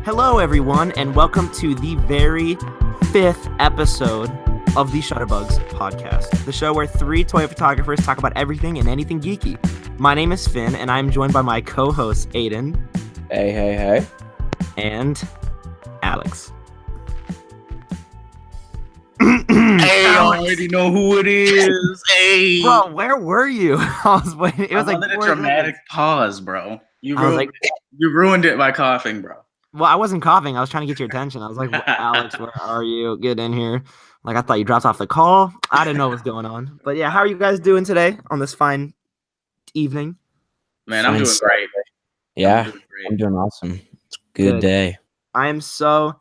Hello, everyone, and welcome to the very 5th episode of the ShutterBugs podcast, the show where 3 toy photographers talk about everything and anything geeky. My name is Finn, and I'm joined by my co-host, Aiden. Hey. And Alex. Hey, I already know who it is. Hey, Bro, where were you? I was waiting. It was like a dramatic pause, bro. You ruined it by coughing, bro. Well, I wasn't coughing. I was trying to get your attention. I was like, Alex, where are you? Get in here. Like, I thought you dropped off the call. I didn't know what was going on. But yeah, how are you guys doing today on this fine evening? Man, I'm doing great. Yeah, I'm doing awesome. It's a good day. I am so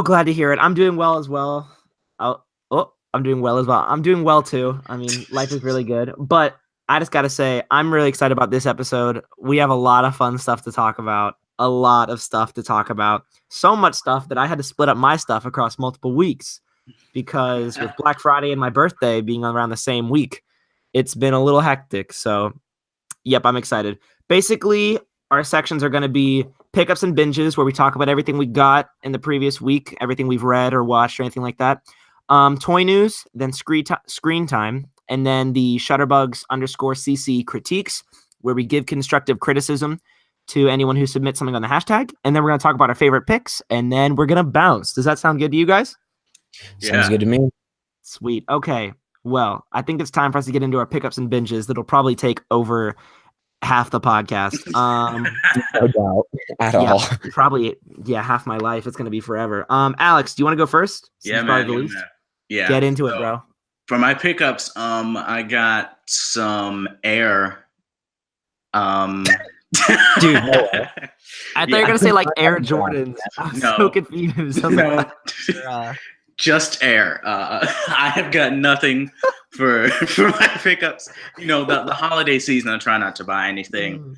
glad to hear it. I'm doing well as well. I'm doing well as well. I'm doing well too. I mean, life is really good. But I just got to say, I'm really excited about this episode. We have a lot of fun stuff to talk about. So much stuff that I had to split up my stuff across multiple weeks because with Black Friday and my birthday being around the same week, it's been a little hectic. So, yep, I'm excited. Basically, our sections are going to be pickups and binges where we talk about everything we got in the previous week, everything we've read or watched or anything like that. Toy news, then screen time, and then the ShutterBugs_CC critiques where we give constructive criticism to anyone who submits something on the hashtag. And then we're going to talk about our favorite picks, and then we're going to bounce. Does that sound good to you guys? Yeah. Sounds good to me. Sweet. Okay. Well, I think it's time for us to get into our pickups and binges. That'll probably take over half the podcast. No doubt at all. Probably, half my life. It's going to be forever. Alex, do you want to go first? Yeah, man. Yeah. Get into it, bro. For my pickups, I got some Air. Dude, no way. I thought you were gonna say like Air Jordans. I'm so confused. Just Air. I have got nothing for my pickups. You know, the holiday season, I try not to buy anything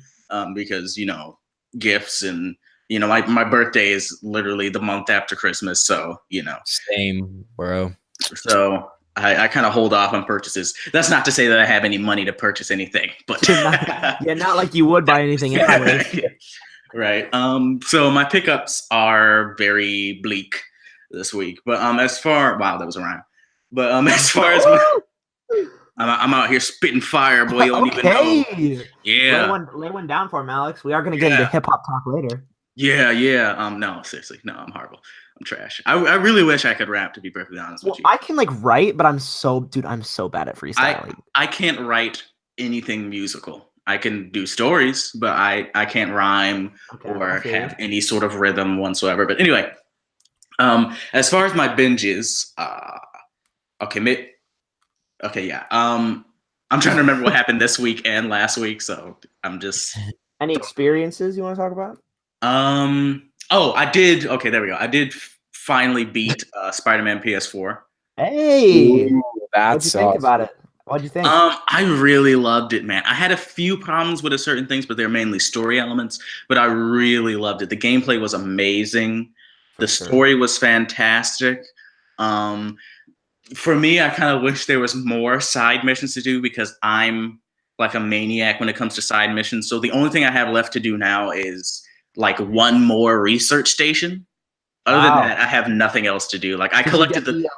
because, you know, gifts and, you know, my birthday is literally the month after Christmas. So, you know. Same, bro. So I kind of hold off on purchases. That's not to say that I have any money to purchase anything, but not like you would buy anything anyway. Right. So my pickups are very bleak this week, but as far that was a rhyme. But as far as I'm out here spitting fire, boy. You don't even know. Yeah. Lay one down for him, Alex. We are gonna get into hip hop talk later. Yeah. No, seriously, no, I'm horrible. I'm trash. I really wish I could rap, to be perfectly honest with you. I can write, but I'm so bad at freestyling. I can't write anything musical. I can do stories, but I can't rhyme or have any sort of rhythm whatsoever. But anyway, as far as my binges, I'm trying to remember what happened this week and last week, so I'm just any experiences you want to talk about? I did. Okay, there we go. I did finally beat Spider-Man PS4. Hey, that's what'd you think about it? What'd you think? I really loved it, man. I had a few problems with certain things, but they're mainly story elements. But I really loved it. The gameplay was amazing. The story was fantastic. For me, I kind of wish there was more side missions to do because I'm like a maniac when it comes to side missions. So the only thing I have left to do now is like one more research station. Other than that, I have nothing else to do. Like I collected the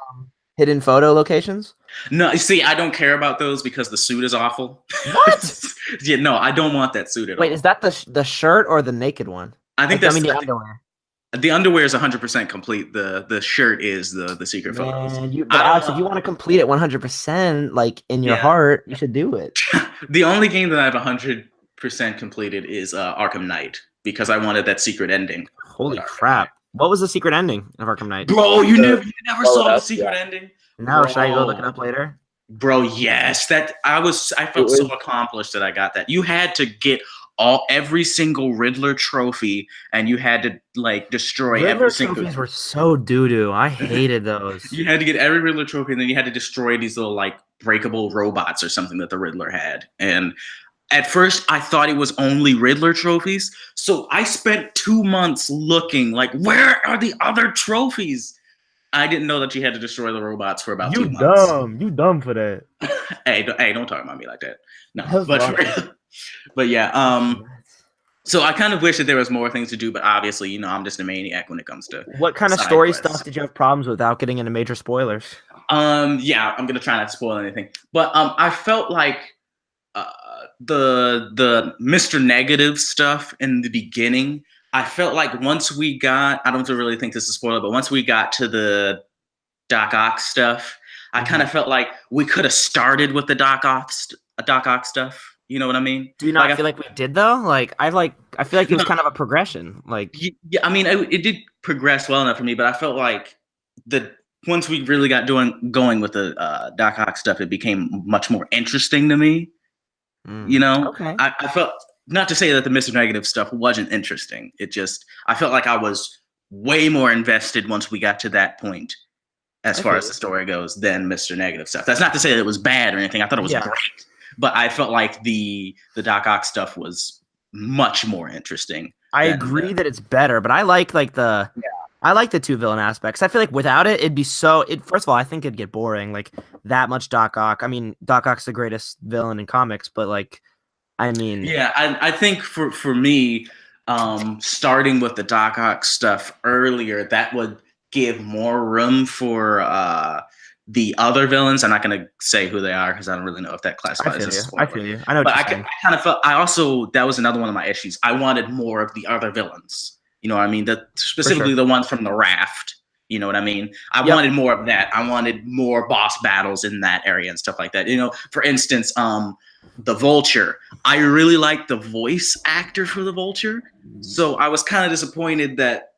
hidden photo locations. No, you see, I don't care about those because the suit is awful. What? Yeah, no, I don't want that suit at all. Wait, is that the shirt or the naked one? I think the underwear. The underwear is 100% complete. The shirt is the secret photos. But Alex, if you want to complete it 100%, like in your heart, you should do it. The only game that I have 100% completed is Arkham Knight because I wanted that secret ending. Holy crap! What was the secret ending of Arkham Knight? Bro, you never saw the secret ending? No, should I go look it up later? Bro, yes. I felt so accomplished that I got that. You had to get every single Riddler trophy, and you had to like destroy every single. Riddler trophies were so doo-doo. I hated those. You had to get every Riddler trophy, and then you had to destroy these little like breakable robots or something that the Riddler had. And at first, I thought it was only Riddler trophies, so I spent 2 months looking like, where are the other trophies? I didn't know that you had to destroy the robots for about 2 months. You dumb for that. Hey, don't talk about me like that. No, but yeah. So I kind of wish that there was more things to do, but obviously, I'm just a maniac when it comes to What kind of side story quests. stuff did you have problems with without getting into major spoilers? Yeah, I'm gonna try not to spoil anything, but I felt like the Mr. Negative stuff in the beginning. I felt like once we got, I don't really think this is a spoiler, but once we got to the Doc Ock stuff, I kind of felt like we could have started with the Doc Ock stuff. You know what I mean? Do you not feel like we did though? I feel like it was kind of a progression. Yeah, I mean, it did progress well enough for me, but I felt like once we really got going with the Doc Ock stuff, it became much more interesting to me. Okay. I felt, not to say that the Mr. Negative stuff wasn't interesting. I felt like I was way more invested once we got to that point, as far as the story goes, than Mr. Negative stuff. That's not to say that it was bad or anything. I thought it was great, but I felt like the Doc Ock stuff was much more interesting. I agree that it's better, but I like the two villain aspects. I feel like without it, it'd be first of all, I think it'd get boring. Like that much Doc Ock. I mean, Doc Ock's the greatest villain in comics, but yeah, I think for me, starting with the Doc Ock stuff earlier, that would give more room for the other villains. I'm not going to say who they are because I don't really know if that classifies as a spoiler. I feel you. I know what you're saying. I kind of felt, that was another one of my issues. I wanted more of the other villains. You know what I mean? Specifically the ones from the raft. You know what I mean? I wanted more of that. I wanted more boss battles in that area and stuff like that. For instance, the Vulture. I really liked the voice actor for the Vulture. So I was kind of disappointed that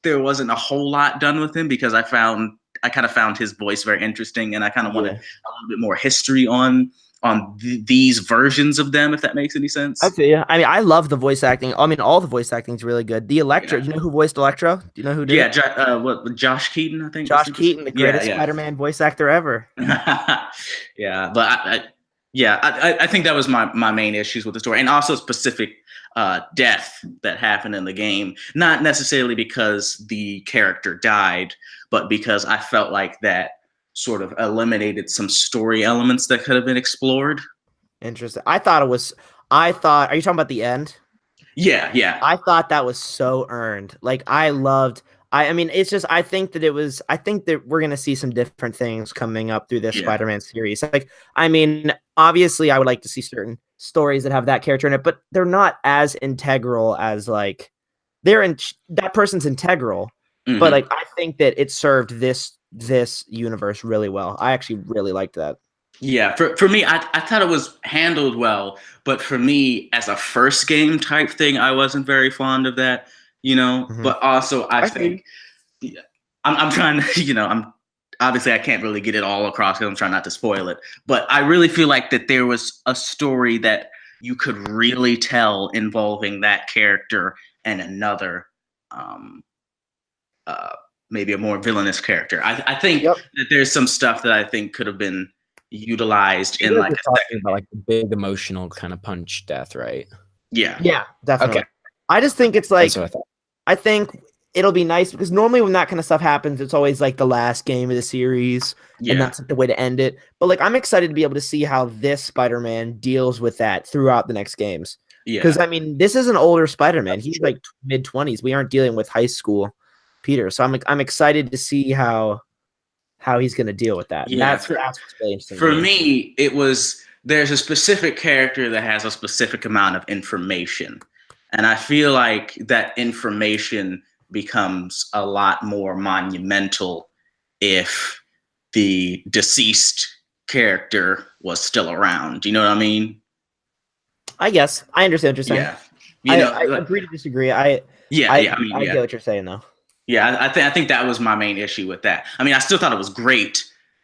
there wasn't a whole lot done with him, because I kind of found his voice very interesting, and I kind of wanted a little bit more history on these versions of them, if that makes any sense. I feel you. I mean, I love the voice acting. I mean, all the voice acting is really good. The Electro, you know who voiced Electro? Do you know who did it? Josh Keaton, I think. Josh Keaton, the greatest Spider-Man voice actor ever. Yeah, but I think that was my main issues with the story, and also specific death that happened in the game. Not necessarily because the character died, but because I felt like that sort of eliminated some story elements that could have been explored. Interesting. Are you talking about the end? Yeah. I thought that was so earned. I mean, it's just, I think that we're going to see some different things coming up through this Spider-Man series. I mean, obviously I would like to see certain stories that have that character in it, but they're not as integral as that person's integral. Mm-hmm. But I think that it served this universe really well. I actually really liked that. Yeah, for me, I thought it was handled well, but for me, as a first game type thing, I wasn't very fond of that, Mm-hmm. But also, I think I'm trying to, obviously I can't really get it all across because I'm trying not to spoil it, but I really feel like that there was a story that you could really tell involving that character and another, maybe a more villainous character. I think that there's some stuff that I think could have been utilized in a second. About the big emotional kind of punch death, right? Yeah, definitely. Okay. I just think it's I think it'll be nice because normally when that kind of stuff happens, it's always the last game of the series, and that's the way to end it. But I'm excited to be able to see how this Spider-Man deals with that throughout the next games. Yeah, because I mean, this is an older Spider-Man. He's mid-20s. We aren't dealing with high school Peter, so I'm excited to see how he's going to deal with that. Yeah, that's what's really interesting. For me, there's a specific character that has a specific amount of information. And I feel like that information becomes a lot more monumental if the deceased character was still around. Do you know what I mean? I guess. I understand what you're saying. Yeah. I agree to disagree. I get what you're saying, though. Yeah, I think that was my main issue with that. I mean, I still thought it was great.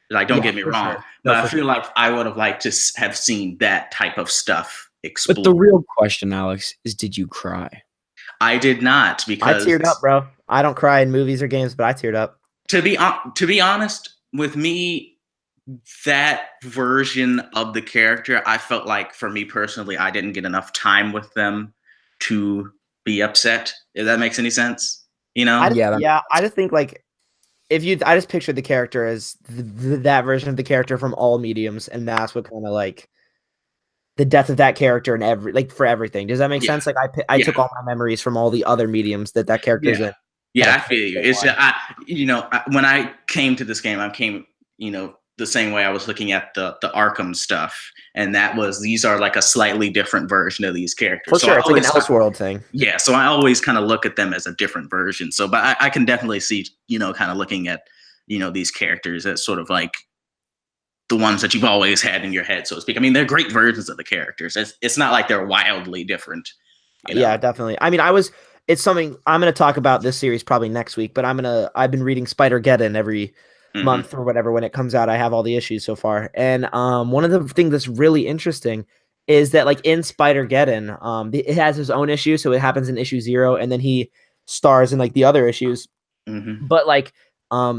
Don't get me wrong. Sure. But I feel like I would have liked to have seen that type of stuff explored. But the real question, Alex, is did you cry? I did not, because I teared up, bro. I don't cry in movies or games, but I teared up. To be honest, with me, that version of the character, I felt like, for me personally, I didn't get enough time with them to be upset. If that makes any sense, I just think I just pictured the character as that version of the character from all mediums, and that's what kind of the death of that character and for everything. Does that make sense? Like I Yeah. took all my memories from all the other mediums that character's in. Yeah, I feel you. It's just, when I came to this game, I came, the same way I was looking at the Arkham stuff, and these are like a slightly different version of these characters. For sure, it's like an Elseworld thing. Yeah, so I always kind of look at them as a different version. So, but I can definitely see, kind of looking at, these characters as sort of like the ones that you've always had in your head, so to speak. I mean, they're great versions of the characters. It's not like they're wildly different. Yeah, definitely. I mean, it's something I'm going to talk about this series probably next week, but I've been reading Spider-Geddon every month or whatever when it comes out. I have all the issues so far. And one of the things that's really interesting is that like in Spider-Geddon, it has his own issue. So it happens in issue 0, and then he stars in like the other issues. But like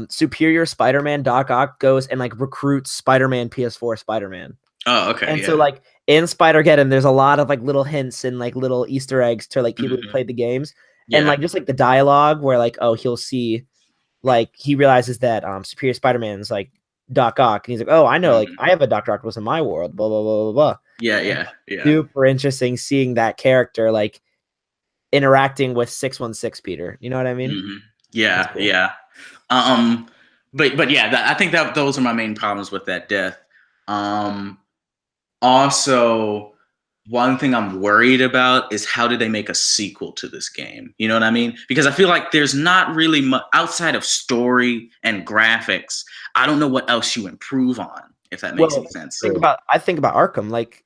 Superior Spider-Man Doc Ock goes and like recruits Spider-Man PS4 Spider-Man. Oh, okay. And so like in Spider-Geddon, there's a lot of like little hints and like little Easter eggs to like people who played the games. And like just like the dialogue where like, oh, he'll see like he realizes that Superior Spider-Man's like Doc Ock, and he's like, oh, I know, like I have a Dr. Octopus in my world, blah blah blah blah blah. Yeah. Super interesting seeing that character like interacting with 616 Peter. You know what I mean? Yeah, cool. Yeah. But yeah, I think that those are my main problems with that death. Also, one thing I'm worried about is how do they make a sequel to this game? You know what I mean? Because I feel like there's not really much outside of story and graphics. I don't know what else you improve on, if that makes any sense. I think about Arkham. Like,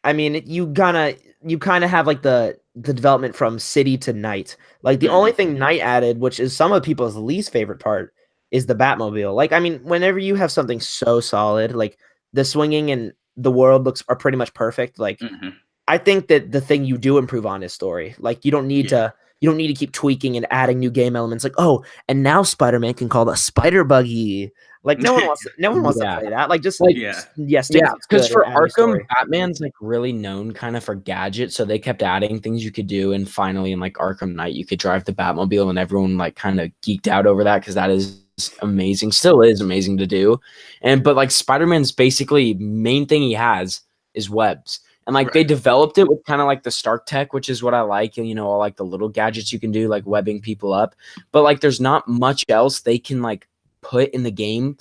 I mean, you kind of have like the development from city to night. Like the only thing night added, which is some of people's least favorite part, is the Batmobile. Like, I mean, whenever you have something so solid, like the swinging and the world are pretty much perfect. Like, I think that the thing you do improve on is story. Like, you don't need to keep tweaking and adding new game elements. Like, oh, and now Spider-Man can call the spider buggy. Like, no one wants to play that. Like, just like because for Arkham, Batman's like really known kind of for gadgets, so they kept adding things you could do, and finally in like Arkham Knight, you could drive the Batmobile, and everyone like kind of geeked out over that because that is amazing, still is amazing to do. But like Spider-Man's basically main thing he has is webs. And like they developed it with kind of like the Stark tech, which is what I like, and all like the little gadgets you can do, like webbing people up. But like there's not much else they can like put in the game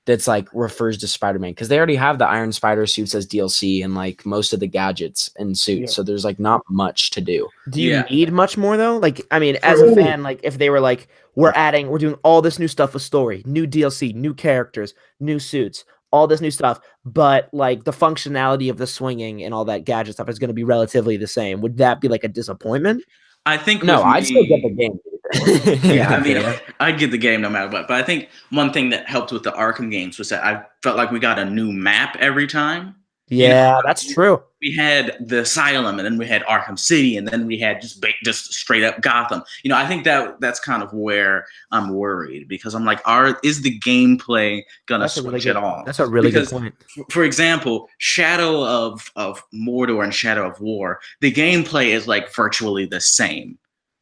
that's like refers to Spider-Man, because they already have the Iron Spider suits as DLC and like most of the gadgets and suits. So there's like not much to do. Do you need much more though? Like, I mean, as a fan, like if they were like, we're doing all this new stuff with story, new DLC, new characters, new suits, all this new stuff, but like the functionality of the swinging and all that gadget stuff is going to be relatively the same. Would that be like a disappointment? I think no, I'd still get the game. I mean, I'd get the game no matter what. But I think one thing that helped with the Arkham games was that I felt like we got a new map every time. Yeah, that's true. We had the Asylum, and then we had Arkham City, and then we had just straight up Gotham. I think that's kind of where I'm worried, because I'm like, is the gameplay gonna switch at all? That's a really good point. For example, Shadow of Mordor and Shadow of War, the gameplay is like virtually the same,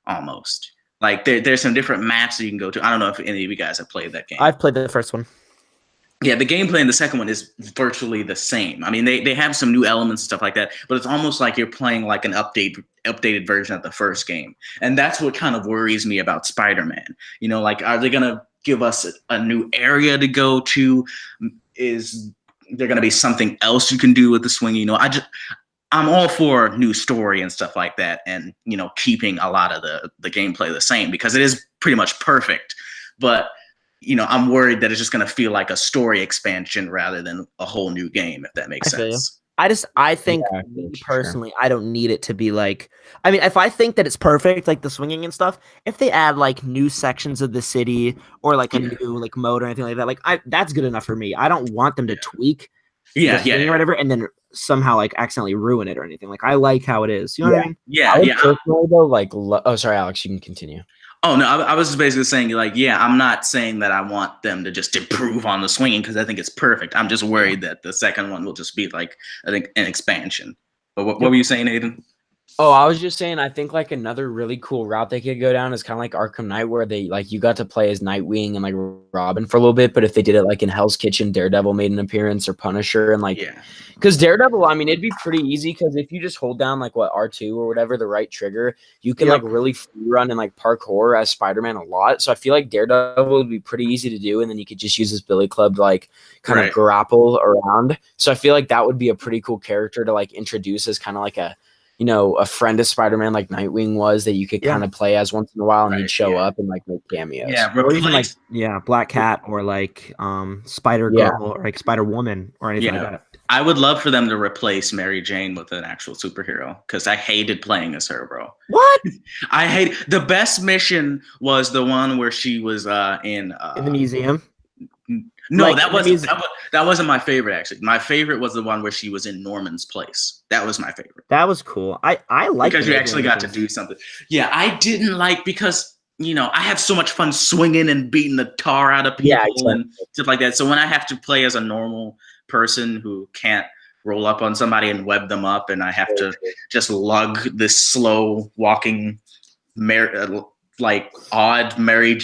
almost. Like there's some different maps that you can go to. I don't know if any of you guys have played that game. I've played the first one. Yeah, the gameplay in the second one is virtually the same. I mean, they have some new elements and stuff like that, but it's almost like you're playing like an updated version of the first game. And that's what kind of worries me about Spider-Man. Like, are they going to give us a new area to go to? Is there going to be something else you can do with the swing? I'm all for new story and stuff like that, and keeping a lot of the gameplay the same, because it is pretty much perfect. But I'm worried that it's just going to feel like a story expansion rather than a whole new game, if that makes sense. I think personally, I don't need it to be like, I mean, if I think that it's perfect, like the swinging and stuff, if they add like new sections of the city or like a new like mode or anything like that, like that's good enough for me. I don't want them to tweak or whatever, and then somehow like accidentally ruin it or anything. Like, I like how it is. You know what I mean? Yeah. Personally though, like, oh, sorry, Alex, you can continue. Oh, no, I was just basically saying, like, I'm not saying that I want them to just improve on the swinging, because I think it's perfect. I'm just worried that the second one will just be, like, I think, an expansion. But what were you saying, Aiden? Oh, I was just saying, I think like another really cool route they could go down is kind of like Arkham Knight, where they like you got to play as Nightwing and like Robin for a little bit. But if they did it like in Hell's Kitchen, Daredevil made an appearance, or Punisher, and like, because Daredevil, I mean, it'd be pretty easy because if you just hold down like what R2 or whatever the right trigger, you can like really free run and like parkour as Spider-Man a lot. So I feel like Daredevil would be pretty easy to do, and then you could just use his Billy Club to like kind of grapple around. So I feel like that would be a pretty cool character to like introduce as kind of like a a friend of Spider-Man like Nightwing was, that you could kind of play as once in a while, and he'd show up and like make cameos. Yeah, or even like Black Cat or like Spider Girl or like Spider Woman or anything like that. I would love for them to replace Mary Jane with an actual superhero, because I hated playing as her, bro. What? I hate the best mission was the one where she was in the museum. No, like, that wasn't my favorite, actually. My favorite was the one where she was in Norman's place. That was my favorite. That was cool. I like because you actually got to do something. Yeah, I didn't like, because I have so much fun swinging and beating the tar out of people and stuff like that. So when I have to play as a normal person who can't roll up on somebody and web them up, and I have to just lug this slow walking like odd Mary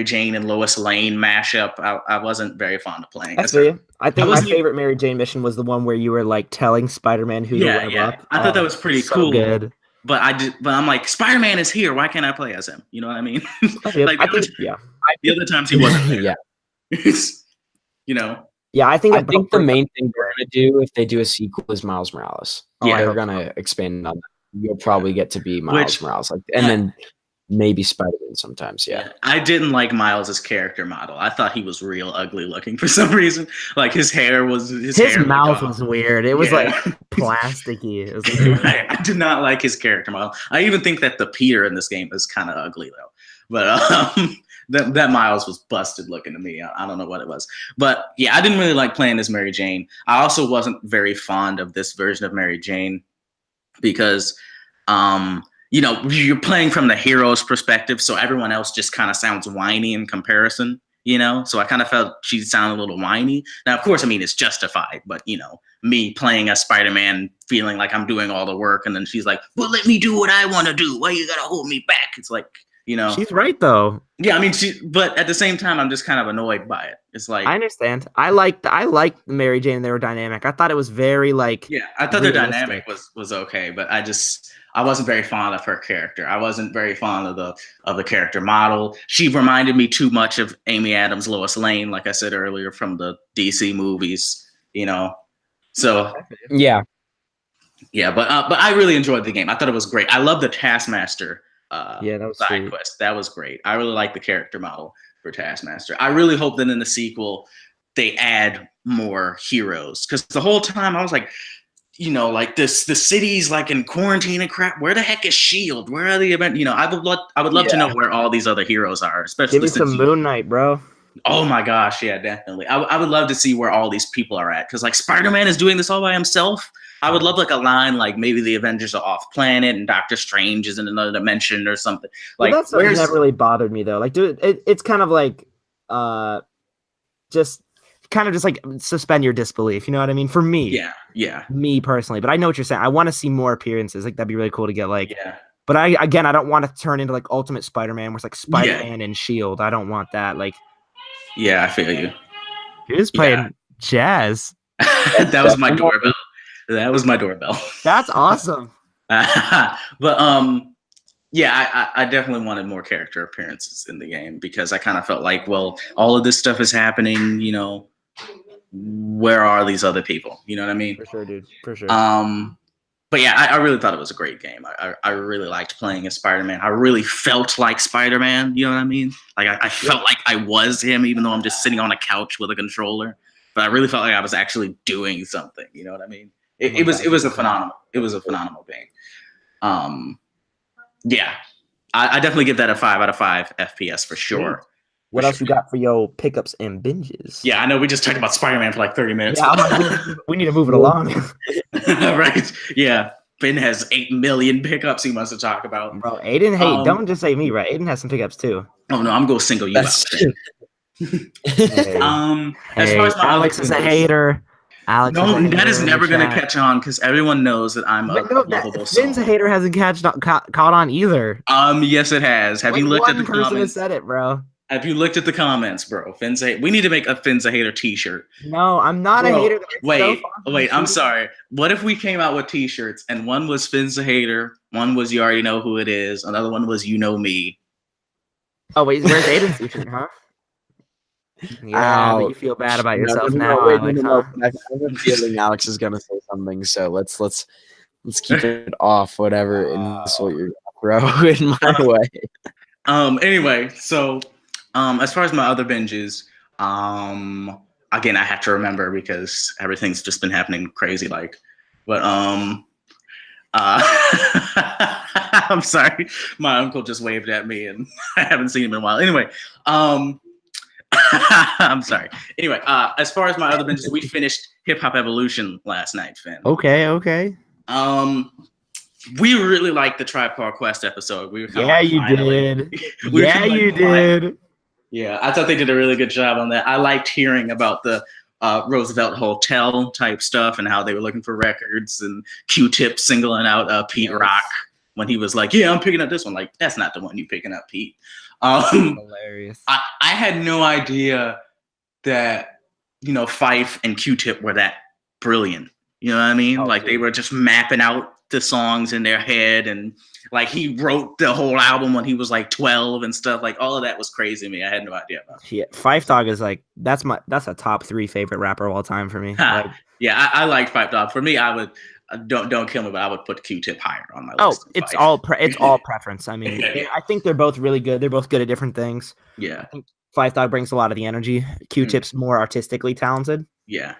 Jane and Lois Lane mashup, I wasn't very fond of playing. I think my favorite Mary Jane mission was the one where you were like telling Spider-Man who to web up. I thought that was pretty so cool. Good. But I'm like, Spider-Man is here. Why can't I play as him? You know what I mean? The other times he wasn't there. Yeah, I think the main thing they're gonna do if they do a sequel is Miles Morales. They're gonna expand on that. You'll probably get to be Miles Morales, then maybe Spider-Man sometimes. I didn't like Miles's character model. I thought he was real ugly looking for some reason. Like his hair was his mouth was weird. It was like plasticky. It was like, I did not like his character model. I even think that the Peter in this game is kind of ugly though. But that Miles was busted looking to me. I don't know what it was. But yeah, I didn't really like playing as Mary Jane. I also wasn't very fond of this version of Mary Jane because you're playing from the hero's perspective, so everyone else just kind of sounds whiny in comparison, So I kind of felt she sounded a little whiny. Now, of course, I mean, it's justified, but, me playing as Spider-Man, feeling like I'm doing all the work, and then she's like, well, let me do what I want to do. Why you got to hold me back? It's like, She's right, though. Yeah, I mean, but at the same time, I'm just kind of annoyed by it. It's like... I understand. I liked Mary Jane and they were dynamic. I thought it was very, like... Yeah, I thought their dynamic was okay, but I wasn't very fond of her character. I wasn't very fond of the character model. She reminded me too much of Amy Adams' Lois Lane, like I said earlier, from the DC movies, So yeah, but I really enjoyed the game. I thought it was great. I love the Taskmaster that was side quest. That was great. I really like the character model for Taskmaster. I really hope that in the sequel they add more heroes, because the whole time I was like, like the city's like in quarantine and crap. Where the heck is S.H.I.E.L.D.? Where are the event? I would love to know where all these other heroes are, especially give me some Moon Knight, bro. Oh my gosh, yeah, definitely. I would love to see where all these people are at, because like Spider-Man is doing this all by himself. I would love like a line like maybe the Avengers are off planet and Doctor Strange is in another dimension or something. Like that's something that really bothered me though. Like, dude, it's kind of like just like suspend your disbelief. You know what I mean? For me, yeah, me personally. But I know what you're saying. I want to see more appearances. Like that'd be really cool to get. Like, But I don't want to turn into like Ultimate Spider-Man, where it's like Spider-Man and S.H.I.E.L.D. I don't want that. Like, yeah, I feel you. He was playing jazz. That was my doorbell. That's awesome. But yeah, I definitely wanted more character appearances in the game, because I kind of felt like, well, all of this stuff is happening, where are these other people? You know what I mean? For sure, dude. For sure. But yeah, I really thought it was a great game. I really liked playing as Spider-Man. I really felt like Spider-Man. You know what I mean? Like I felt like I was him, even though I'm just sitting on a couch with a controller. But I really felt like I was actually doing something. You know what I mean? It was a phenomenal game. Yeah, I definitely give that a 5 out of 5 FPS for sure. What else you got for your pickups and binges? Yeah, I know we just talked about Spider-Man for like 30 minutes. Yeah, we need to move it along. Right? Yeah. Ben has 8 million pickups he wants to talk about. Bro, Aiden, hey, don't just say me, right? Aiden has some pickups too. Oh no, I'm going to single you out. Hey. As far as my Alex is a hater. Alex No, is a that is hater in never the going to chat. catch on because everyone knows that I'm a But no, lovable Finn's a soul. hater hasn't caught on either. Yes, it has. Have you looked at the One person has comments? said it, bro. Have you looked at the comments, bro? We need to make a Finn's a hater T-shirt. No, I'm not a hater. Wait. I'm sorry. What if we came out with T-shirts and one was Finn's a hater, one was you already know who it is, another one was you know me. Oh wait, where's Aiden's T-shirt, huh? Yeah, but you feel bad about yourself now. Wait, huh? I have a feeling Alex is gonna say something, so let's keep it off. Whatever, and this what you're gonna throw in my way. Anyway, so as far as my other binges, again I have to remember because everything's just been happening crazy like. But I'm sorry, my uncle just waved at me and I haven't seen him in a while. Anyway, I'm sorry. Anyway, as far as my other binges, we finished Hip Hop Evolution last night, Finn. Okay. We really liked the Tribe Called Quest episode. We were you did. You did. Yeah, I thought they did a really good job on that. I liked hearing about the Roosevelt Hotel type stuff and how they were looking for records and Q-Tip singling out Pete Rock when he was like, "Yeah, I'm picking up this one." Like, that's not the one you picking up, Pete. Hilarious. I had no idea that Fife and Q-Tip were that brilliant. You know what I mean? Like they were just mapping out the songs in their head, and like he wrote the whole album when he was like 12 and stuff. Like all of that was crazy to me. I had no idea about it. Yeah, Phife Dawg is like that's a top 3 favorite rapper of all time for me. Like, yeah, I like Phife Dawg. For me, I would don't kill me, but I would put Q-Tip higher on my list. It's all preference. I mean, I think they're both really good. They're both good at different things. Yeah, I think Phife Dawg brings a lot of the energy. Q-Tip's more artistically talented. Yeah.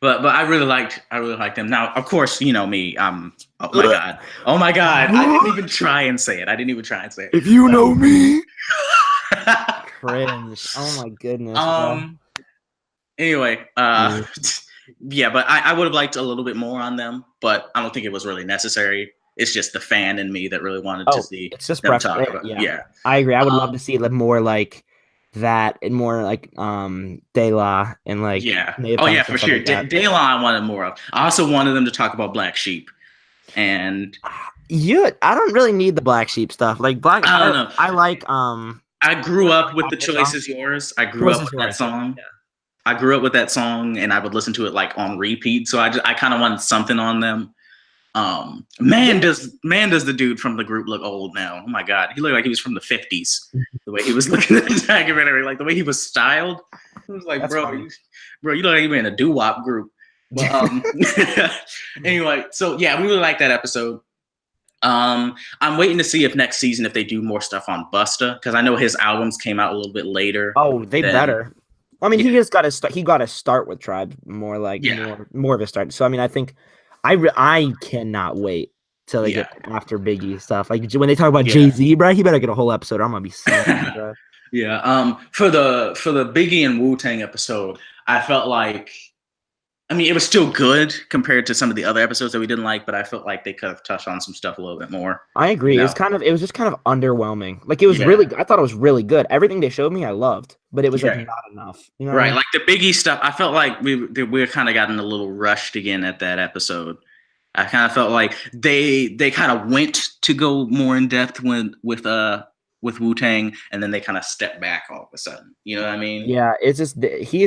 But I really liked them. Now, of course, you know me. Oh my god! I didn't even try and say it. If you know me, cringe. Oh my goodness. Anyway, yeah, but I would have liked a little bit more on them, but I don't think it was really necessary. It's just the fan in me that really wanted to see. It's just them talk about. Yeah, I agree. I would love to see it more like that and more like De La and like for sure. De La I wanted more of. I also wanted them to talk about Black Sheep, and I don't really need the Black Sheep stuff. Like I don't know. I like I grew up with The Choice Is Yours. I grew up with that song. Yeah. I grew up with that song, and I would listen to it like on repeat. So I kind of wanted something on them. Does the dude from the group look old now? Oh my god, he looked like he was from the 50s. The way he was looking at the documentary, like the way he was styled, it was like, bro, you look like you were in a doo-wop group. But, anyway, so yeah, we really like that episode. I'm waiting to see if next season if they do more stuff on Busta, because I know his albums came out a little bit later. Oh, they better. I mean, he just got to start. He got to start with Tribe more like more of a start. So I mean, I think. I cannot wait till they get after Biggie stuff. Like when they talk about Jay-Z, bro, he better get a whole episode. I'm gonna be so bro. Yeah. For the Biggie and Wu-Tang episode, I felt like, I mean, it was still good compared to some of the other episodes that we didn't like, but I felt like they could have touched on some stuff a little bit more. I agree. It was just kind of underwhelming. Like it was I thought it was really good. Everything they showed me, I loved, but it was like not enough. You know right. Like the Biggie stuff, I felt like we kind of gotten a little rushed again at that episode. I kind of felt like they kind of went to go more in depth with Wu-Tang, and then they kind of stepped back all of a sudden. You know what I mean? Yeah, it's just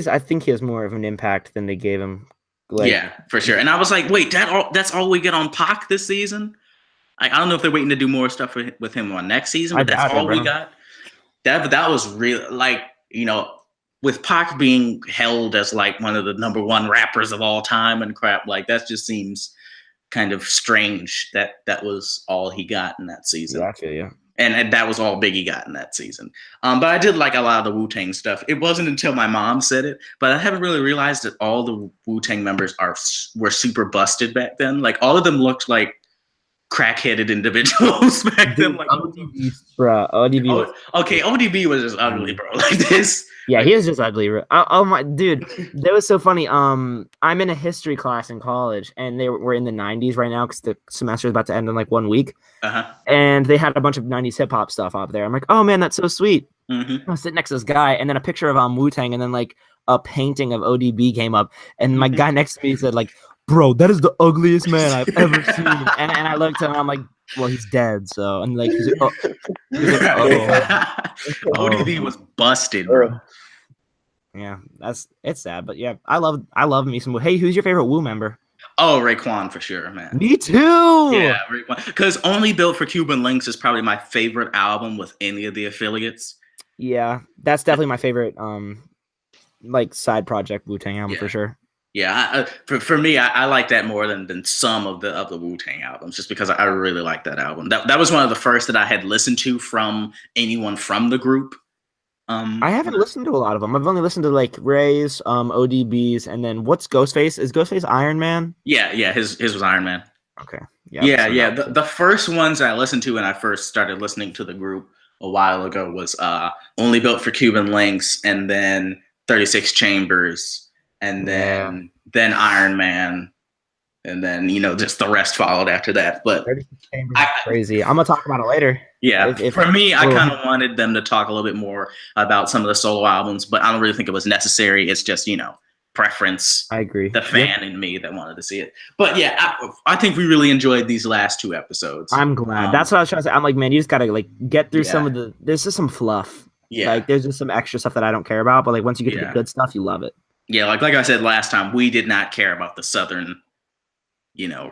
I think he has more of an impact than they gave him. Like, yeah, for sure. And I was like, wait, that's all we get on Pac this season? I don't know if they're waiting to do more stuff with him on next season, but that's all we got. That was real, like, you know, with Pac being held as like one of the number one rappers of all time and crap, like that just seems kind of strange that was all he got in that season. Yeah, I feel you. And that was all Biggie got in that season. But I did like a lot of the Wu-Tang stuff. It wasn't until my mom said it, but I haven't really realized that all the Wu-Tang members were super busted back then. Like all of them looked like crack-headed individuals back then. Like ODB, bro. ODB. Okay, ODB was just ugly, bro. Like this. Yeah, he was just ugly. Oh my dude, that was so funny. I'm in a history class in college, and we're in the 90s right now because the semester is about to end in like 1 week. And they had a bunch of 90s hip hop stuff up there. I'm like, oh man, that's so sweet. I was sitting next to this guy, and then a picture of Wu-Tang, and then like a painting of ODB came up, and my guy next to me said like, "Bro, that is the ugliest man I've ever seen." And I looked at him, and I'm like, "Well, he's dead." So and like he's like, "Oh." He was like, ODB was busted, bro. Yeah, it's sad, but yeah, I love me some Wu. Hey, who's your favorite Wu member? Oh, Raekwon for sure, man. Me too. Yeah, Raekwon. Because Only Built for Cuban Links is probably my favorite album with any of the affiliates. Yeah, that's definitely my favorite like side project Wu-Tang album for sure. Yeah, for me, I like that more than some of the Wu-Tang albums, just because I really like that album. That was one of the first that I had listened to from anyone from the group. I haven't listened to a lot of them. I've only listened to like Ray's, ODB's, and then what's Ghostface? Is Ghostface Iron Man? Yeah, his was Iron Man. Okay. Yeah. The first ones I listened to when I first started listening to the group a while ago was Only Built for Cuban Links, and then 36 Chambers, and then Iron Man, and then just the rest followed after that. But 36 Chambers is crazy. I'm gonna talk about it later. Yeah, for me, I kind of wanted them to talk a little bit more about some of the solo albums, but I don't really think it was necessary. It's just preference. I agree. The fan in me that wanted to see it. But yeah, I think we really enjoyed these last 2 episodes. I'm glad. That's what I was trying to say. I'm like, man, you just gotta like get through some of the. There's just some fluff. Yeah. Like there's just some extra stuff that I don't care about, but like once you get to the good stuff, you love it. Yeah, like I said last time, we did not care about the Southern,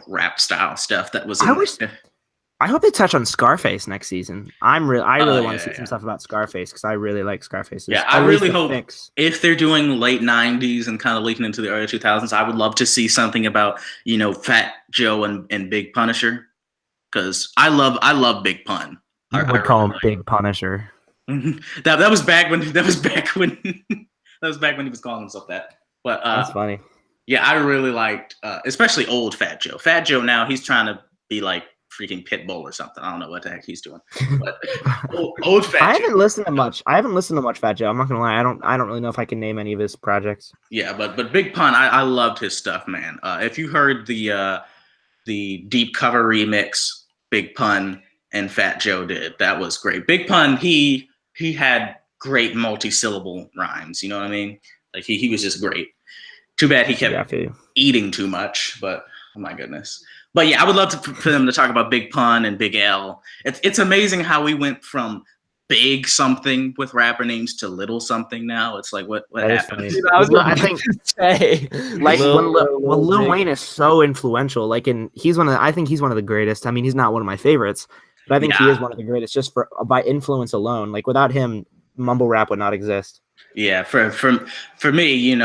rap style stuff that was. I hope they touch on Scarface next season. I really want to see some stuff about Scarface because I really like Scarface. Yeah, I really hope if they're doing late 90s and kind of leaking into the early 2000s, I would love to see something about, Fat Joe and Big Punisher, because I love Big Pun. I would call him Big Punisher. that was back when he was calling himself that. But that's funny. Yeah, I really liked, especially old Fat Joe. Fat Joe now he's trying to be like freaking Pitbull or something. I don't know what the heck he's doing. But old Fat Joe. I haven't listened to much Fat Joe. I'm not gonna lie. I don't really know if I can name any of his projects. Yeah, but Big Pun, I loved his stuff, man. If you heard the deep cover remix Big Pun and Fat Joe did, that was great. Big Pun, he had great multi-syllable rhymes. You know what I mean? Like he was just great. Too bad he kept eating too much, but oh my goodness. But yeah, I would love for them to talk about Big Pun and Big L. It's amazing how we went from big something with rapper names to little something now. It's like what happened? Dude, I think say like Lil Wayne is so influential. Like I think he's one of the greatest. I mean, he's not one of my favorites, but I think he is one of the greatest just by influence alone. Like without him, mumble rap would not exist. Yeah, for me,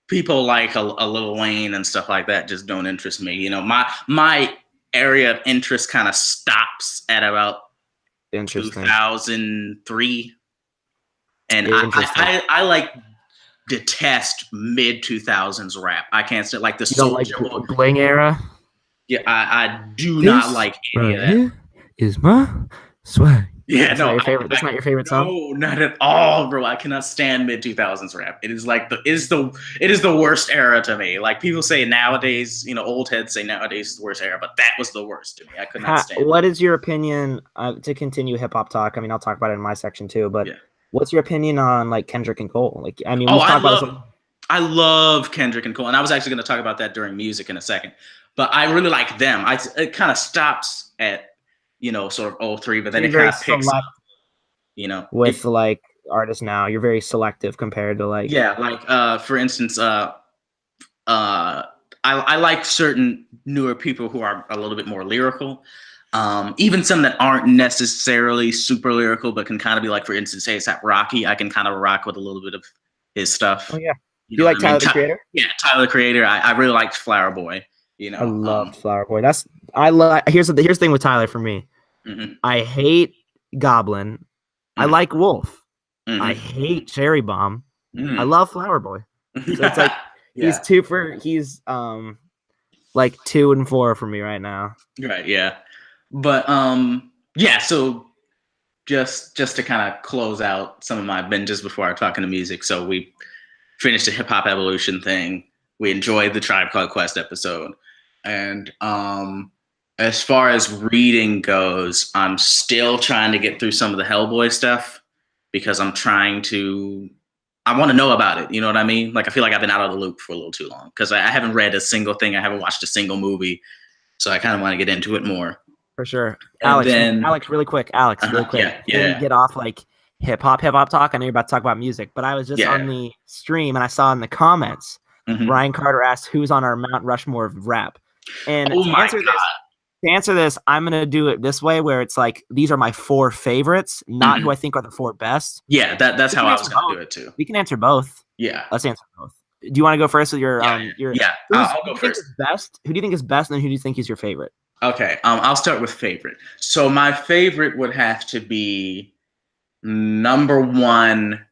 people like a Lil Wayne and stuff like that just don't interest me. My area of interest kind of stops at about 2003, and I like detest mid 2000s rap. I can't say like the Bling era. Yeah, I do not like any of that. Is my swag. Yeah, that's not your favorite. That's not your favorite song. No, not at all, bro. I cannot stand mid 2000s rap. It is like it is the worst era to me. Like people say nowadays, old heads say nowadays is the worst era, but that was the worst to me. I could not stand it. What is your opinion to continue hip hop talk? I mean, I'll talk about it in my section too, but what's your opinion on like Kendrick and Cole? Like, I mean, I love Kendrick and Cole, and I was actually going to talk about that during music in a second. But I really like them. It kind of stops at sort of 03, but then it kind of picks up, with like artists now. You're very selective compared to like for instance, I like certain newer people who are a little bit more lyrical. Even some that aren't necessarily super lyrical, but can kind of be like, for instance, A$AP Rocky. I can kind of rock with a little bit of his stuff. Oh yeah, you like Tyler the Creator? Yeah, Tyler the Creator. I really liked Flower Boy. I loved Flower Boy. Here's the thing with Tyler for me. Mm-hmm. I hate Goblin. Mm-hmm. I like Wolf. Mm-hmm. I hate Cherry Bomb. Mm-hmm. I love Flower Boy. So it's like he's like 2 and 4 for me right now. Right, yeah. But so just to kind of close out some of my binges before I talk into music. So we finished the Hip Hop Evolution thing. We enjoyed the Tribe Called Quest episode. And as far as reading goes, I'm still trying to get through some of the Hellboy stuff because I'm trying to I want to know about it. You know what I mean? Like I feel like I've been out of the loop for a little too long because I haven't read a single thing. I haven't watched a single movie, so I kind of want to get into it more. For sure. And Alex, really quick. Before we get off like hip hop talk, I know you're about to talk about music, but I was just on the stream and I saw in the comments, Ryan Carter asked who's on our Mount Rushmore of rap. And to answer this, I'm going to do it this way where it's like, these are my 4 favorites, not who I think are the 4 best. Yeah, that's how I was going to do it too. We can answer both. Yeah. Let's answer both. Do you want to go first with your I'll go first. Who do you think is best, and then who do you think is your favorite? Okay, I'll start with favorite. So my favorite would have to be number one.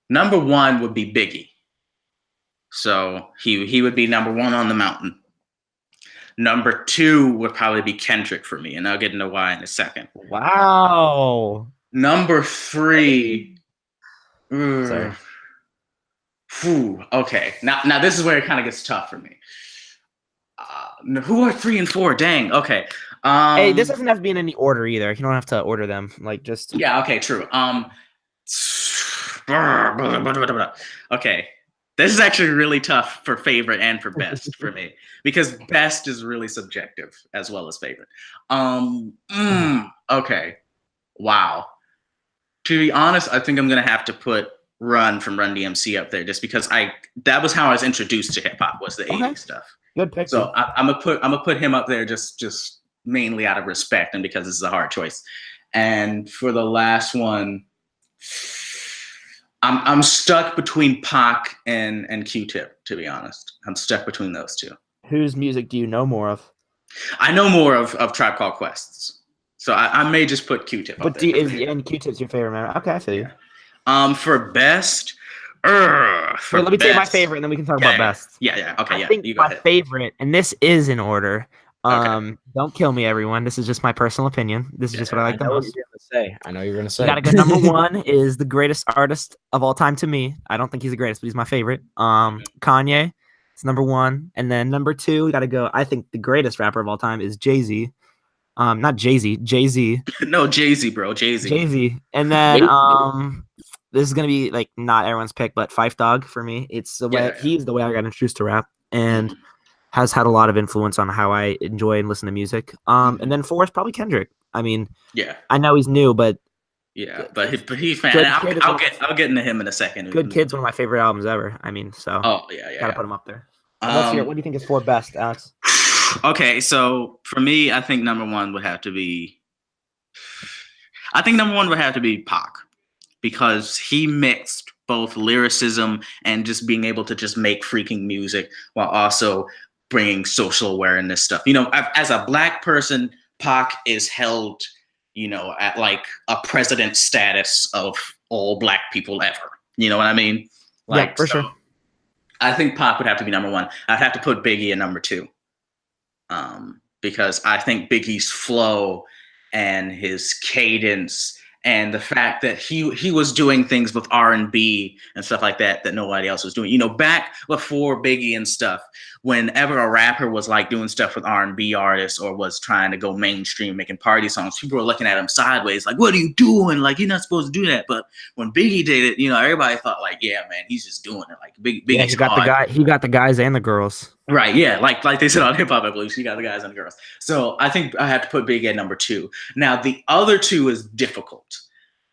Number one would be Biggie. So he would be number 1 on the mountain. Number 2 would probably be Kendrick for me, and I'll get into why in a second. Wow. Number 3. Sorry. Okay. Now this is where it kind of gets tough for me. Who are 3 and 4? Dang. Okay. Hey, this doesn't have to be in any order either. You don't have to order them. Like just. Yeah. Okay. True. Okay. This is actually really tough for favorite and for best for me because best is really subjective as well as favorite. Okay. Wow. To be honest, I think I'm gonna have to put Run from Run DMC up there just because that was how I was introduced to hip hop was the 80s stuff. Good pick. So I'm gonna put him up there just mainly out of respect and because this is a hard choice. And for the last one, I'm stuck between Pac and Q-Tip, to be honest. I'm stuck between those 2. Whose music do you know more of? I know more of Tribe Called Quest's. So I may just put Q-Tip up there. And Q-Tip's your favorite man. Okay, I feel you. For best, let me tell you my favorite, and then we can talk about best. Yeah. Okay, I think my favorite, and this is in order. Don't kill me, everyone. This is just my personal opinion. This is just what I like the most. I know you're gonna say. Gotta go. Number 1 is the greatest artist of all time to me. I don't think he's the greatest, but he's my favorite. Kanye. It's number 1, and then number 2, we gotta go. I think the greatest rapper of all time is Jay-Z. Not Jay-Z, Jay-Z. No, Jay-Z, bro, Jay-Z. Jay-Z, and then this is gonna be like not everyone's pick, but Phife Dawg for me. It's the way he's the way I got introduced to rap, and has had a lot of influence on how I enjoy and listen to music. And then 4 is probably Kendrick. I mean, I know he's new, but but he's fan. I'll get into him in a second. Good Kid's one of my favorite albums ever. I mean, so gotta put him up there. What do you think is 4 best, Alex? Okay, so for me, I think number 1 would have to be. I think number 1 would have to be Pac, because he mixed both lyricism and just being able to just make freaking music while also bringing social awareness stuff. You know, as a Black person, Pac is held, you know, at like a president status of all Black people ever. You know what I mean? Like, yeah, for sure. I think Pac would have to be number 1. I'd have to put Biggie in number 2. Because I think Biggie's flow and his cadence and the fact that he was doing things with R&B and stuff like that nobody else was doing. You know, back before Biggie and stuff, whenever a rapper was like doing stuff with R&B artists or was trying to go mainstream making party songs, people were looking at him sideways like, what are you doing? Like, you're not supposed to do that. But when Biggie did it, you know, everybody thought like, yeah, man, he's just doing it. Like Biggie's he got the guys and the girls. Right, yeah, like they said on Hip Hop Evolution, you got the guys and the girls. So I think I have to put Big at number 2. Now the other 2 is difficult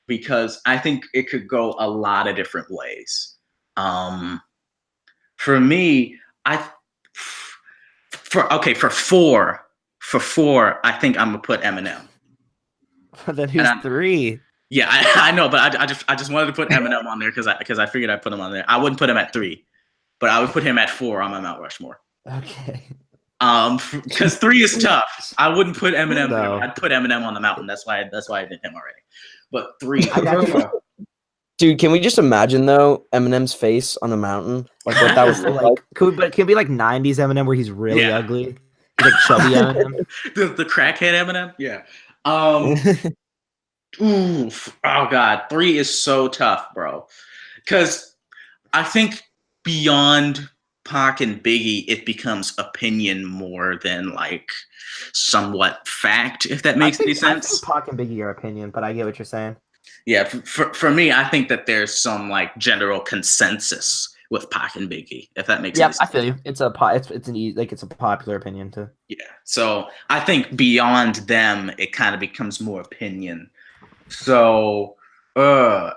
because I think it could go a lot of different ways. For me, for four, I think I'm gonna put Eminem. Then who's 3? Yeah, I know, but I just wanted to put Eminem on there because I figured I'd put him on there. I wouldn't put him at 3. But I would put him at 4 on my Mount Rushmore. Okay. Because 3 is tough. I wouldn't put Eminem there. I'd put Eminem on the mountain. That's why I did him already. But 3. Dude, can we just imagine though Eminem's face on the mountain? Like what that was like? But it can be like 90s Eminem where he's really ugly. He's like chubby Eminem. the crackhead Eminem? Yeah. Oof. Oh God. 3 is so tough, bro. Because I think beyond Pac and Biggie, it becomes opinion more than like somewhat fact, if that makes any sense. I think Pac and Biggie are opinion, but I get what you're saying. Yeah, for me, I think that there's some like general consensus with Pac and Biggie, if that makes Yep, any sense. I feel you. It's it's a popular opinion too. Yeah. So I think beyond them, it kind of becomes more opinion. So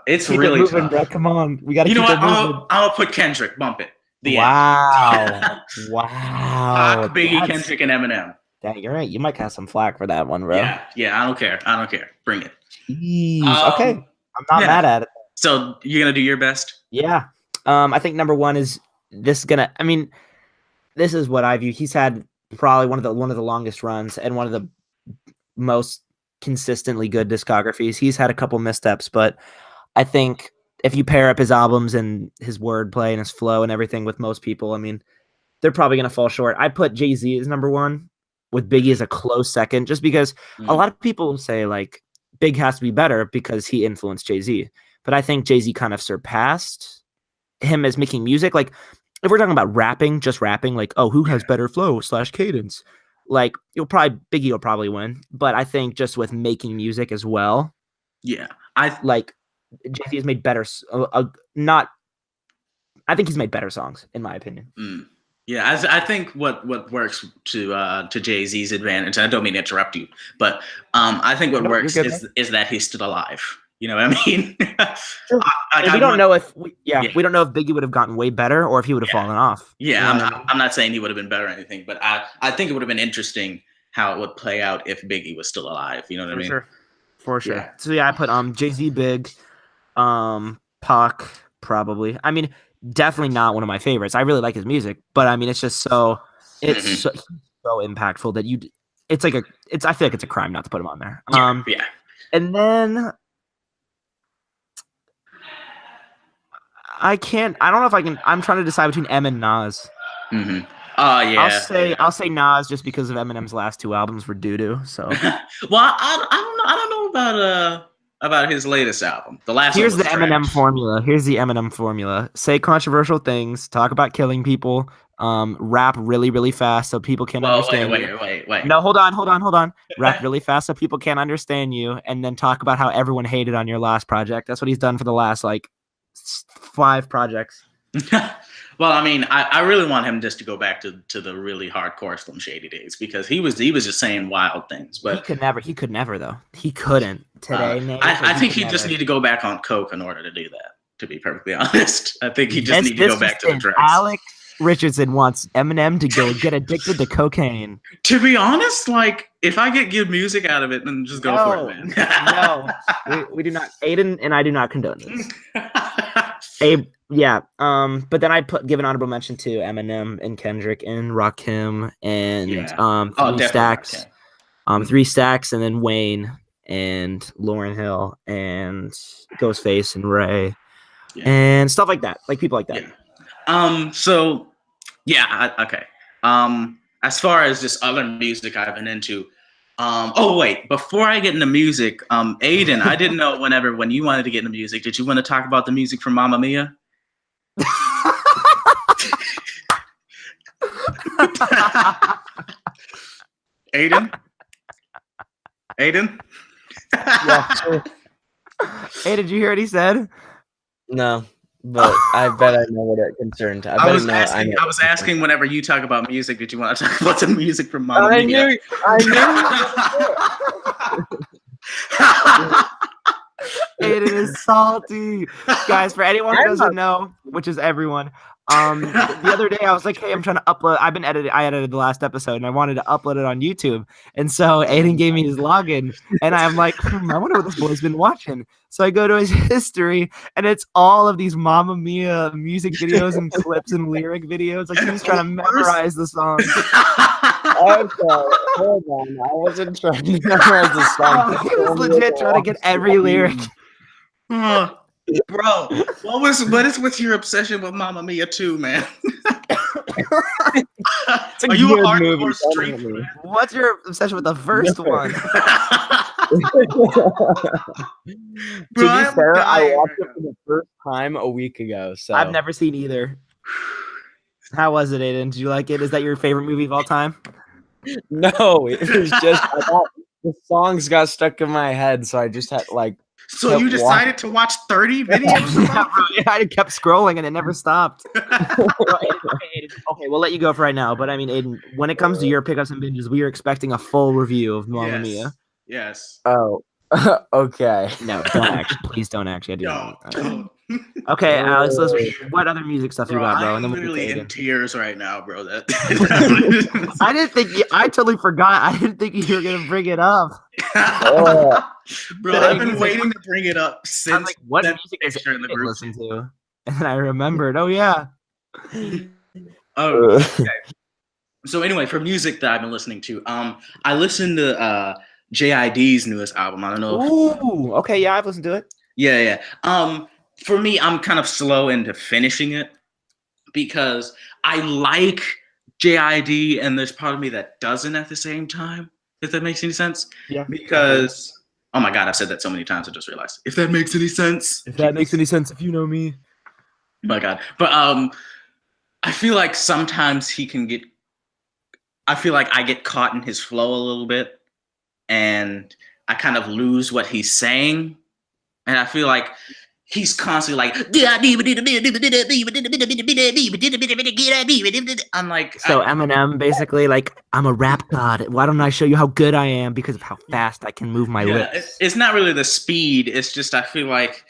it's Keep really it moving, tough. bro. Come on, we got to You know keep what? it moving. I'll put Kendrick. Bump it. The Wow, end. wow. Pac, Biggie, Kendrick, and Eminem. Dang, you're right. You might catch some flack for that one, bro. Yeah. I don't care. Bring it. Jeez. Okay, I'm not Yeah. mad at it. So you're gonna do your best? Yeah. I think number one is this gonna. I mean, this is what I view. He's had probably one of the longest runs and one of the most consistently good discographies. He's had a couple missteps, but I think if you pair up his albums and his wordplay and his flow and everything with most people, I mean, they're probably going to fall short. I put Jay-Z as number one with Biggie as a close second, just because a lot of people say like Big has to be better because he influenced Jay-Z. But I think Jay-Z kind of surpassed him as making music. Like if we're talking about rapping, just rapping, like, oh, who has better flow / cadence? Like Biggie will probably win. But I think just with making music as well. Yeah. Like Jay-Z has made better, I think he's made better songs, in my opinion. Yeah, I think what works to Jay-Z's advantage, and I don't mean to interrupt you, but I think what works is that he's still alive. You know what I mean? Sure. We don't know if we don't know if Biggie would have gotten way better or if he would have fallen off. Yeah, I'm not saying he would have been better or anything, but I think it would have been interesting how it would play out if Biggie was still alive. You know what I mean? For sure. Yeah. So yeah, I put Jay-Z, Big, Pac probably. I mean, definitely not one of my favorites. I really like his music, but I mean, it's just so impactful that I feel like it's a crime not to put him on there. Yeah. And then I don't know if I can. I'm trying to decide between M and Nas. Mm-hmm. Yeah. I'll say Nas just because of Eminem's last two albums were doo-doo. So well, I don't know about his latest album. The last Here's one the Eminem formula. Here's the Eminem formula. Say controversial things, talk about killing people, rap really, really fast so people can understand you. Wait. No, hold on. Rap really fast so people can't understand you, and then talk about how everyone hated on your last project. That's what he's done for the last, 5 projects. Well, I mean, I really want him just to go back to the really hardcore Slim Shady days because he was just saying wild things. But he could never though. He couldn't today. I think he just need to go back on coke in order to do that. To be perfectly honest, I think he just need to go back to the drugs. Alex Richardson wants Eminem to go get addicted to cocaine. To be honest, if I get good music out of it, then just go for it, man. No, we do not. Aiden and I do not condone this. Abe, yeah. But then I give an honorable mention to Eminem and Kendrick and Rakim and 3 Stacks, 3 Stacks, and then Wayne and Lauryn Hill and Ghostface and Ray and stuff like that, like people like that. Yeah. Okay. As far as just other music I've been into. Before I get into music, Aiden, I didn't know when you wanted to get into music, did you want to talk about the music from Mamma Mia? Aiden? Yeah, sure. Hey, did you hear what he said? No, but I bet I know what it concerned. I was asking whenever you talk about music, did you want to talk about the music from Mamma Mia? I knew. Aiden is salty. Guys, for anyone who doesn't know, which is everyone, the other day I was like, hey, I'm trying to upload. I edited the last episode and I wanted to upload it on YouTube. And so Aiden gave me his login and I'm like, I wonder what this boy's been watching. So I go to his history and it's all of these Mamma Mia music videos and clips and lyric videos. Like he's trying to memorize the songs. Okay, hold on. I wasn't trying to memorize the song. He was legit trying to get every lyric. Bro, what is with your obsession with Mamma Mia 2, man? Are you a hardcore street fan? What's your obsession with the first one? To be fair, I watched it for the first time a week ago. So I've never seen either. How was it, Aiden? Did you like it? Is that your favorite movie of all time? No, it was just I thought the songs got stuck in my head, so I just had So you decided to watch 30 videos? I kept scrolling and it never stopped. Okay, we'll let you go for right now. But I mean, Aiden, when it comes to your pickups and binges, we are expecting a full review of Mamma Mia. Yes. Oh, okay. No, don't actually. Please don't actually. I do. Don't. Okay, Alex, what other music stuff you got, bro? I'm literally in tears right now, bro. I didn't think I totally forgot. I didn't think you were gonna bring it up. Bro, I've been waiting to bring it up since. I'm like, what music is it in the group listen to? And I remembered. Oh yeah. Oh. Okay. So anyway, for music that I've been listening to, I listened to JID's newest album. I don't know. Ooh, okay, yeah, I've listened to it. Yeah. For me, I'm kind of slow into finishing it because I like JID, and there's part of me that doesn't at the same time. If that makes any sense. Yeah. Because oh my god, I've said that so many times. I just realized. If that makes any sense. If that makes any sense, if you know me. Oh my god, but I feel like sometimes he can get. I feel like I get caught in his flow a little bit, and I kind of lose what he's saying, and I feel like he's constantly like, I'm like, so Eminem basically like, I'm a rap god. Why don't I show you how good I am because of how fast I can move my lips? It's not really the speed. It's just I feel like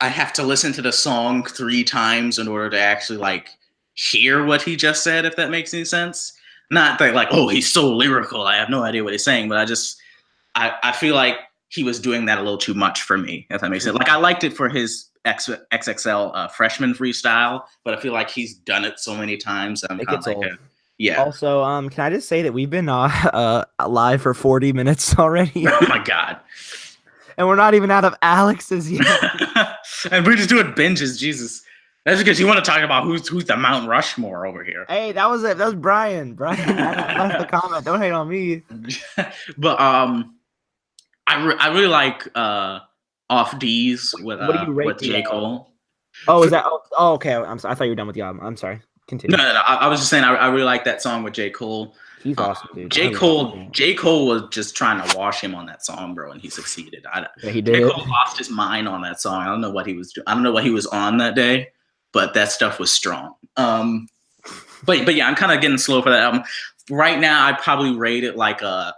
I have to listen to the song 3 times in order to actually like hear what he just said. If that makes any sense. Not that like, oh, he's so lyrical. I have no idea what he's saying, but I feel like he was doing that a little too much for me, if that makes sense. Like I liked it for his XXL freshman freestyle, but I feel like he's done it so many times. I'm kind of like, yeah. Also, can I just say that we've been live for 40 minutes already? Oh my god! And we're not even out of Alex's yet. And we're just doing binges. Jesus, that's because you want to talk about who's the Mount Rushmore over here. Hey, that was it. That was Brian. Brian left the comment. Don't hate on me. But I really like Off D's with J. Cole. Oh, is that? Oh, okay. I'm sorry. I thought you were done with the album. I'm sorry. Continue. No. I was just saying I really like that song with J. Cole. He's awesome, dude. J. Cole was just trying to wash him on that song, bro, and he succeeded. Yeah, he did. J. Cole lost his mind on that song. I don't know what he was doing. I don't know what he was on that day, but that stuff was strong. But yeah, I'm kind of getting slow for that album. Right now, I'd probably rate it like a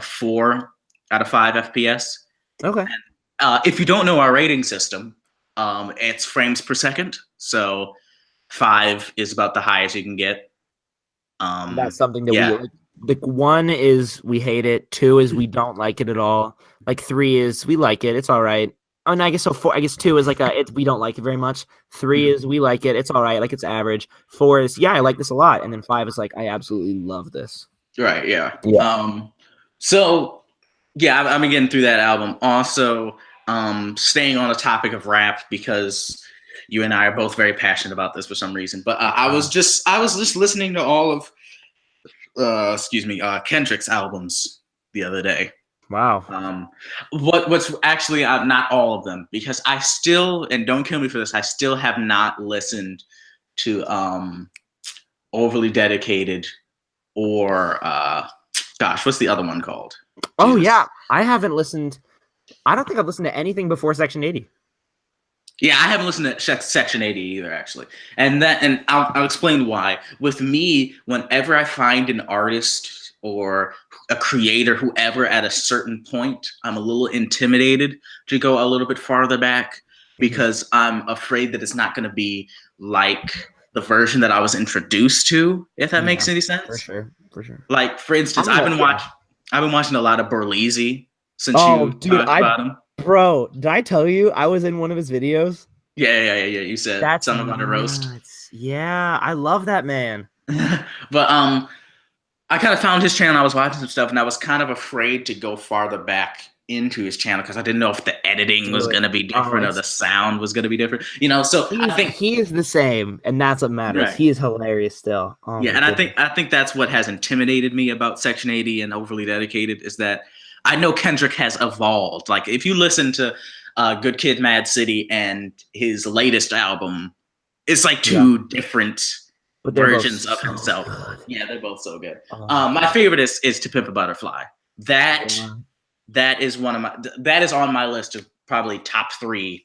4 out of 5 FPS. Okay. And, if you don't know our rating system, it's frames per second. So 5 is about the highest you can get. That's something that we like. 1 is we hate it. 2 is we don't like it at all. Like 3 is we like it. It's all right. Oh, and I guess so. 4. I guess 2 is like we don't like it very much. 3 is we like it. It's all right. Like it's average. 4 is I like this a lot. And then 5 is like I absolutely love this. Right. Yeah. So yeah, I've been getting through that album. Also, staying on the topic of rap because you and I are both very passionate about this for some reason. But I was just listening to all of Kendrick's albums the other day. Wow. What's actually not all of them, because I still, and don't kill me for this, I still have not listened to Overly Dedicated or what's the other one called? Oh yeah, I haven't listened. I don't think I've listened to anything before Section 80. Yeah, I haven't listened to Section 80 either, actually. And I'll explain why. With me, whenever I find an artist or a creator, whoever, at a certain point, I'm a little intimidated to go a little bit farther back because I'm afraid that it's not going to be like the version that I was introduced to, if that makes any sense. For sure. Like, for instance, I've been watching a lot of Berleezy since you talked about him. Bro, did I tell you I was in one of his videos? Yeah. You said something about a roast. Yeah, I love that man. But I kind of found his channel. I was watching some stuff, and I was kind of afraid to go farther back into his channel because I didn't know if the editing was going to be different or the sound was going to be different. So I think he is the same, and that's what matters. Right. He is hilarious still. And I think that's what has intimidated me about Section 80 and Overly Dedicated is that I know Kendrick has evolved. Like if you listen to Good Kid, Mad City and his latest album, it's like two different versions of himself. Good. Yeah, they're both so good. My favorite is To Pimp a Butterfly. That that is that is on my list of probably top 5 hip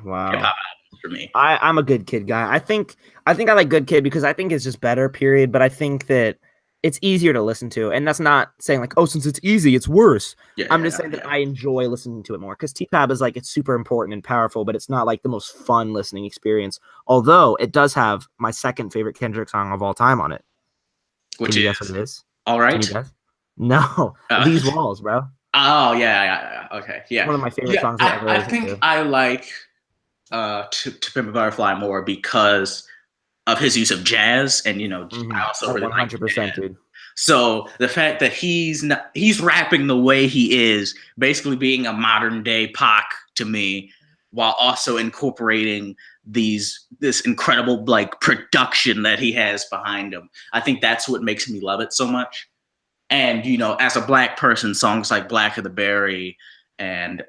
hop albums for me. I'm a Good Kid guy. I think I like Good Kid because I think it's just better, period. But I think that it's easier to listen to, and that's not saying like, oh, since it's easy, it's worse. I'm just saying that I enjoy listening to it more because T-Pab is like, it's super important and powerful, but it's not like the most fun listening experience. Although it does have my second favorite Kendrick song of all time on it. Which Can you guess what it is? All Right? No, These Walls, bro. Oh yeah. Okay, yeah. One of my favorite songs ever. I think I like To Pimp a Butterfly more because of his use of jazz, and I also really 100%, dude. So the fact that he's rapping the way he is, basically being a modern day Pac to me, while also incorporating this incredible like production that he has behind him. I think that's what makes me love it so much. And as a Black person, songs like Black of the Berry and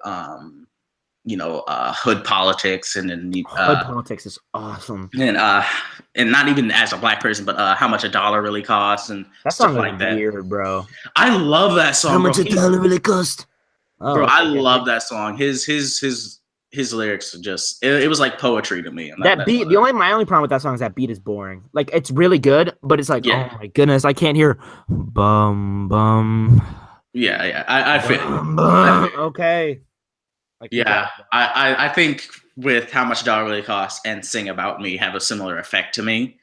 Hood Politics and Hood Politics is awesome. And not even as a Black person, but How Much a Dollar Really Costs and that stuff song like that. Weird, bro. I love that song. How much a dollar really cost? Oh, bro, I love that song. His lyrics are just it was like poetry to me. And that beat, my only problem with that song is that beat is boring. Like it's really good, but it's like, oh my goodness, I can't hear bum bum. Yeah. I feel okay. I think with How Much a Dollar Really Costs and Sing About Me have a similar effect to me.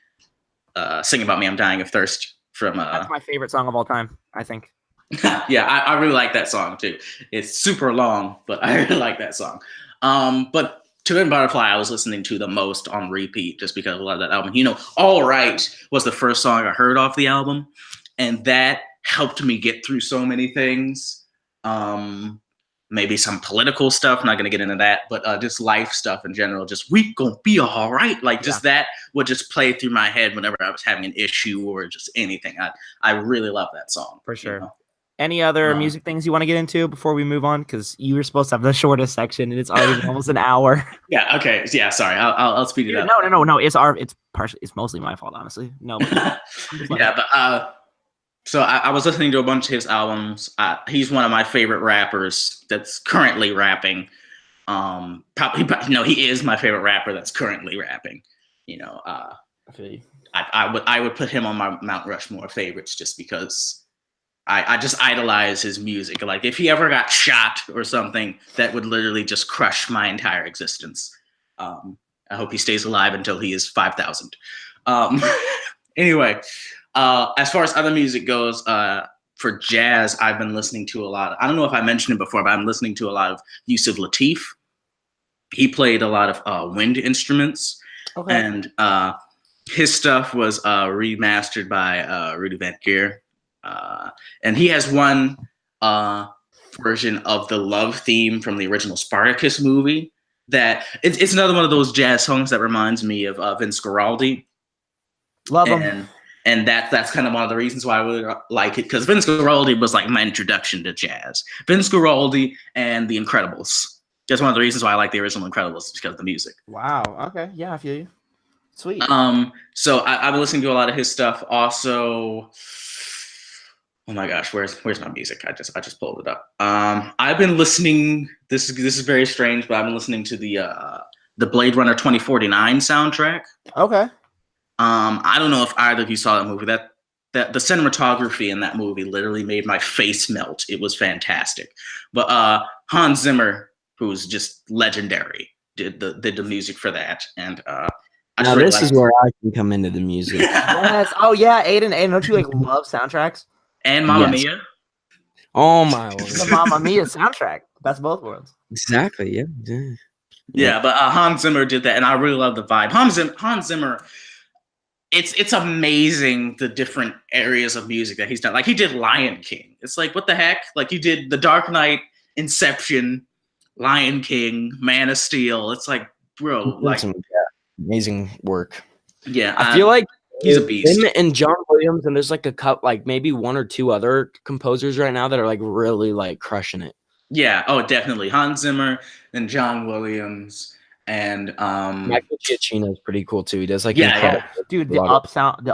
Sing About Me, I'm Dying of Thirst from that's my favorite song of all time, I think. Yeah, I really like that song too. It's super long, but I really like that song. But To Pimp a Butterfly I was listening to the most on repeat just because I love that album. All Right was the first song I heard off the album, and that helped me get through so many things. Maybe some political stuff, not going to get into that, but just life stuff in general. Just, we gonna be all right. Like, just that would just play through my head whenever I was having an issue or just anything. I really love that song. For sure. Any other music things you want to get into before we move on? Because you were supposed to have the shortest section, and it's already almost an hour. Yeah. Okay. Yeah. Sorry. I'll speed it up. No. It's mostly my fault, honestly. No. But so I was listening to a bunch of his albums. He's one of my favorite rappers that's currently rapping. He is my favorite rapper that's currently rapping. I would put him on my Mount Rushmore of favorites just because I just idolize his music. Like if he ever got shot or something, that would literally just crush my entire existence. I hope he stays alive until he is 5,000. Anyway. As far as other music goes, for jazz, I've been listening to a lot. I don't know if I mentioned it before, but I'm listening to a lot of Yusuf Lateef. He played a lot of wind instruments, and his stuff was remastered by Rudy Van Geer. And he has one version of the love theme from the original Spartacus movie. That it's another one of those jazz songs that reminds me of Vince Guaraldi. Love him. And that's kind of one of the reasons why I really like it, because Vince Guaraldi was like my introduction to jazz. Vince Guaraldi and The Incredibles. That's one of the reasons why I like the original Incredibles, because of the music. Wow. Okay. Yeah, I feel you. Sweet. So I've been listening to a lot of his stuff. Also, oh my gosh, where's my music? I just pulled it up. I've been listening. This is very strange, but I've been listening to the Blade Runner 2049 soundtrack. Okay. I don't know if either of you saw that movie. That the cinematography in that movie literally made my face melt. It was fantastic. But Hans Zimmer, who's just legendary, did the music for that. And now this is where I can come into the music. Yes. Oh yeah, Aiden, don't you like love soundtracks? And Mamma Mia. Oh my lord. The Mamma Mia soundtrack. That's both worlds. Exactly. Yeah. But Hans Zimmer did that, and I really love the vibe. Hans Zimmer. It's amazing the different areas of music that he's done. Like he did Lion King. It's like, what the heck? Like he did The Dark Knight, Inception, Lion King, Man of Steel. It's like, bro, like amazing work. Yeah, I feel like he's a beast. Him and John Williams, and there's like a couple, like maybe one or two other composers right now that are like really like crushing it. Yeah. Oh, definitely Hans Zimmer and John Williams. And Michael Giacchino is pretty cool too. He does like dude, the Up sound,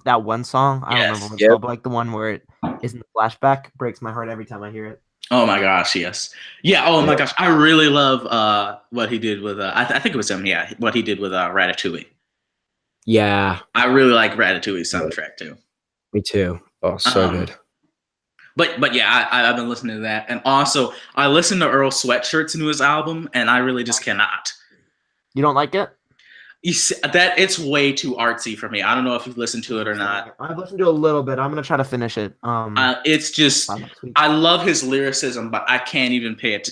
that one song. I don't remember what it's called, but like the one where it is in the flashback breaks my heart every time I hear it. Oh my gosh, yes. Yeah, oh my gosh. I really love what he did with I think it was him, yeah, what he did with Ratatouille. Yeah. I really like Ratatouille's soundtrack too. Me too. Oh, so good. But yeah, I've been listening to that. And also I listened to Earl Sweatshirt's newest album, and I really just cannot. You don't like it? You see, that it's way too artsy for me. I don't know if you've listened to it or not. I've listened to a little bit. I'm gonna try to finish it. It's just I love his lyricism, but I can't even pay it.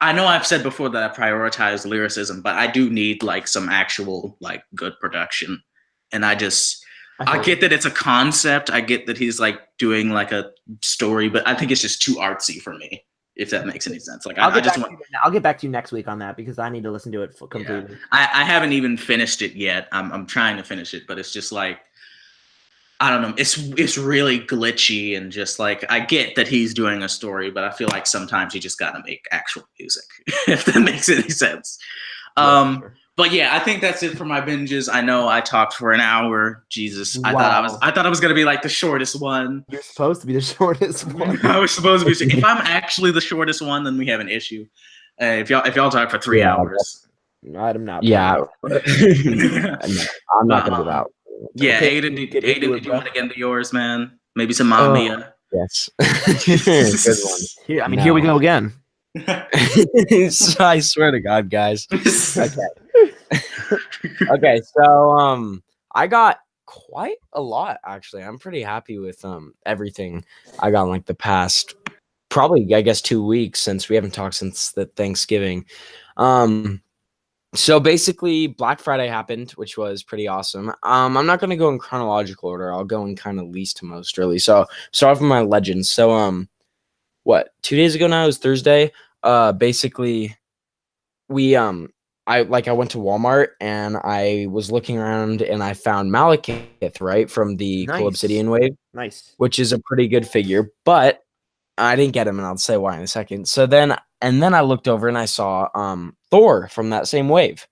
I know I've said before that I prioritize lyricism, but I do need like some actual like good production. And I get that it's a concept. I get that he's like doing like a story, but I think it's just too artsy for me. If that makes any sense. Like I'll get back to you next week on that because I need to listen to it completely. Yeah. I haven't even finished it yet. I'm trying to finish it, but it's just like I don't know. It's really glitchy and just like I get that he's doing a story, but I feel like sometimes you just gotta make actual music, if that makes any sense. Sure. But yeah, I think that's it for my binges. I know I talked for an hour. Jesus, wow. I thought I was gonna be like the shortest one. You're supposed to be the shortest one. I was supposed to be. If I'm actually the shortest one, then we have an issue. If y'all talk for 3 hours, I'm not. Yeah, I'm not gonna do that. Yeah, okay. Aiden, did you want to get into yours, man? Maybe some Mamma Mia. Yes. Good one. Here we go again. I swear to God, guys. Okay, so I got quite a lot actually. I'm pretty happy with everything I got in like the past probably I guess 2 weeks since we haven't talked since the Thanksgiving. So basically Black Friday happened, which was pretty awesome. I'm not going to go in chronological order. I'll go in kind of least to most really. So start off with my legends. So 2 days ago now, it was Thursday. Basically we I went to Walmart and I was looking around and I found Malekith, right, from the Cool Obsidian Wave. Nice. Which is a pretty good figure, but I didn't get him, and I'll say why in a second. So then I looked over and I saw Thor from that same wave.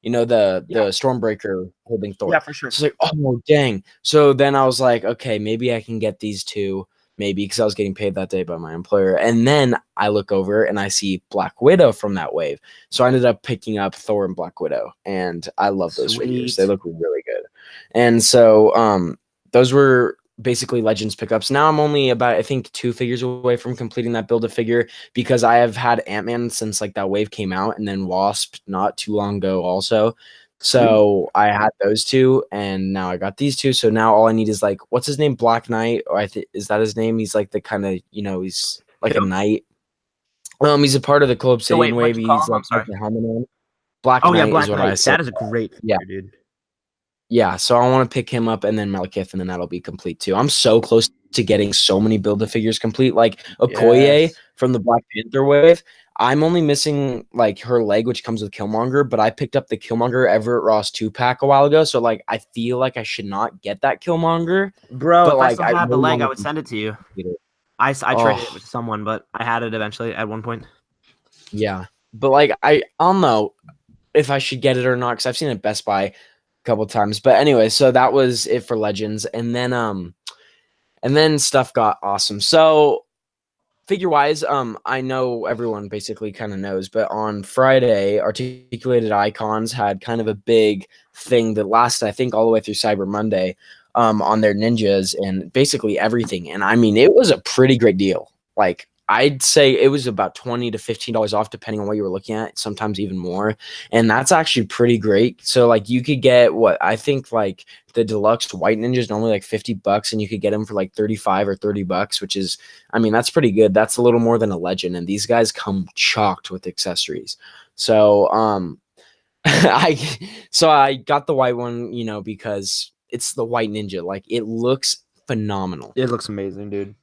You know, the Stormbreaker holding Thor. Yeah, for sure. So it's like, oh dang. So then I was like, okay, maybe I can get these two, maybe because I was getting paid that day by my employer. And then I look over and I see Black Widow from that wave. So I ended up picking up Thor and Black Widow, and I love those figures. They look really good. And so those were basically Legends pickups. Now I'm only about, I think, 2 figures away from completing that Build-A-Figure because I have had Ant-Man since like that wave came out, and then Wasp not too long ago also. So I had those 2, and now I got these 2. So now all I need is like, what's his name? Black Knight, or is that his name? He's like the kind of, he's like a knight. He's a part of the Cool Obsidian Wave. He's like the helmet on. Black Knight is what I said. That is a great figure, dude. Yeah, so I want to pick him up and then Malekith, and then that'll be complete too. I'm so close to getting so many Build-A-Figures complete. Like Okoye from the Black Panther wave. I'm only missing like her leg, which comes with Killmonger, but I picked up the Killmonger Everett Ross 2-pack a while ago. So like I feel like I should not get that Killmonger. Bro, but if like, I still had the leg, I would send it to you. I traded it with someone, but I had it eventually at one point. Yeah. But like I don't know if I should get it or not, because I've seen it at Best Buy couple times. But anyway, so that was it for Legends, and then stuff got awesome. So figure wise, I know everyone basically kind of knows, but on Friday, Articulated Icons had kind of a big thing that lasted, I think, all the way through Cyber Monday on their ninjas and basically everything. And I mean, it was a pretty great deal. Like I'd say it was about $20 to $15 off, depending on what you were looking at, sometimes even more. And that's actually pretty great. So like you could get what I think like the deluxe white ninjas normally like $50, and you could get them for like 35 or $30, which is, I mean, that's pretty good. That's a little more than a legend. And these guys come chocked with accessories. So I got the white one, because it's the white ninja. Like it looks phenomenal. It looks amazing, dude.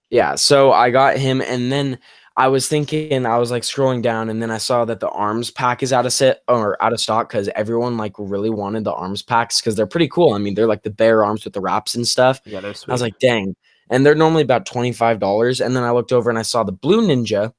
Yeah, so I got him, and then I was thinking, I was like scrolling down, and then I saw that the arms pack is out of stock because everyone like really wanted the arms packs because they're pretty cool. I mean, they're like the bare arms with the wraps and stuff. Yeah, they're sweet. I was like, dang. And they're normally about $25. And then I looked over and I saw the blue ninja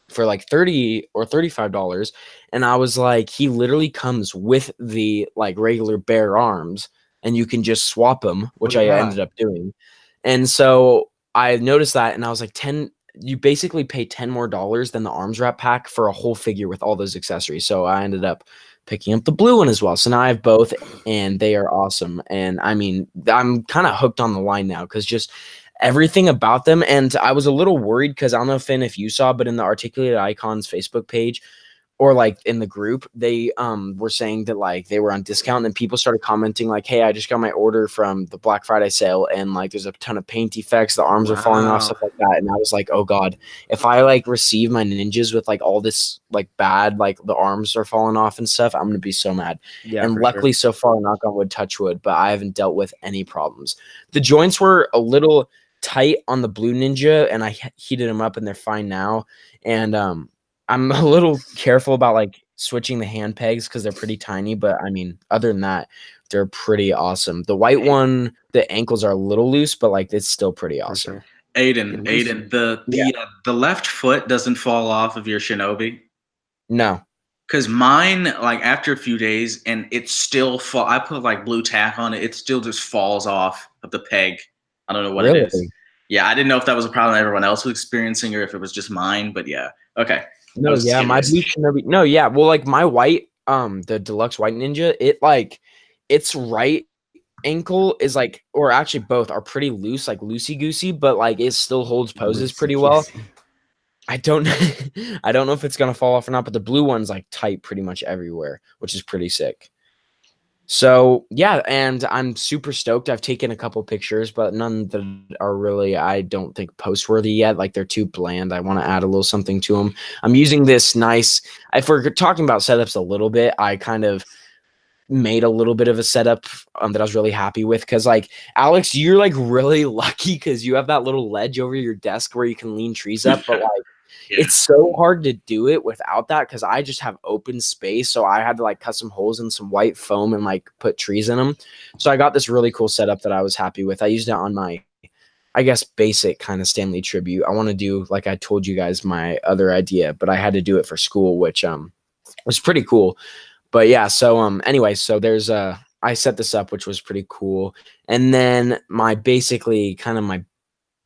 for like $30 or $35. And I was like, he literally comes with the like regular bare arms, and you can just swap them, which I ended up doing. And so I noticed that, and I was like, $10 you basically pay $10 more than the arms wrap pack for a whole figure with all those accessories. So I ended up picking up the blue one as well. So now I have both, and they are awesome. And I mean, I'm kind of hooked on the line now because just everything about them. And I was a little worried because I don't know, Finn, if you saw, but in the Articulated Icons Facebook page, or like in the group, they were saying that like they were on discount, and people started commenting like, hey, I just got my order from the Black Friday sale, and like there's a ton of paint defects, the arms are falling off, stuff like that. And I was like, oh god, if I like receive my ninjas with like all this like bad, like the arms are falling off and stuff, I'm gonna be so mad. Yeah, and luckily so far, knock on wood, touch wood, but I haven't dealt with any problems. The joints were a little tight on the blue ninja, and I heated them up, and they're fine now. And I'm a little careful about like switching the hand pegs because they're pretty tiny, but I mean, other than that, they're pretty awesome. The white one, the ankles are a little loose, but like it's still pretty awesome. Sure. Aiden, the left foot doesn't fall off of your Shinobi? No. Because mine, like after a few days, and it still I put like blue tack on it, it still just falls off of the peg. I don't know what it is. Yeah, I didn't know if that was a problem everyone else was experiencing or if it was just mine, but yeah. Okay. No, yeah, my blue Shinobi. No, yeah. Well, like my white, the deluxe white ninja, it like its right ankle is like, or actually both are pretty loose, like loosey goosey, but like it still holds poses pretty well. I don't know if it's gonna fall off or not, but the blue one's like tight pretty much everywhere, which is pretty sick. So yeah, and I'm super stoked. I've taken a couple pictures, but none that are really, I don't think, post worthy yet. Like they're too bland. I want to add a little something to them. I'm using this nice. If we're talking about setups a little bit, I kind of made a little bit of a setup that I was really happy with, because like Alex, you're like really lucky because you have that little ledge over your desk where you can lean trees up, but like. Yeah. It's so hard to do it without that because I just have open space. So I had to like cut some holes in some white foam and like put trees in them. So I got this really cool setup that I was happy with. I used it on my, I guess, basic kind of Stanley tribute. I want to do, like I told you guys, my other idea, but I had to do it for school, which was pretty cool. But yeah, so anyway, so there's I set this up, which was pretty cool. And then my basically kind of my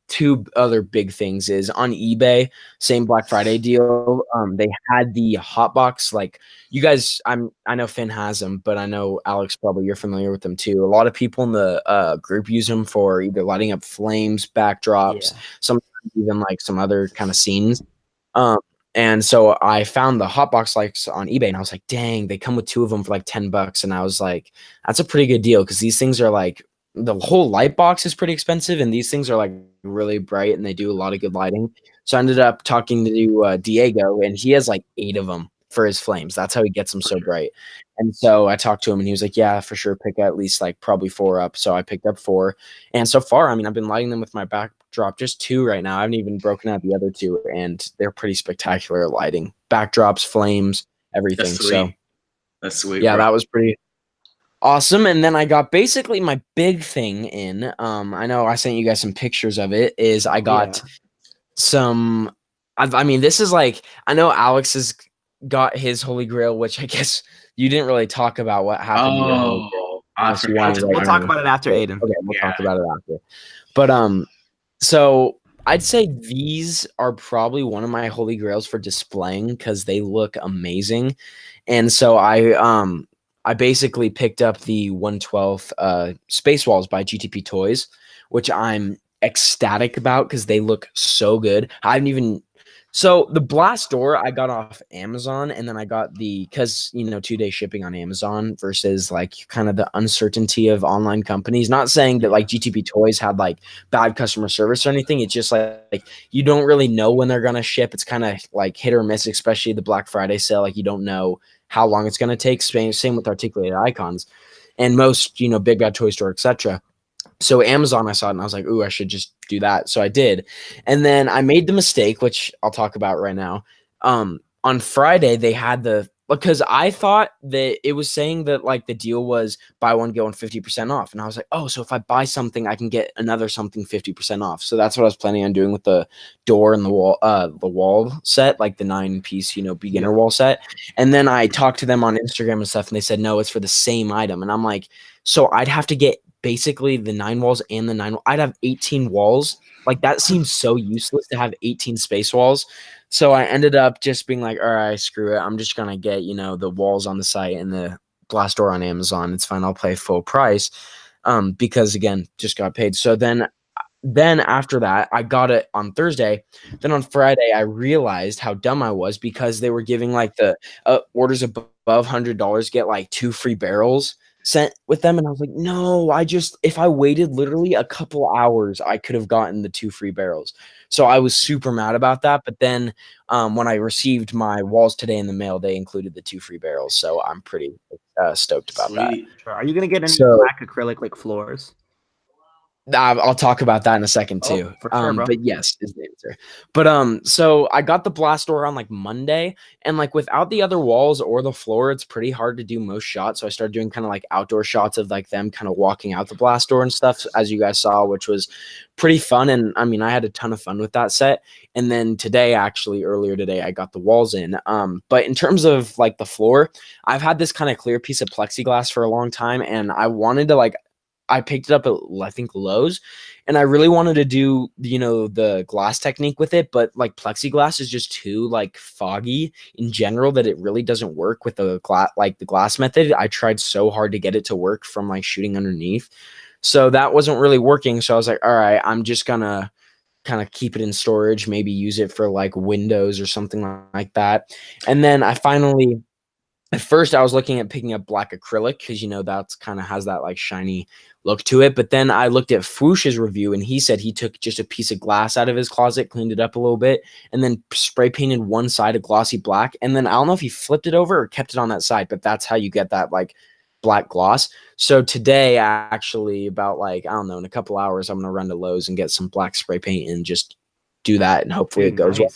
two other big things is on eBay, same Black Friday deal. They had the hot box, like you guys, I know Finn has them, but I know Alex, probably you're familiar with them too. A lot of people in the group use them for either lighting up flames, backdrops, sometimes even like some other kind of scenes. And so I found the hotbox lights on eBay, and I was like, dang, they come with two of them for like $10. And I was like, that's a pretty good deal because these things are like, the whole light box is pretty expensive, and these things are like really bright and they do a lot of good lighting. So I ended up talking to Diego, and he has like 8 of them for his flames. That's how he gets them so bright. And so I talked to him, and he was like, yeah, for sure, pick at least like probably 4 up. So I picked up 4, and so far, I mean, I've been lighting them with my backdrop, just 2 right now. I haven't even broken out the other 2, and they're pretty spectacular lighting, backdrops, flames, everything. That's sweet. Yeah, bro. That was pretty awesome. And then I got basically my big thing in. I know I sent you guys some pictures of it. Is I got some. I mean, this is like, I know Alex has got his Holy Grail, which I guess you didn't really talk about what happened to your Holy Grail. We'll talk about it after, Aiden. Okay, we'll talk about it after. But so I'd say these are probably one of my Holy Grails for displaying because they look amazing. And so I basically picked up the 1/12 Space Walls by GTP Toys, which I'm ecstatic about because they look so good. So the Blast Door I got off Amazon, and then I got because 2-day shipping on Amazon versus like kind of the uncertainty of online companies. Not saying that like GTP Toys had like bad customer service or anything. It's just like you don't really know when they're gonna ship. It's kind of like hit or miss, especially the Black Friday sale. Like you don't know how long it's gonna take. Same with Articulated Icons and most Big Bad Toy Store, etc. So Amazon, I saw it and I was like, ooh, I should just do that. So I did. And then I made the mistake, which I'll talk about right now. On Friday, they had because I thought that it was saying that like the deal was buy one, get one 50% off. And I was like, oh, so if I buy something, I can get another something 50% off. So that's what I was planning on doing with the door and the wall set, like the 9-piece, beginner wall set. And then I talked to them on Instagram and stuff, and they said, no, it's for the same item. And I'm like, so I'd have to get basically the 9 walls and the 9. I'd have 18 walls. Like that seems so useless to have 18 space walls. So I ended up just being like, all right, screw it. I'm just gonna get the walls on the site and the glass door on Amazon. It's fine. I'll pay full price. Because again, just got paid. So then after that, I got it on Thursday. Then on Friday, I realized how dumb I was because they were giving like the orders above $100 get like 2 free barrels sent with them. And I was like, no, if I waited literally a couple hours, I could have gotten the 2 free barrels. So I was super mad about that. But then when I received my walls today in the mail, they included the 2 free barrels. So I'm pretty stoked about that. Are you going to get any black acrylic like floors? I'll talk about that in a second too. For sure, bro. But yes is the answer. But so I got the blast door on like Monday, and like without the other walls or the floor, it's pretty hard to do most shots. So I started doing kind of like outdoor shots of like them kind of walking out the blast door and stuff, as you guys saw, which was pretty fun. And I mean, I had a ton of fun with that set. And then today, actually earlier today, I got the walls in. But in terms of like the floor, I've had this kind of clear piece of plexiglass for a long time, and I wanted to I picked it up at, I think, Lowe's, and I really wanted to do, the glass technique with it, but like plexiglass is just too like foggy in general that it really doesn't work with the glass method. I tried so hard to get it to work from like shooting underneath. So that wasn't really working. So I was like, all right, I'm just gonna kind of keep it in storage, maybe use it for like windows or something like that. And then at first I was looking at picking up black acrylic because that's kind of has that like shiny look to it. But then I looked at Fwoosh's review, and he said he took just a piece of glass out of his closet, cleaned it up a little bit, and then spray painted one side a glossy black. And then I don't know if he flipped it over or kept it on that side, but that's how you get that like black gloss. So today, actually, about like, I don't know, in a couple hours, I'm going to run to Lowe's and get some black spray paint and just do that. And hopefully it goes well.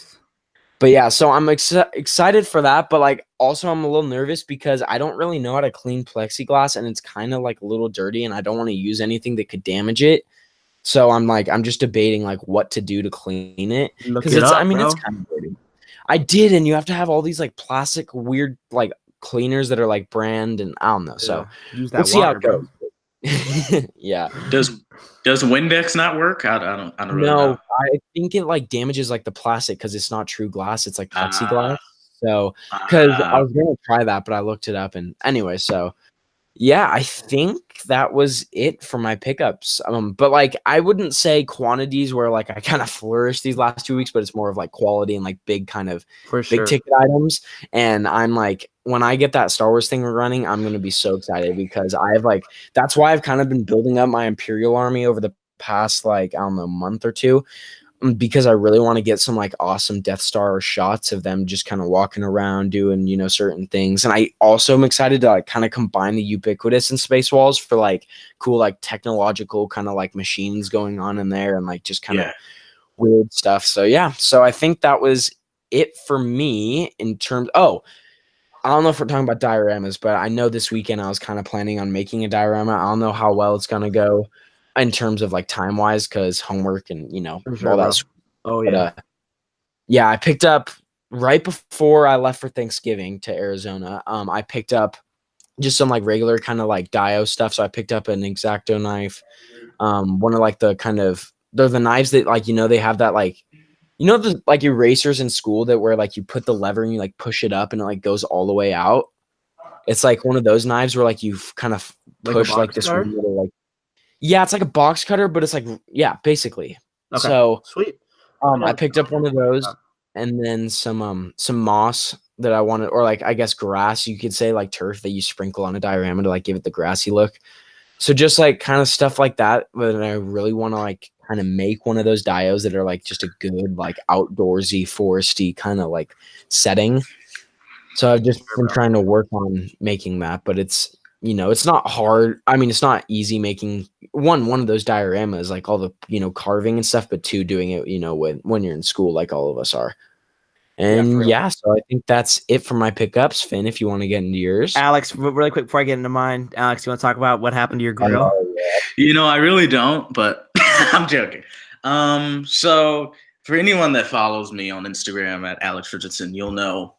But yeah, so I'm excited for that. But like, also I'm a little nervous because I don't really know how to clean plexiglass, and it's kind of like a little dirty, and I don't want to use anything that could damage it. So I'm just debating like what to do to clean it, because it's kind of dirty. I did, and you have to have all these like plastic weird like cleaners that are like brand, and I don't know. So use that. We'll see how it goes. Yeah. Does Windex not work? I don't really know. I think it like damages like the plastic because it's not true glass. It's like plexiglass. So because I was gonna try that, but I looked it up, and anyway, so yeah, I think that was it for my pickups. But like I wouldn't say quantities where like I kind of flourished these last 2 weeks, but it's more of like quality and like big kind of big ticket items. And I'm like, when I get that Star Wars thing running, I'm gonna be so excited because that's why I've kind of been building up my Imperial army over the past like, I don't know, month or two, because I really want to get some like awesome Death Star shots of them just kind of walking around doing, certain things. And I also am excited to like kind of combine the ubiquitous and space walls for like cool, like technological kind of like machines going on in there and like just kind of weird stuff. So yeah, so I think that was it for me in terms. Oh, I don't know if we're talking about dioramas, but I know this weekend I was kind of planning on making a diorama. I don't know how well it's going to go in terms of like time wise, because homework and all that. Oh yeah. But, yeah, I picked up right before I left for Thanksgiving to Arizona. I picked up just some like regular kind of like dio stuff. So I picked up an X-Acto knife. One of like the kind of they're the knives that like they have that like the like erasers in school that where like you put the lever and you like push it up and it like goes all the way out. It's like one of those knives where like you kind of push like this little like. Yeah, it's like a box cutter, but it's like, basically. Okay. So sweet. I picked up one of those, and then some moss that I wanted, or like I guess grass, you could say, like turf that you sprinkle on a diorama to like give it the grassy look. So just like kind of stuff like that. But I really want to like kind of make one of those dios that are like just a good like outdoorsy, foresty kind of like setting. So I've just been trying to work on making that, but it's it's not hard. I mean, it's not easy making one of those dioramas, like all the carving and stuff, but two, doing it when you're in school, like all of us are. And so I think that's it for my pickups. Finn, if you want to get into yours. Alex, really quick before I get into mine, Alex, you want to talk about what happened to your grill? I really don't, but I'm joking. So for anyone that follows me on Instagram at Alex Richardson, you'll know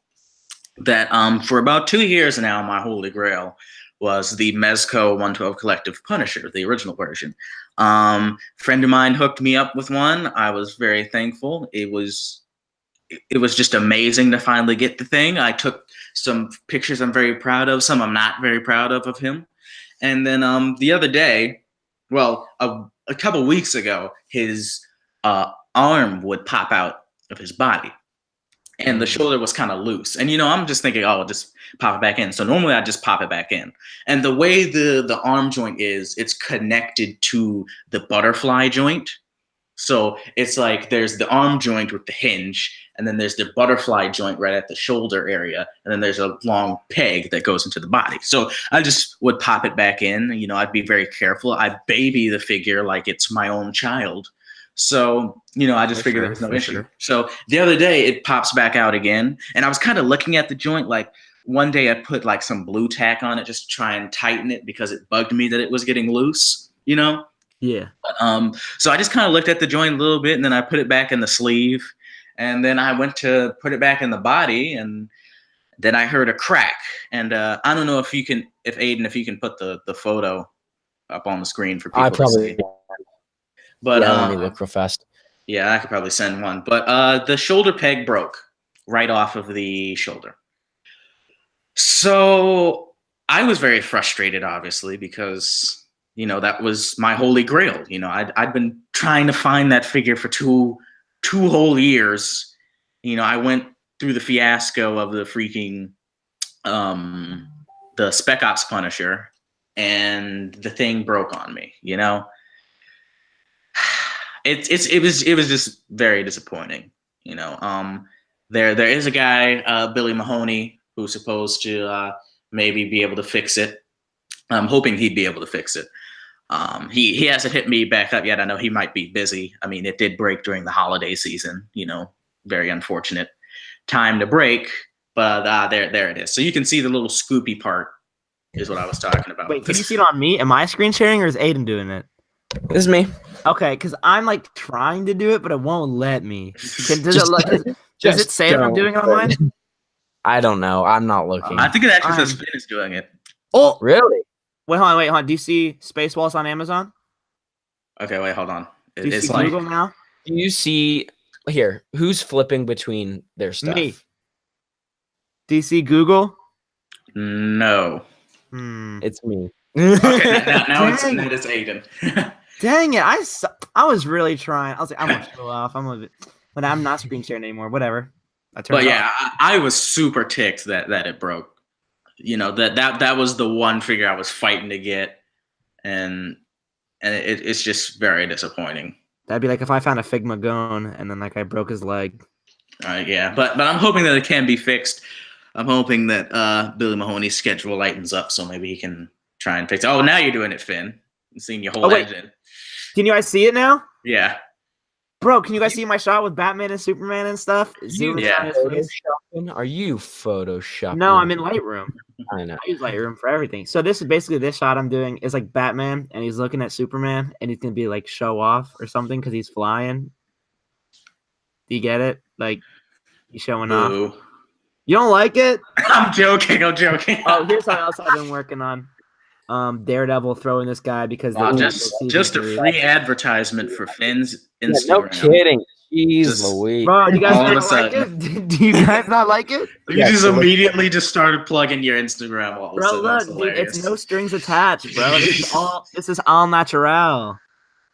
that for about 2 years now, my holy grail was the Mezco 112 Collective Punisher, the original version. Friend of mine hooked me up with one. I was very thankful. It was just amazing to finally get the thing. I took some pictures I'm very proud of, some I'm not very proud of him. And then the other day, well, a couple weeks ago, his arm would pop out of his body. And the shoulder was kind of loose. And, I'm just thinking, oh, I'll just pop it back in. So normally I just pop it back in. And the way the arm joint is, it's connected to the butterfly joint. So it's like there's the arm joint with the hinge, and then there's the butterfly joint right at the shoulder area. And then there's a long peg that goes into the body. So I just would pop it back in. I'd be very careful. I baby the figure like it's my own child. So, I just figured there was no issue. Sure. So the other day it pops back out again. And I was kind of looking at the joint. Like one day I put like some blue tack on it just to try and tighten it because it bugged me that it was getting loose, Yeah. So I just kind of looked at the joint a little bit, and then I put it back in the sleeve. And then I went to put it back in the body, and then I heard a crack. And I don't know if Aiden, if you can put the photo up on the screen for people to see. But let me look real fast. Yeah, I could probably send one. But the shoulder peg broke right off of the shoulder. So I was very frustrated, obviously, because that was my holy grail. I'd been trying to find that figure for two whole years. I went through the fiasco of the freaking the Spec Ops Punisher, and the thing broke on me. It was just very disappointing. There is a guy, Billy Mahoney, who's supposed to maybe be able to fix it. I'm hoping he'd be able to fix it. He hasn't hit me back up yet. I know he might be busy. I mean, it did break during the holiday season. Very unfortunate time to break. But there it is. So you can see the little scoopy part is what I was talking about. Wait, can you see it on me? Am I screen sharing or is Aiden doing it? This is me. Okay, because I'm like trying to do it, but it won't let me. Does it say if I'm doing it on mine? I don't know. I'm not looking. I think it actually says Finn is doing it. Oh, really? Wait, hold on. Do you see Spaceballs on Amazon? Okay, wait, hold on. Do you see Google now? Do you see here? Who's flipping between their stuff? Me. Do you see Google? No. It's me. Okay, now it's Aiden. Dang it! I was really trying. I was like, I'm gonna show off. But I'm not screen sharing anymore. Whatever. I was super ticked that it broke. That was the one figure I was fighting to get, and it's just very disappointing. That'd be like if I found a Figma Gone and then like I broke his leg. Yeah, but I'm hoping that it can be fixed. I'm hoping that Billy Mahoney's schedule lightens up so maybe he can try and fix it. Oh, now you're doing it, Finn. I'm seeing your whole engine. Can you guys see it now? Yeah. Bro, can you guys see my shot with Batman and Superman and stuff? Yeah. Are you photoshopping? No, I'm in Lightroom. I know. I use Lightroom for everything. So this shot I'm doing is like Batman, and he's looking at Superman, and he's gonna be like show off or something because he's flying. Do you get it? Like he's showing off. You don't like it? I'm joking. Oh, here's something else I've been working on. Daredevil throwing this guy because just a free advertisement for Finn's Instagram. Yeah, no kidding. Jeez Louise. Bro, you guys not like it? Do you guys not like it? You just immediately just started plugging your Instagram all of a sudden. Bro, look, dude, it's no strings attached, bro. This is all natural.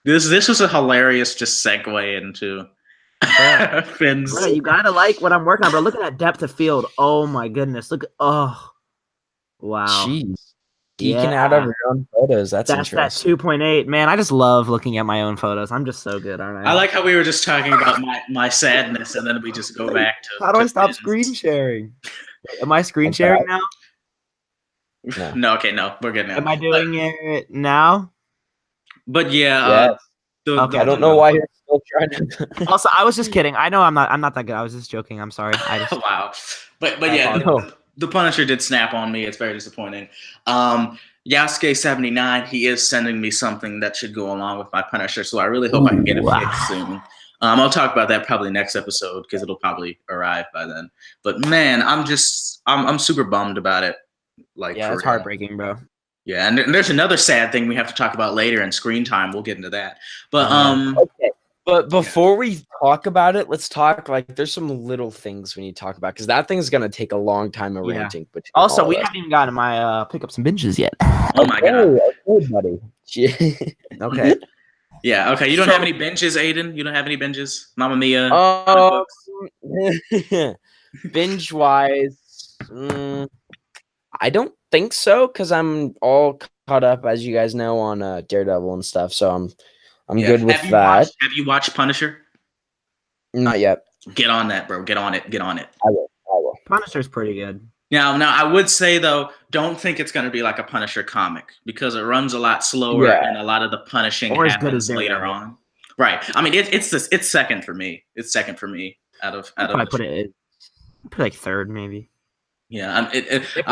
This was a hilarious just segue into Finn's. Bro, you gotta like what I'm working on, bro. Look at that depth of field. Oh my goodness. Wow. Jeez. Geeking out of your own photos. That's interesting. That 2.8. Man, I just love looking at my own photos. I'm just so good, aren't I? I like how we were just talking about my sadness, and then we just go back to. How do I stop screen sharing? Am I screen sharing now? No, we're good now. Am I doing it now? But yeah. Okay, I don't know why you're still trying to. Also, I was just kidding. I know I'm not that good. I was just joking. I'm sorry. Wow. But yeah. The Punisher did snap on me. It's very disappointing. Yasuke79, he is sending me something that should go along with my Punisher, so I really hope I can get it fixed soon. I'll talk about that probably next episode because it'll probably arrive by then. But man, I'm super bummed about it. It's heartbreaking, bro. Yeah, and there's another sad thing we have to talk about later in screen time. We'll get into that. But okay. But before we talk about it, let's talk like there's some little things we need to talk about because that thing's gonna take a long time of ranting. But also, we haven't even gotten my pick up some binges yet. Oh my god, okay, buddy. Okay. Yeah. Okay. You don't have any binges, Aiden? You don't have any binges, Mamma Mia? Binge wise, I don't think so because I'm all caught up, as you guys know, on Daredevil and stuff. So I'm good with that. Have you watched Punisher? Not yet. Get on that, bro. Get on it. Get on it. I will. Punisher's pretty good. Now, I would say though, don't think it's going to be like a Punisher comic because it runs a lot slower and a lot of the punishing happens later on. Right. I mean, it's second for me. It's second for me out of. Put like third maybe. Yeah,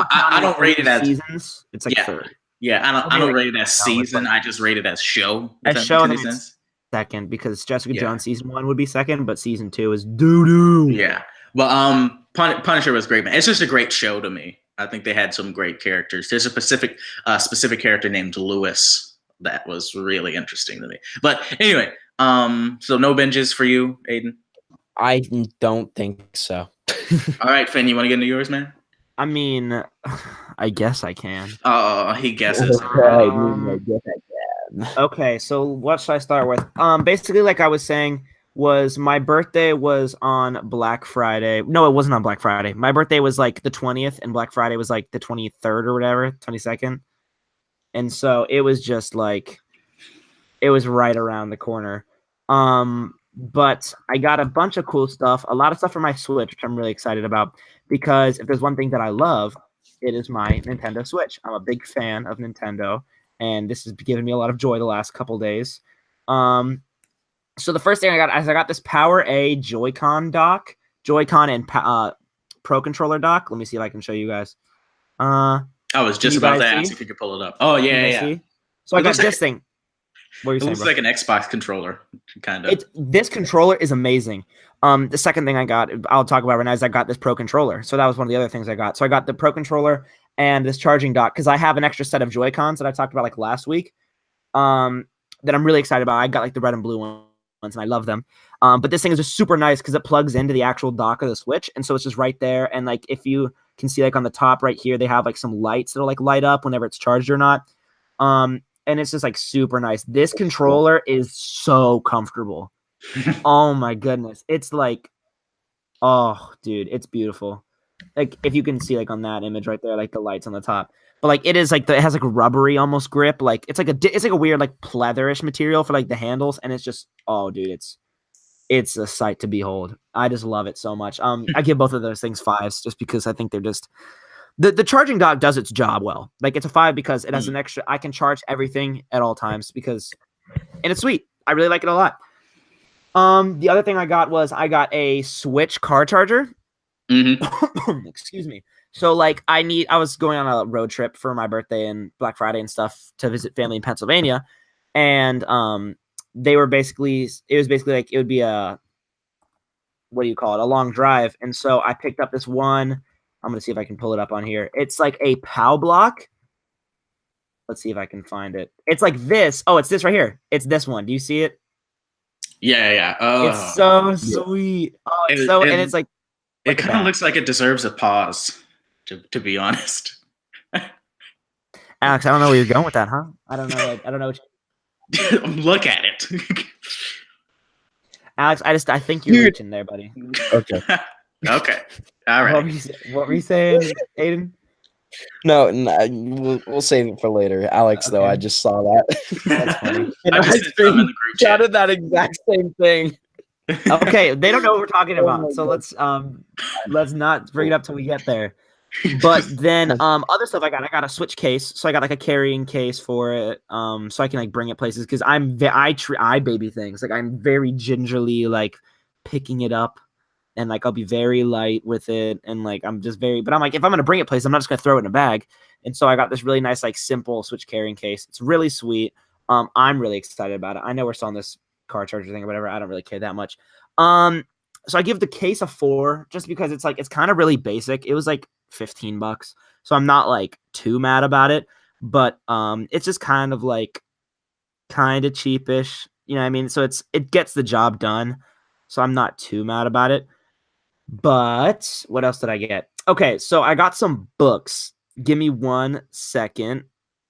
I don't rate it as seasons. It's like third. Yeah, I don't rate it as season. I just rate it as show. As show, second because Jessica Jones season 1 would be second, but season 2 is doo doo. Yeah, but Punisher was great, man. It's just a great show to me. I think they had some great characters. There's a specific character named Lewis that was really interesting to me. But anyway, so no binges for you, Aiden? I don't think so. All right, Finn, you want to get into yours, man? I mean, I guess I can. Oh, he guesses. Okay, so what should I start with? Basically, like I was saying, was my birthday was on Black Friday. No, it wasn't on Black Friday. My birthday was like the 20th, and Black Friday was like the 23rd or whatever, 22nd. And so it was just like, it was right around the corner. But I got a bunch of cool stuff, a lot of stuff for my Switch, which I'm really excited about, because if there's one thing that I love, it is my Nintendo Switch. I'm a big fan of Nintendo, and this has given me a lot of joy the last couple days. So the first thing I got is I got this Power A Joy-Con dock, Joy-Con and Pro Controller dock. Let me see if I can show you guys. I was just about to ask if you could pull it up. Oh, yeah. So I got this thing. What are you saying, looks like an Xbox controller, kind of. This controller is amazing. The second thing I got, I'll talk about right now, is I got this Pro Controller. So that was one of the other things I got. So I got the Pro Controller and this charging dock because I have an extra set of Joy-Cons that I talked about like last week that I'm really excited about. I got like the red and blue ones and I love them. But this thing is just super nice because it plugs into the actual dock of the Switch. And so it's just right there. And like if you can see like on the top right here, they have like some lights that'll like light up whenever it's charged or not. And it's just like super nice. This controller is so comfortable. Oh my goodness. It's like, oh dude, it's beautiful. Like if you can see like on that image right there, like the lights on the top, but like it is like it has like a rubbery almost grip. Like it's like a weird like pleatherish material for like the handles. And it's just, oh dude, it's a sight to behold. I just love it so much. I give both of those things 5s just because I think they're just, the charging dock does its job well. Like it's a 5 because it has an extra, I can charge everything at all times and it's sweet. I really like it a lot. The other thing I got was I got a Switch car charger. Mm-hmm. Excuse me. So like I was going on a road trip for my birthday and Black Friday and stuff to visit family in Pennsylvania. And it was basically like it would be a, what do you call it? A long drive. And so I picked up this one. I'm going to see if I can pull it up on here. It's like a POW block. Let's see if I can find it. It's like this. Oh, it's this right here. It's this one. Do you see it? Yeah. It's so sweet. Oh, and it's like, it kind of looks like it deserves a pause, to be honest. Alex, I don't know where you're going with that, huh? I don't know. I don't know. Look at it. Alex, I think you're reaching there, buddy. Okay. Okay. All right. What were you saying, Aiden? No, we'll save it for later. Alex, though, I just saw that. That's funny. I just in the group chat. Shouted that exact same thing. Okay, they don't know what we're talking about, so let's not bring it up till we get there. But then other stuff I got a Switch case, so I got like a carrying case for it, so I can like bring it places because I baby things, like I'm very gingerly like picking it up. And like I'll be very light with it, and like I'm like if I'm gonna bring it places, I'm not just gonna throw it in a bag. And so I got this really nice like simple Switch carrying case. It's really sweet. I'm really excited about it. I know we're still on this car charger thing or whatever. I don't really care that much. So I give the case a 4 just because it's kind of really basic. It was like $15, so I'm not like too mad about it. but it's just kind of like kind of cheapish. You know what I mean? So it gets the job done. So I'm not too mad about it. But what else did I get? Okay, so I got some books. Give me 1 second.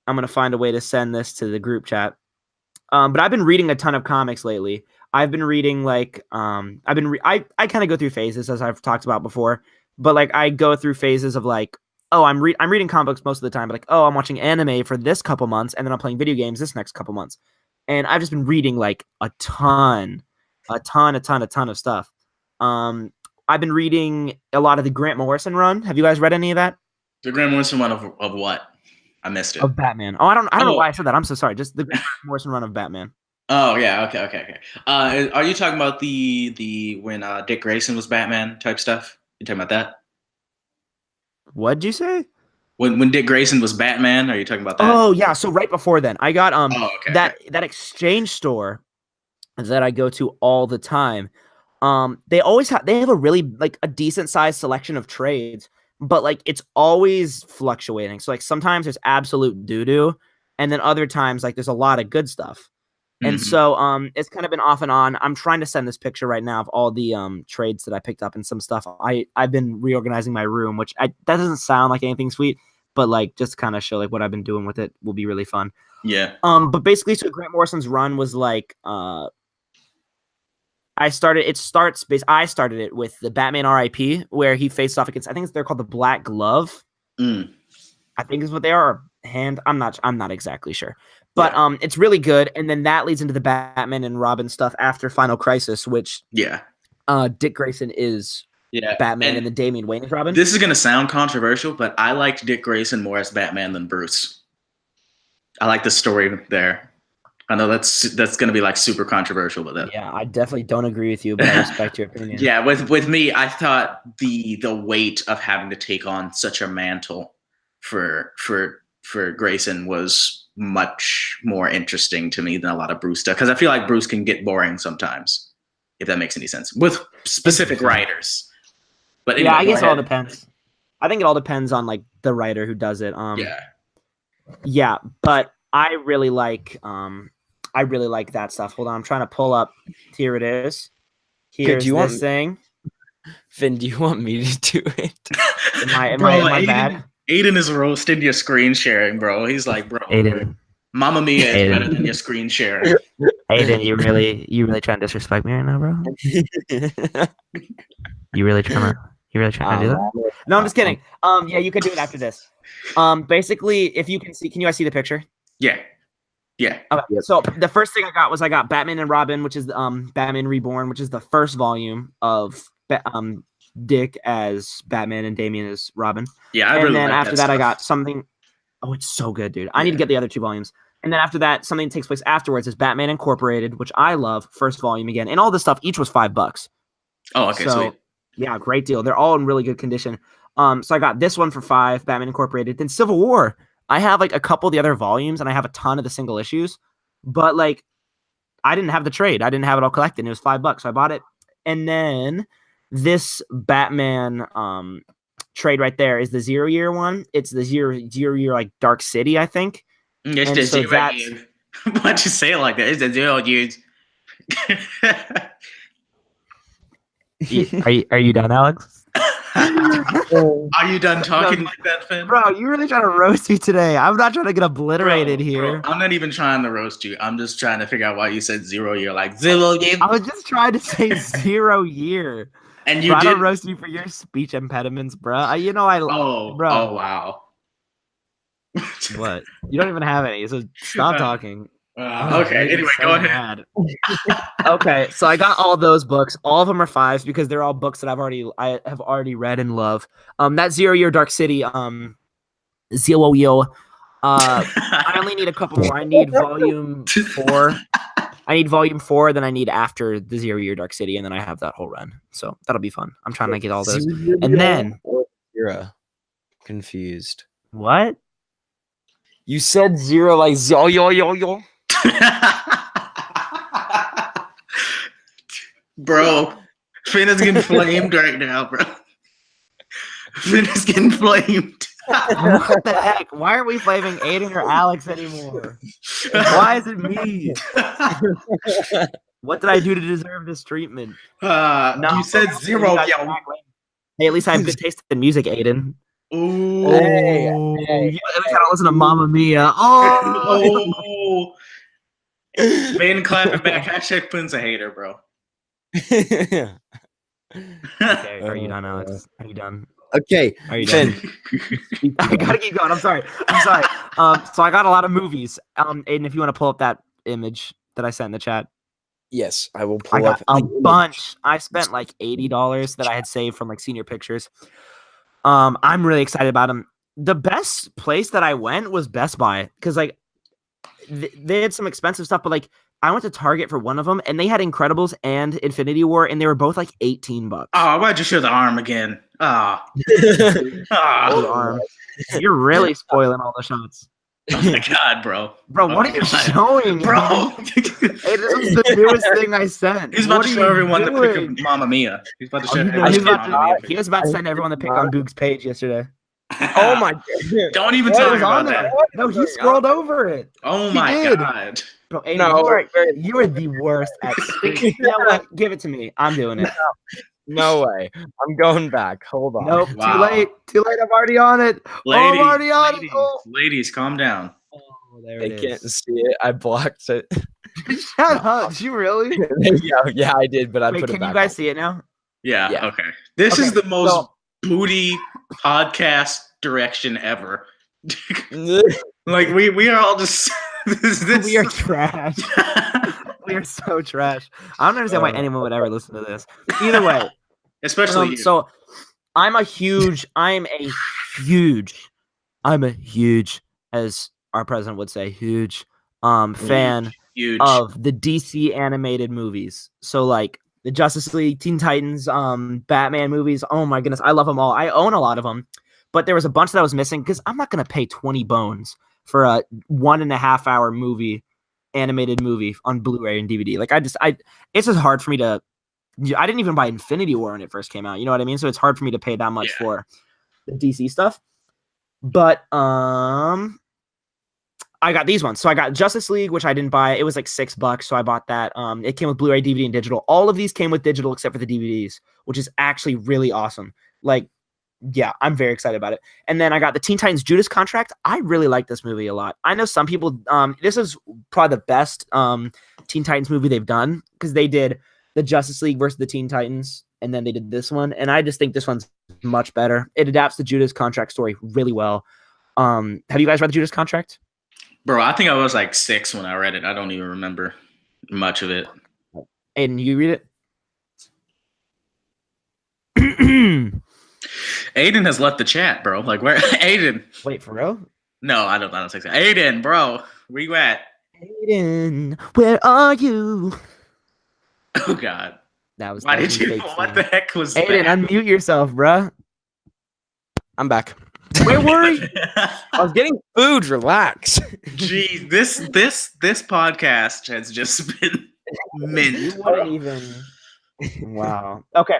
I'm gonna find a way to send this to the group chat. But I've been reading a ton of comics lately. I've been reading like I kind of go through phases, as I've talked about before. But like I go through phases of like, oh, I'm reading comic books most of the time, but like, oh, I'm watching anime for this couple months, and then I'm playing video games this next couple months. And I've just been reading like a ton of stuff. I've been reading a lot of the Grant Morrison run. Have you guys read any of that? The Grant Morrison run of what? I missed it. Of Batman. Oh, I don't know why I said that. I'm so sorry. Just the Grant Morrison run of Batman. Oh yeah, okay. Are you talking about the when Dick Grayson was Batman type stuff? You talking about that? What'd you say? When Dick Grayson was Batman, are you talking about that? Oh yeah, so right before then, I got that exchange store that I go to all the time. They have a really like a decent sized selection of trades, but like it's always fluctuating. So like sometimes there's absolute doo-doo, and then other times like there's a lot of good stuff. And so it's kind of been off and on. I'm trying to send this picture right now of all the trades that I picked up and some stuff. I've been reorganizing my room, which that doesn't sound like anything sweet, but like just kind of show like what I've been doing with it will be really fun. Yeah. But basically, so Grant Morrison's run was like I started it with the Batman RIP, where he faced off against, I think they're called the Black Glove. I think is what they are. Hand. I'm not exactly sure. But it's really good. And then that leads into the Batman and Robin stuff after Final Crisis, which Dick Grayson is Batman and then Damian Wayne is Robin. This is gonna sound controversial, but I liked Dick Grayson more as Batman than Bruce. I like the story there. I know that's gonna be like super controversial, but I definitely don't agree with you, but I respect your opinion. Yeah, with me, I thought the weight of having to take on such a mantle for Grayson was much more interesting to me than a lot of Bruce stuff, because I feel like Bruce can get boring sometimes, if that makes any sense, with specific writers. But anyway, I guess it all depends. I think it all depends on like the writer who does it. Yeah, but I really like that stuff. Hold on, I'm trying to pull up. Here it is. Here's this thing. Finn, do you want me to do it? Am I bad? Aiden is roasting your screen sharing, bro. He's like, bro, Aiden, Mamma Mia is better than your screen sharing. Aiden, you really trying to disrespect me right now, bro? You really trying to do that? No, I'm just kidding. Yeah, you could do it after this. Basically, if you can see, can you guys see the picture? Yeah. Okay. So the first thing I got Batman and Robin, which is Batman Reborn, which is the first volume of Dick as Batman and Damian as Robin. Yeah, and then after that, I got something. Oh, it's so good, dude. I need to get the other 2 volumes. And then after that, something that takes place afterwards is Batman Incorporated, which I love. First volume again, and all this stuff each was $5. Oh, okay, so, sweet. Yeah, great deal. They're all in really good condition. So I got this one for $5, Batman Incorporated. Then Civil War. I have like a couple of the other volumes, and I have a ton of the single issues. But like, I didn't have the trade. I didn't have it all collected. And it was $5, so I bought it. And then this Batman trade right there is the 0 year one. It's the zero year like Dark City, I think. It's the 0 year. Why'd you say it like that? It's the 0 years. Are you done, Alex? Are you done talking like that, Finn? Bro, you're really trying to roast me today. I'm not trying to get obliterated here. Bro, I'm not even trying to roast you. I'm just trying to figure out why you said 0 year, like 0 year. I was just trying to say 0 year. And you did roast me for your speech impediments, bro. You know bro. Oh wow. What? You don't even have any, so stop talking. Okay. Anyway, so go ahead. Okay, so I got all those books. All of them are 5s because they're all books that I have already read and love. That 0 year Dark City, 0 year. I only need a couple more. I need volume 4. I need volume 4, then I need after the 0 year Dark City, and then I have that whole run. So that'll be fun. I'm trying to get all those. And then confused. What? You said 0 like yo. Bro, Finn is getting flamed right now, bro. Finn is getting flamed. What the heck? Why aren't we blaming Aiden or Alex anymore? Why is it me? What did I do to deserve this treatment? You said zero, yo. Hey, at least I have good taste in music, Aiden. Ooh. Hey. At least I don't listen to Mamma Mia. Oh. Man, clapping back. Hashtag Quinn's a hater, bro. Okay, are you done, Alex? Are you done? Okay, Are you done? I gotta keep going. I'm sorry. So I got a lot of movies. Aiden, if you want to pull up that image that I sent in the chat. Yes, I will I pull got up a bunch. I spent like $80 that I had saved from like senior pictures. I'm really excited about them. The best place that I went was Best Buy because like they had some expensive stuff, but like I went to Target for one of them and they had Incredibles and Infinity War and they were both like $18. Oh, why'd you show the arm again? Ah. Arm. You're really spoiling all the shots. Oh my god, bro. Bro, what are you showing? Bro. Hey, this is the newest thing I sent. He's about to show everyone the pic of Mamma Mia. He's about to show everyone Mamma Mia. He was about to send everyone the pic on Boog's page yesterday. Oh my god. Don't even tell me about there? that. No, he scrolled over it. Oh my god. Bro, Aiden, No, you are the worst at speaking. You know what? Give it to me. I'm doing it. No way. I'm going back. Hold on. Nope. Wow. Too late. Too late. I'm already on it. Ladies, I'm already on it. Oh. Ladies, calm down. Oh, there They it can't is. see it. I blocked it. Shut up. Did you really? yeah, I did, but I Wait, put it can back. you guys see it now? Yeah. Okay. This is the most booty podcast direction ever. Like we are all just We are trash. We are so trash. I don't understand why anyone would ever listen to this. Either way, especially you. So I'm a huge, as our president would say, huge fan of the DC animated movies. So like the Justice League, Teen Titans, Batman movies. Oh my goodness, I love them all. I own a lot of them, but there was a bunch that I was missing because I'm not gonna pay 20 bones for a 1.5 hour movie, animated movie on Blu-ray and DVD. Like it's just hard for me to. I didn't even buy Infinity War when it first came out. You know what I mean? So it's hard for me to pay that much for the DC stuff. But I got these ones. So I got Justice League, which I didn't buy. It was like $6, so I bought that. It came with Blu-ray, DVD, and digital. All of these came with digital except for the DVDs, which is actually really awesome. Like, yeah, I'm very excited about it. And then I got the Teen Titans Judas Contract. I really like this movie a lot. I know some people, this is probably the best Teen Titans movie they've done because they did the Justice League versus the Teen Titans, and then they did this one. And I just think this one's much better. It adapts the Judas Contract story really well. Have you guys read the Judas Contract? Bro, I think I was like 6 when I read it. I don't even remember much of it. Aiden, you read it? Aiden has left the chat, bro. Like, where? Aiden. Wait, for real? No, I don't think so. Aiden, bro. Where you at? Aiden, where are you? Oh, God. That was Why did you? What the heck was Aiden, that? unmute yourself, bruh. I'm back. Where were you? I was getting food. Relax. Jeez, this podcast has just been mint. You wouldn't even. Wow. Okay.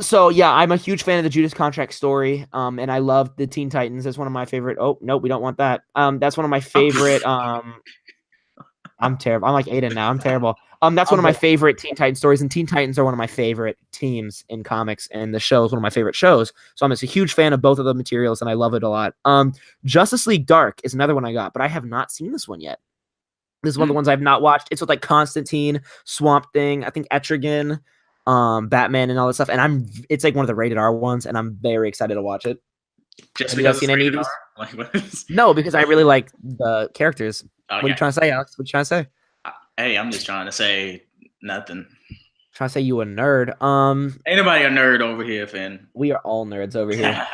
So yeah, I'm a huge fan of the Judas Contract story. And I love the Teen Titans. That's one of my favorite. Oh, nope, we don't want that. That's one of my favorite. I'm terrible. I'm like Aiden now. I'm terrible. That's one of my favorite Teen Titans stories, and Teen Titans are one of my favorite teams in comics, and the show is one of my favorite shows. So I'm just a huge fan of both of the materials, and I love it a lot. Justice League Dark is another one I got, but I have not seen this one yet. This is one of the ones I've not watched. It's with like Constantine, Swamp Thing, I think Etrigan, Batman, and all that stuff. And it's like one of the rated R ones, and I'm very excited to watch it. Just have you guys seen any of these? No, because I really like the characters. Okay. What are you trying to say, Alex? What are you trying to say? Hey, I'm just trying to say nothing. Trying to say you a nerd. Ain't nobody a nerd over here, Finn. We are all nerds over here.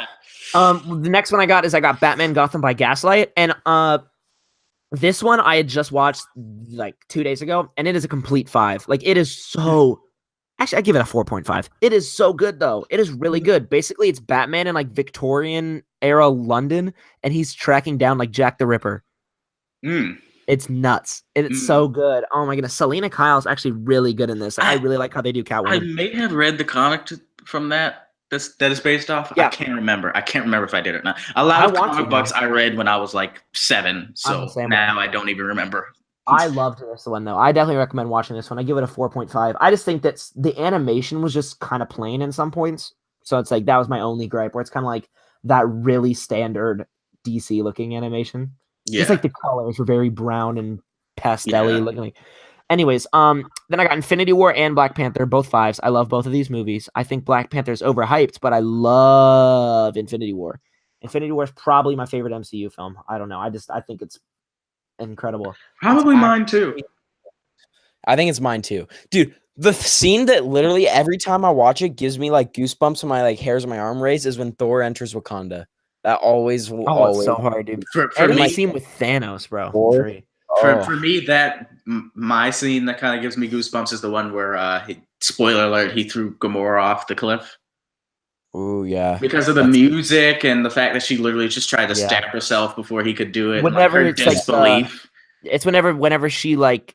The next one I got Batman Gotham by Gaslight, and this one I had just watched like 2 days ago, and it is a complete 5. Like it is so. Actually, I give it a 4.5. It is so good though. It is really good. Basically, it's Batman in like Victorian era London, and he's tracking down like Jack the Ripper. It's nuts. It's so good. Oh my goodness. Selena Kyle's actually really good in this. I really like how they do Catwoman. I may have read the comic from that. that is based off? Yeah. I can't remember if I did or not. A lot of comic books I read when I was like 7, so now I don't even remember. I loved this one though. I definitely recommend watching this one. I give it a 4.5. I just think that the animation was just kind of plain in some points. So it's like that was my only gripe, where it's kind of like that really standard DC looking animation. Yeah. Just like the colors were very brown and pastel-y looking. Anyways, then I got Infinity War and Black Panther, both 5s. I love both of these movies. I think Black Panther is overhyped, but I love Infinity War. Infinity War is probably my favorite MCU film. I don't know. I think it's incredible. Probably mine too. I think it's mine too, dude. The scene that literally every time I watch it gives me like goosebumps and my like hairs on my arm raise is when Thor enters Wakanda. That always will always. It's so hard, dude. For me, my scene with Thanos, bro. For me, that my scene that kind of gives me goosebumps is the one where spoiler alert, he threw Gamora off the cliff. Oh yeah, because of the music and the fact that she literally just tried to stab herself before he could do it. Whenever like, her disbelief. It's whenever she like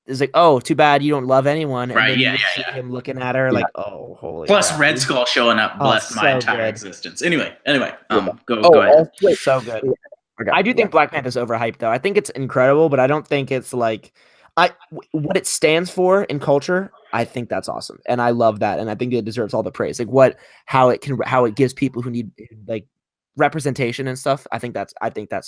is like, oh, too bad you don't love anyone, and right? Then you see him looking at her like, oh, holy. Plus, crap, Red dude. Skull showing up blessed my entire existence. Anyway, go ahead. So good. I do think Black Panther's overhyped though. I think it's incredible, but I don't think it's like what it stands for in culture. I think that's awesome, and I love that, and I think it deserves all the praise. Like how it gives people who need like representation and stuff. I think that's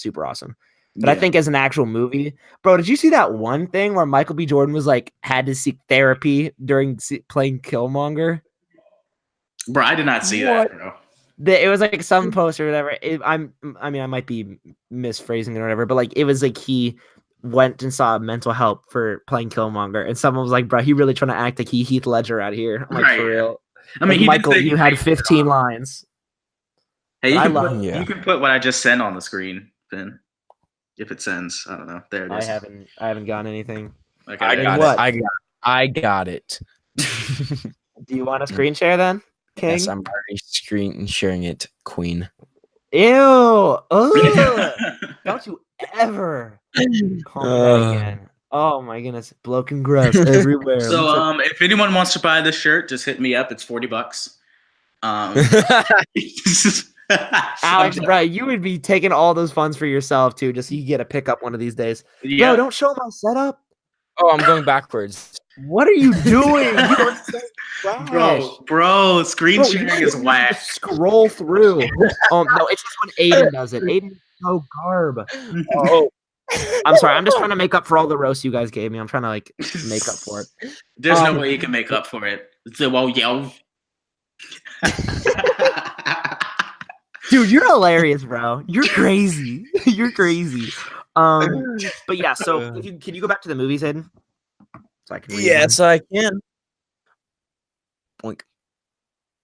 super awesome. But I think as an actual movie, bro, did you see that one thing where Michael B. Jordan was like had to seek therapy during playing Killmonger? Bro, I did not see that, bro. It was like some post or whatever. I might be misphrasing it or whatever, but like it was like he went and saw mental help for playing Killmonger, and someone was like, "Bro, he really trying to act like Heath Ledger out here." I'm like, for real. I mean, like, Michael, you had 15 lines. Hey, you can put what I just sent on the screen, then, if it sends. I don't know. There it is. I haven't gotten anything. Okay, I got it. Do you want a screen share then? King? Yes, I'm already screen sharing it, Queen. Ew! Don't you ever call me that again. Oh my goodness, broken gross everywhere. So, if anyone wants to buy this shirt, just hit me up. It's $40. Alex, bro, you would be taking all those funds for yourself too, just so you get a pickup one of these days. Yeah. Bro, don't show my setup. Oh, I'm going backwards. What are you doing? Bro, screen sharing is whack. Scroll through. No, it's just when Aiden does it. Aiden's so garb. Oh, I'm sorry. I'm just trying to make up for all the roasts you guys gave me. I'm trying to like make up for it. There's no way you can make up for it. Dude, you're hilarious, bro. You're crazy. You're crazy. But yeah. So, can you go back to the movies, Aiden? So I can read yes, I can. Boink.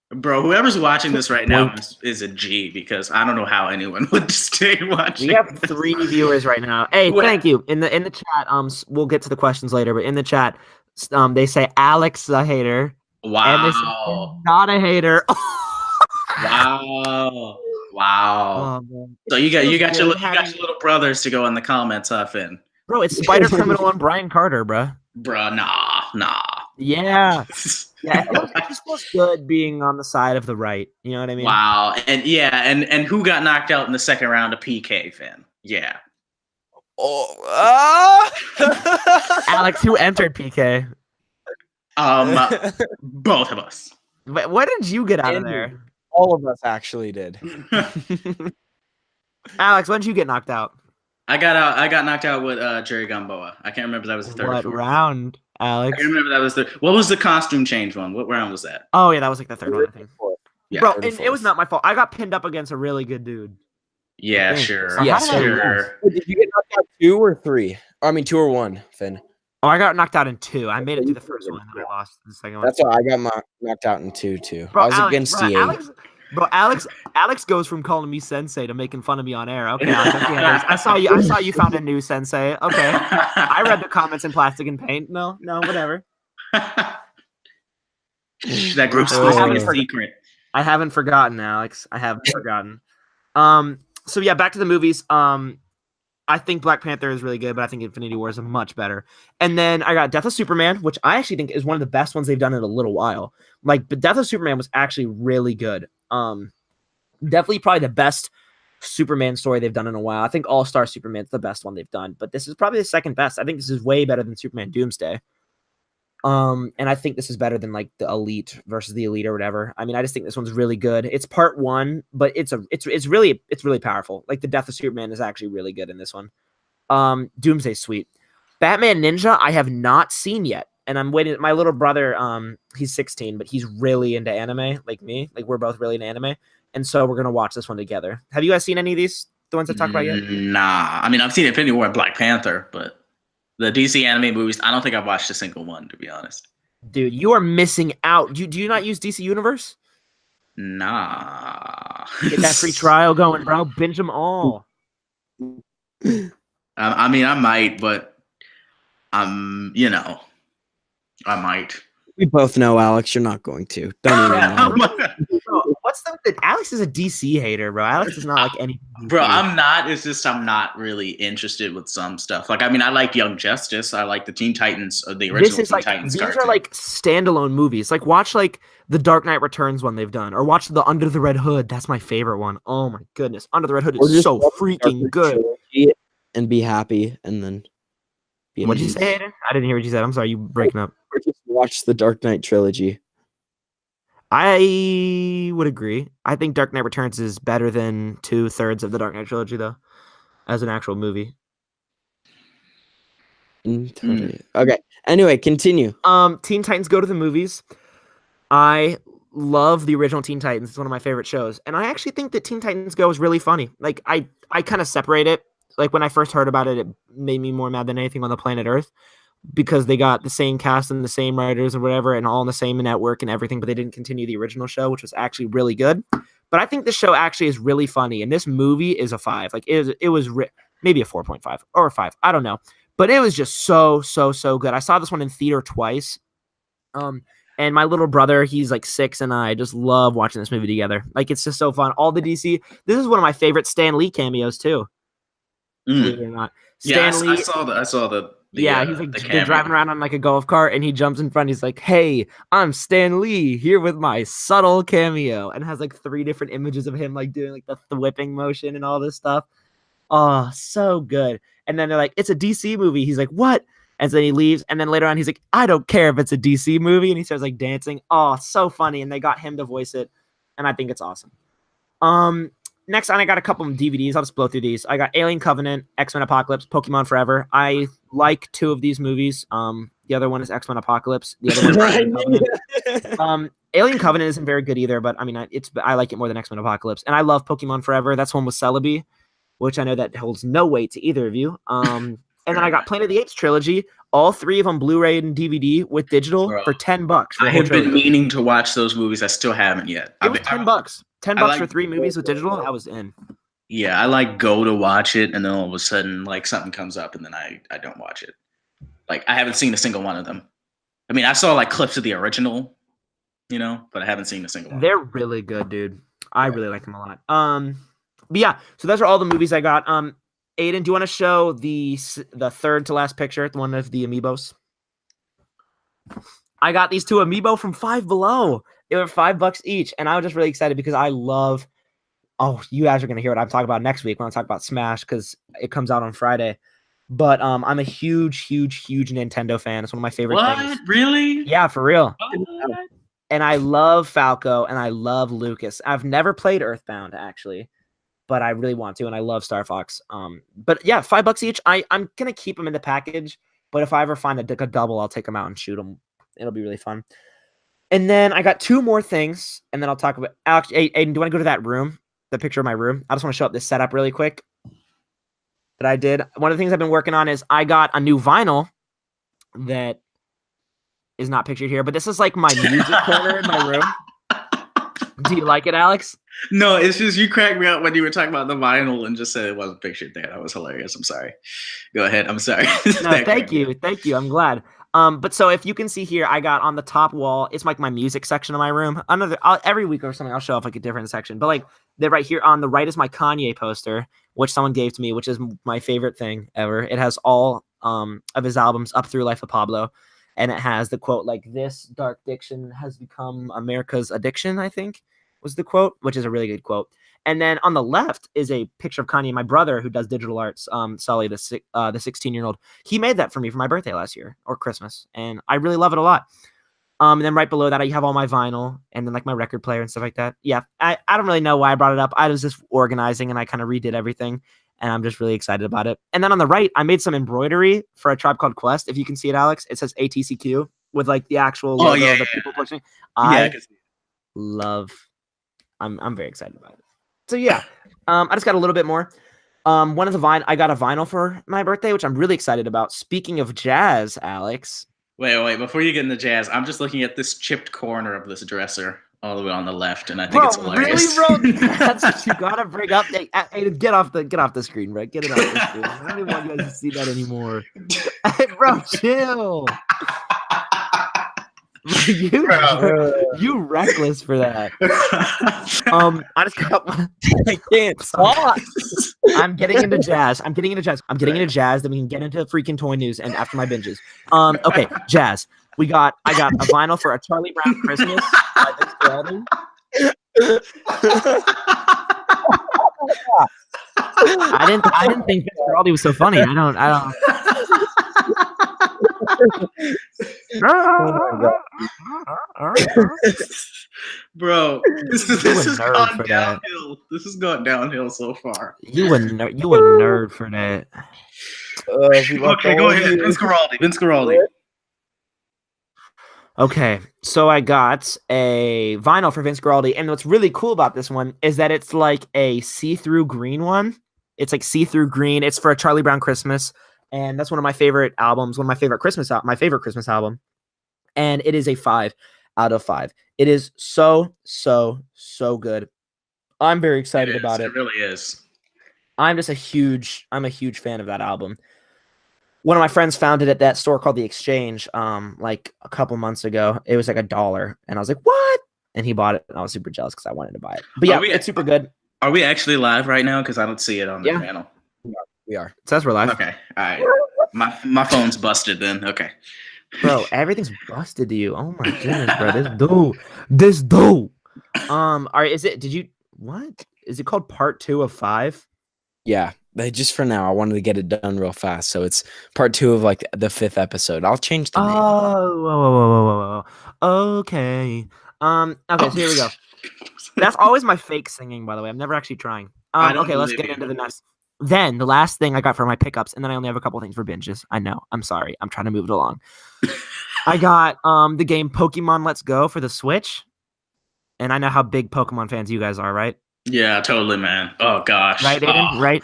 Bro, whoever's watching this right now is a G, because I don't know how anyone would stay watching. We have 3 viewers right now. Hey, thank you. In the chat, we'll get to the questions later, but in the chat, they say Alex a hater. Wow. And they say not a hater. Wow. So you got your little brothers to go in the comments, huh, Finn? Bro, it's Spider Criminal and Brian Carter, bro. Bro, nah. Yeah. Yeah, it just feels good being on the side of the right. You know what I mean? Wow. And who got knocked out in the second round of PK, Finn? Yeah. Alex, who entered PK? Both of us. But what did you get out of there? All of us actually did. Alex, when did you get knocked out? I got knocked out with Jerry Gamboa. I can't remember if that was the third. What round, Alex? I can't remember that was what was the costume change one? What round was that? Oh yeah, that was like the third one, I think. Yeah, bro, and it was not my fault. I got pinned up against a really good dude. Yeah, sure. So sure. Did you get knocked out 2 or 3? I mean 2 or 1, Finn. Oh, I got knocked out in 2. I made it to the first one, and then I lost the second one. That's why I got knocked out in 2 too. Bro, I was against CA. Alex goes from calling me sensei to making fun of me on air. Okay, Alex, I saw you found a new sensei. Okay, I read the comments in Plastic and Paint. No, whatever. That group's secret. I haven't forgotten, Alex. I haven't forgotten. So yeah, back to the movies. I I think Black Panther is really good, but I think Infinity War is much better. And then I got Death of Superman, which I actually think is one of the best ones they've done in a little while. Like, but Death of Superman was actually really good. Definitely probably the best Superman story they've done in a while. I think All-Star Superman's the best one they've done, but this is probably the second best. I think this is way better than Superman Doomsday. And I think this is better than like the Elite versus the Elite or whatever. I mean, I just think this one's really good. It's part one, but it's really powerful. Like the Death of Superman is actually really good in this one. Doomsday's sweet. Batman Ninja I have not seen yet, and I'm waiting. My little brother, he's 16, but he's really into anime, like me. Like we're both really into anime, and so we're gonna watch this one together. Have you guys seen any of these? The ones I talked about yet? Nah, I mean I've seen Infinity War and Black Panther, but the DC anime movies, I don't think I've watched a single one, to be honest. Dude, you are missing out. Do you not use DC Universe? Nah. Get that free trial going, bro. Binge them all. I mean, I might, but you know, I might. We both know, Alex, you're not going to. Don't even What's the Alex is a DC hater, bro. Alex is not like any. Bro, I'm not. It's just I'm not really interested with some stuff. Like, I mean, I like Young Justice. I like the Teen Titans, the original Teen Titans. These cartoon. are like standalone movies. Like, watch like the Dark Knight Returns one they've done, or watch the Under the Red Hood. That's my favorite one. Oh my goodness, Under the Red Hood is so freaking good. And be happy, and then. What'd you say, Aiden? I didn't hear what you said. I'm sorry, you breaking up. Or just watch the Dark Knight trilogy. I would agree. I think Dark Knight Returns is better than 2/3 of the Dark Knight trilogy, though, as an actual movie. Okay. Anyway, continue. Teen Titans Go to the movies. I love the original Teen Titans. It's one of my favorite shows, and I actually think that Teen Titans Go is really funny. Like I kind of separate it. Like when I first heard about it, it made me more mad than anything on the planet Earth. Because they got the same cast and the same writers or whatever, and all on the same network and everything, but they didn't continue the original show, which was actually really good. But I think this show actually is really funny, and this movie is a 5. Like it was maybe a 4.5 or a 5. I don't know, but it was just so good. I saw this one in theater twice. And my little brother, he's like 6, and I just love watching this movie together. Like it's just so fun. All the DC. This is one of my favorite Stan Lee cameos too. Believe it or not. Stan Lee, I saw the. He's like they're driving around on like a golf cart, and he jumps in front. He's like, "Hey, I'm Stan Lee here with my subtle cameo," and has like 3 different images of him like doing like the whipping motion and all this stuff. Oh, so good. And then they're like, "It's a DC movie." He's like, "What?" And then he leaves. And then later on, he's like, "I don't care if it's a DC movie," and he starts like dancing. Oh, so funny. And they got him to voice it, and I think it's awesome. Next on, I got a couple of DVDs. I'll just blow through these. I got Alien Covenant, X-Men Apocalypse, Pokemon Forever. I like 2 of these movies. The other one is X-Men Apocalypse. The other one is Alien Covenant. Alien Covenant isn't very good either, but I mean, I like it more than X-Men Apocalypse. And I love Pokemon Forever. That's one with Celebi, which I know that holds no weight to either of you. And then I got Planet of the Apes trilogy, all 3 of them Blu-ray and DVD with digital for $10. I have been meaning to watch those movies. I still haven't yet. It was $10. $10 for 3 movies with digital. I was in. Yeah, I like go to watch it, and then all of a sudden, like something comes up, and then I don't watch it. Like I haven't seen a single one of them. I mean, I saw like clips of the original, but I haven't seen a single one. They're really good, dude. I really like them a lot. But yeah, so those are all the movies I got. Aiden, do you want to show the third to last picture, one of the amiibos? I got these 2 amiibo from Five Below. They were $5 each, and I was just really excited because I love. Oh, you guys are gonna hear what I'm talking about next week when I talk about Smash because it comes out on Friday. But I'm a huge Nintendo fan. It's one of my favorite things. What? Really? Yeah, for real. What? And I love Falco, and I love Lucas. I've never played Earthbound actually, but I really want to, and I love Star Fox. But yeah, $5 each. I'm gonna keep them in the package, but if I ever find a double, I'll take them out and shoot them. It'll be really fun. And then I got 2 more things, and then I'll talk about Alex. Aiden, do you want to go to that room? The picture of my room. I just want to show up this setup really quick that I did. One of the things I've been working on is I got a new vinyl that is not pictured here, but this is like my music corner in my room. Do you like it, Alex? No, it's just you cracked me up when you were talking about the vinyl and just said it wasn't pictured there. That was hilarious. I'm sorry. Go ahead. I'm sorry. No, thank you. I'm glad. But so if you can see here, I got on the top wall, it's like my music section of my room. Every week or something, I'll show off like a different section. But like they're right here on the right is my Kanye poster, which someone gave to me, which is my favorite thing ever. It has all of his albums up through Life of Pablo. And it has the quote, like, this dark diction has become America's addiction, I think was the quote, which is a really good quote. And then on the left is a picture of Kanye, my brother, who does digital arts, Sully, the 16-year-old. He made that for me for my birthday last year or Christmas, and I really love it a lot. And then right below that, I have all my vinyl and then like my record player and stuff like that. Yeah, I don't really know why I brought it up. I was just organizing and I kind of redid everything, and I'm just really excited about it. And then on the right, I made some embroidery for A Tribe Called Quest. If you can see it, Alex, it says ATCQ with like the actual logo of the people pushing. I can see it. Love. I'm very excited about it. So yeah, I just got a little bit more. I got a vinyl for my birthday, which I'm really excited about. Speaking of jazz, Alex. Wait, before you get into jazz, I'm just looking at this chipped corner of this dresser all the way on the left, and I think it's hilarious. Really, bro? That's what you gotta bring up. Hey, get off the screen, bro. Get it off the screen. I don't even want you guys to see that anymore. Hey, bro, chill. You reckless for that. I just got one. I can't stop. I'm getting into jazz. Then we can get into freaking toy news and after my binges. Okay, jazz. I got a vinyl for A Charlie Brown Christmas by Vince Guaraldi. I didn't think Vince Guaraldi was so funny. I don't. Bro, this is gone downhill. This has gone downhill so far. You a nerd for that. Okay, go ahead. Vince Guaraldi. Okay, so I got a vinyl for Vince Guaraldi, and what's really cool about this one is that it's like a see-through green one. It's like see-through green. It's for A Charlie Brown Christmas. And that's one of my favorite albums, my favorite Christmas album. And it is a 5 out of 5. It is so good. I'm very excited about it. It really is. I'm a huge fan of that album. One of my friends found it at that store called The Exchange, like a couple months ago. It was like $1. And I was like, what? And he bought it. And I was super jealous because I wanted to buy it. But yeah, it's super good. Are we actually live right now? Because I don't see it on the channel. We are. It says we're live. Okay. All right. My phone's busted then. Okay. Bro, everything's busted to you. Oh my goodness, bro. This dude. All right, is it called part 2 of 5? Yeah. Just for now, I wanted to get it done real fast. So it's part 2 of like the 5th episode. I'll change the name. Oh, okay. Okay, so here we go. That's always my fake singing, by the way. I'm never actually trying. Okay, let's get into the next. Then the last thing I got for my pickups, and then I only have a couple things for binges. I know. I'm sorry. I'm trying to move it along. I got the game Pokemon Let's Go for the Switch. And I know how big Pokemon fans you guys are, right? Yeah, totally, man. Oh gosh. Right, Aiden? Right?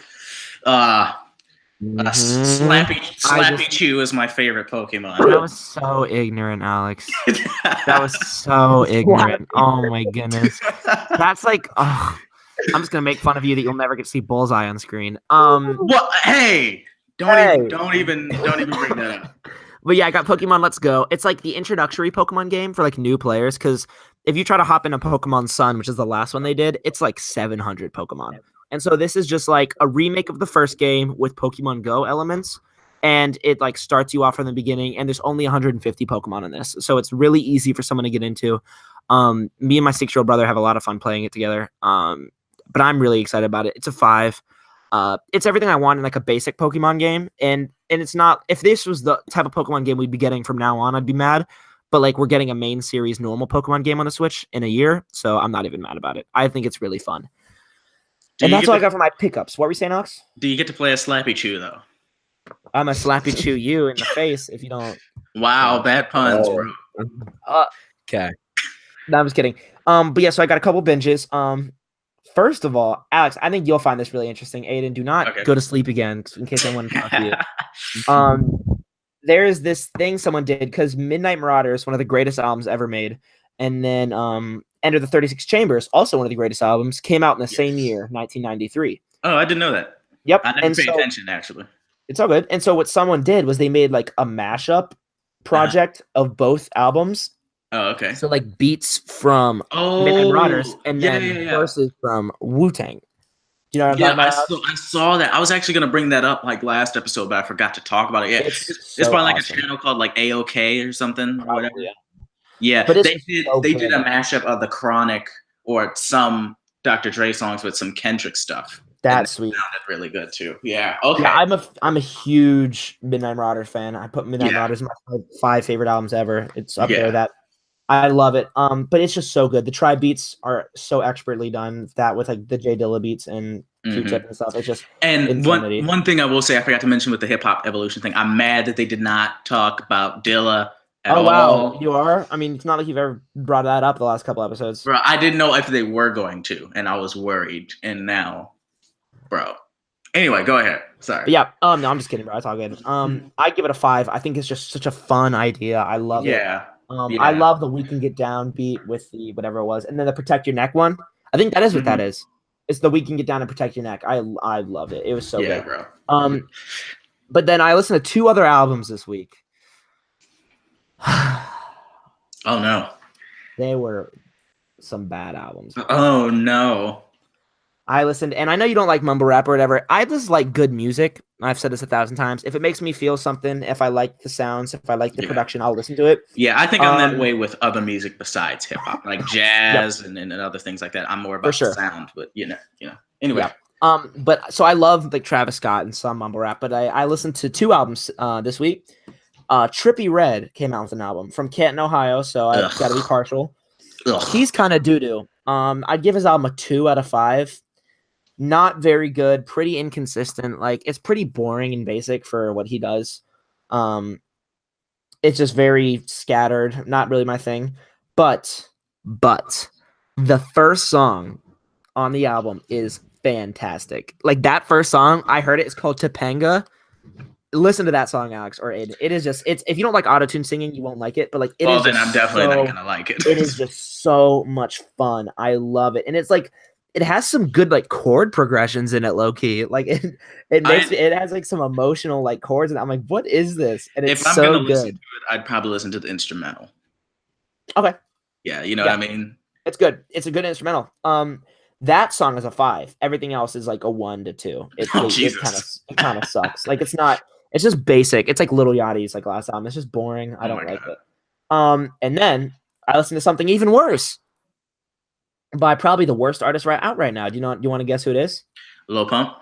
Slappy Chew is my favorite Pokemon. That was so ignorant, Alex. That was so ignorant. Oh my goodness. That's like I'm just gonna make fun of you that you'll never get to see Bullseye on screen. What? Hey, don't even bring that up. But yeah, I got Pokemon Let's Go. It's like the introductory Pokemon game for like new players, because if you try to hop into Pokemon Sun, which is the last one they did, it's like 700 Pokemon. And so this is just like a remake of the first game with Pokemon Go elements, and it like starts you off from the beginning, and there's only 150 Pokemon in this. So it's really easy for someone to get into. Me and my 6-year-old brother have a lot of fun playing it together. But I'm really excited about it. It's a 5. It's everything I want in like a basic Pokemon game. And it's not, if this was the type of Pokemon game we'd be getting from now on, I'd be mad. But like we're getting a main series normal Pokemon game on the Switch in a year. So I'm not even mad about it. I think it's really fun. And that's all I got for my pickups. What were we saying, Ox? Do you get to play a Slappy Chew though? I'm a Slappy Chew you in the face if you don't. Wow, bad puns, bro. Okay. No, I'm just kidding. But yeah, so I got a couple binges. First of all, Alex, I think you'll find this really interesting. Aiden, do not go to sleep again in case I want to talk to you. There is this thing someone did because Midnight Marauders, one of the greatest albums ever made, and then Enter the 36 Chambers, also one of the greatest albums, came out in the same year, 1993. Oh, I didn't know that. Yep. I never paid attention, actually. It's all good. And so what someone did was they made like a mashup project of both albums. Oh, okay. So like beats from Midnight Marauders and then verses from Wu-Tang. You know what I'm talking about? I saw that. I was actually gonna bring that up like last episode, but I forgot to talk about it. Yeah, it's probably like awesome. A channel called like AOK or something or whatever. Yeah, but they did a mashup of the Chronic or some Dr. Dre songs with some Kendrick stuff. That's sweet. Sounded really good too. Yeah. Okay. Yeah, I'm a huge Midnight Marauders fan. I put Midnight Marauders in my 5 favorite albums ever. It's up there. That I love it. But it's just so good. The Tribe beats are so expertly done. That with like the J Dilla beats and Q-Tip and stuff. It's just one thing I will say I forgot to mention with the hip hop evolution thing. I'm mad that they did not talk about Dilla. Oh wow, you are? I mean, it's not like you've ever brought that up the last couple episodes. Bro, I didn't know if they were going to, and I was worried. And now, bro. Anyway, go ahead. Sorry. But yeah. No, I'm just kidding, bro. It's all good. I give it a 5. I think it's just such a fun idea. I love it. I love the We Can Get Down beat with the whatever it was, and then the Protect Your Neck one. I think that is what that is. It's the We Can Get Down and Protect Your Neck. I loved it. It was so good, bro. But then I listened to 2 other albums this week. Oh no. They were some bad albums. Oh no. I listened, and I know you don't like mumble rap or whatever. I just like good music. I've said this 1,000 times. If it makes me feel something, if I like the sounds, if I like the production, I'll listen to it. Yeah, I think I'm that way with other music besides hip hop, like jazz and other things like that. I'm more about the sound, but you know. Anyway. But so I love like Travis Scott and some mumble rap, but I listened to 2 albums this week. Trippie Redd came out with an album from Canton, Ohio, so I've got to be partial. He's kind of doo-doo. I'd give his album a 2 out of 5. Not very good, pretty inconsistent. Like, it's pretty boring and basic for what he does. It's just very scattered, not really my thing. But the first song on the album is fantastic. Like, that first song, I heard it's called Topanga. Listen to that song, Alex or Aiden. It is just, it's if you don't like autotune singing, you won't like it. But like, then I'm definitely not gonna like it. It is just so much fun. I love it, and it's like it has some good like chord progressions in it, low key. Like it has like some emotional like chords, and I'm like, what is this? And it's so good. Listen to it, I'd probably listen to the instrumental. Okay. Yeah, you know what I mean. It's good. It's a good instrumental. That song is a 5. Everything else is like a 1 to 2. It kind of sucks. Like it's just basic. It's like Lil Yachty's like last album. It's just boring. I don't like it. And then I listened to something even worse by probably the worst artist out right now. Do you want to guess who it is? Lil Pump?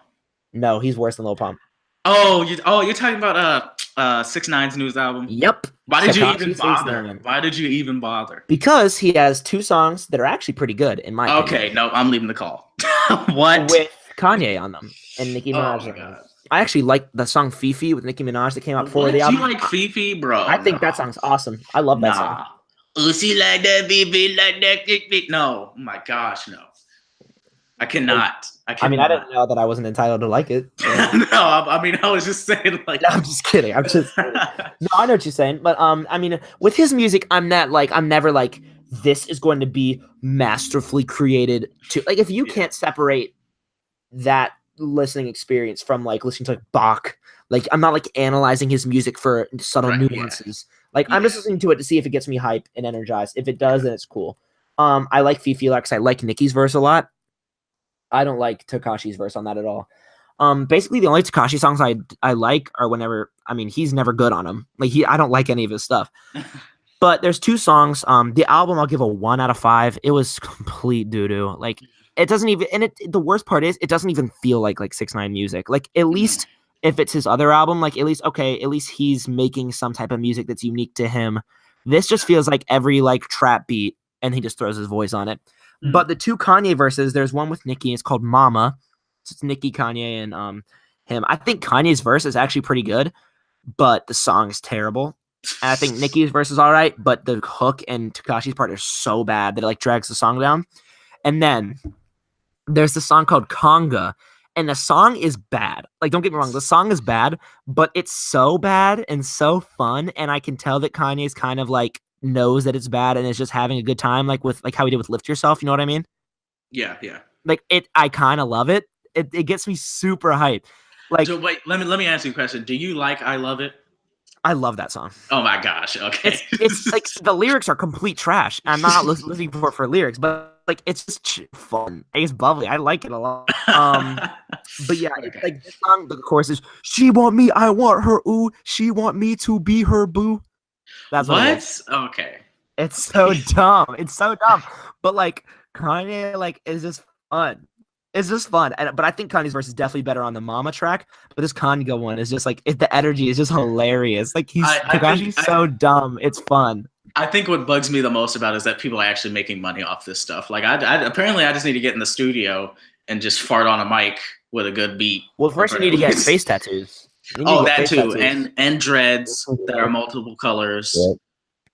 No, he's worse than Lil Pump. You're talking about 6ix9ine's newest album? Yep. Why did you even bother? Because he has 2 songs that are actually pretty good in my opinion. Okay, no, I'm leaving the call. What? With Kanye on them and Nicki Minaj on them. I actually like the song Fifi with Nicki Minaj that came out before the album. You like Fifi, bro? I think that song's awesome. I love that song. She like that, Fifi like that. No, oh my gosh, no. I cannot. I mean, I didn't know that I wasn't entitled to like it. So. No, I mean, I was just saying like. No, I'm just kidding. No, I know what you're saying, but I mean, with his music, I'm never like, this is going to be masterfully created to like. If you can't separate that listening experience from like listening to like Bach, like I'm not like analyzing his music for subtle nuances. Like I'm just listening to it to see if it gets me hype and energized. If it does, then it's cool. I like Fifi because I like Nicki's verse a lot. I don't like Tekashi's verse on that at all. Basically the only Tekashi songs I like are whenever, I mean, he's never good on them. Like I don't like any of his stuff. But there's 2 songs. The album I'll give a 1 out of 5. It was complete doo-doo. Like it doesn't even, and the worst part is it doesn't even feel like 6ix9ine music. Like at least if it's his other album, like at least he's making some type of music that's unique to him. This just feels like every like trap beat and he just throws his voice on it. But the 2 Kanye verses, there's one with Nicki. It's called Mama. So it's Nicki, Kanye, and him. I think Kanye's verse is actually pretty good, but the song is terrible. And I think Nicki's verse is all right, but the hook and Tekashi's part are so bad that it like drags the song down. And then there's the song called Conga, and the song is bad. Like, don't get me wrong, the song is bad, but it's so bad and so fun, and I can tell that Kanye's kind of like knows that it's bad and is just having a good time, like with like how he did with Lift Yourself. You know what I mean? Yeah. Like I kind of love it. It gets me super hyped. Like, so wait, let me ask you a question. Do you like I Love It? I love that song. Oh my gosh. Okay. It's like the lyrics are complete trash. I'm not listening for lyrics, but like it's just fun. It's bubbly. I like it a lot. But yeah, it's like this song. The chorus is "She want me, I want her. Ooh, she want me to be her boo." That's what it is. Okay. It's so dumb. It's so dumb. But like Kanye, like is just fun. It's just fun. But I think Kanye's verse is definitely better on the Mama track. But this Kanye one is just like the energy is just hilarious. Like Takashi's so dumb. It's fun. I think what bugs me the most about it is that people are actually making money off this stuff. Like apparently I just need to get in the studio and just fart on a mic with a good beat. Well, first you need to get face tattoos. Oh, that too. Tattoos. And dreads that are multiple colors. Yep.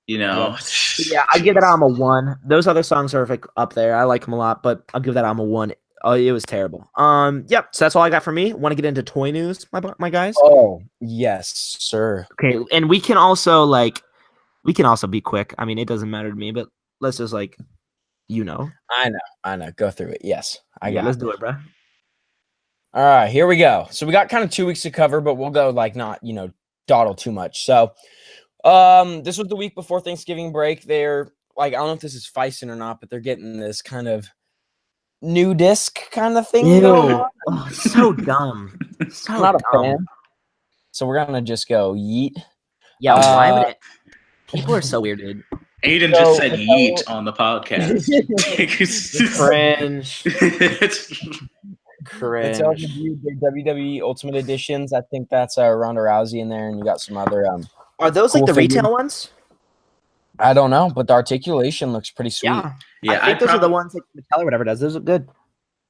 You know. Yeah, I give that album a 1. Those other songs are like up there. I like them a lot, but I'll give that album a 1. Oh, it was terrible. Yep. So that's all I got for me. Want to get into toy news, my guys? Oh, yes, sir. Okay, and we can also be quick. I mean, it doesn't matter to me, but let's just I know. Go through it. Yes, let's do it, bro. All right, here we go. So we got kind of 2 weeks to cover, but we'll go like not dawdle too much. So, this was the week before Thanksgiving break. They're like, I don't know if this is Feisen or not, but they're getting this kind of new disc kind of thing going on. Oh, so dumb. So not a fan. So we're gonna just go yeet. Yeah, why would it? People are so weird, dude. Aiden just said yeet on the podcast. Cringe. Cringe. It's WWE Ultimate Editions. I think that's Ronda Rousey in there, and you got some other. Are those cool like the retail ones? I don't know, but the articulation looks pretty sweet. Yeah. I think those are the ones like Mattel or whatever does. Those are good.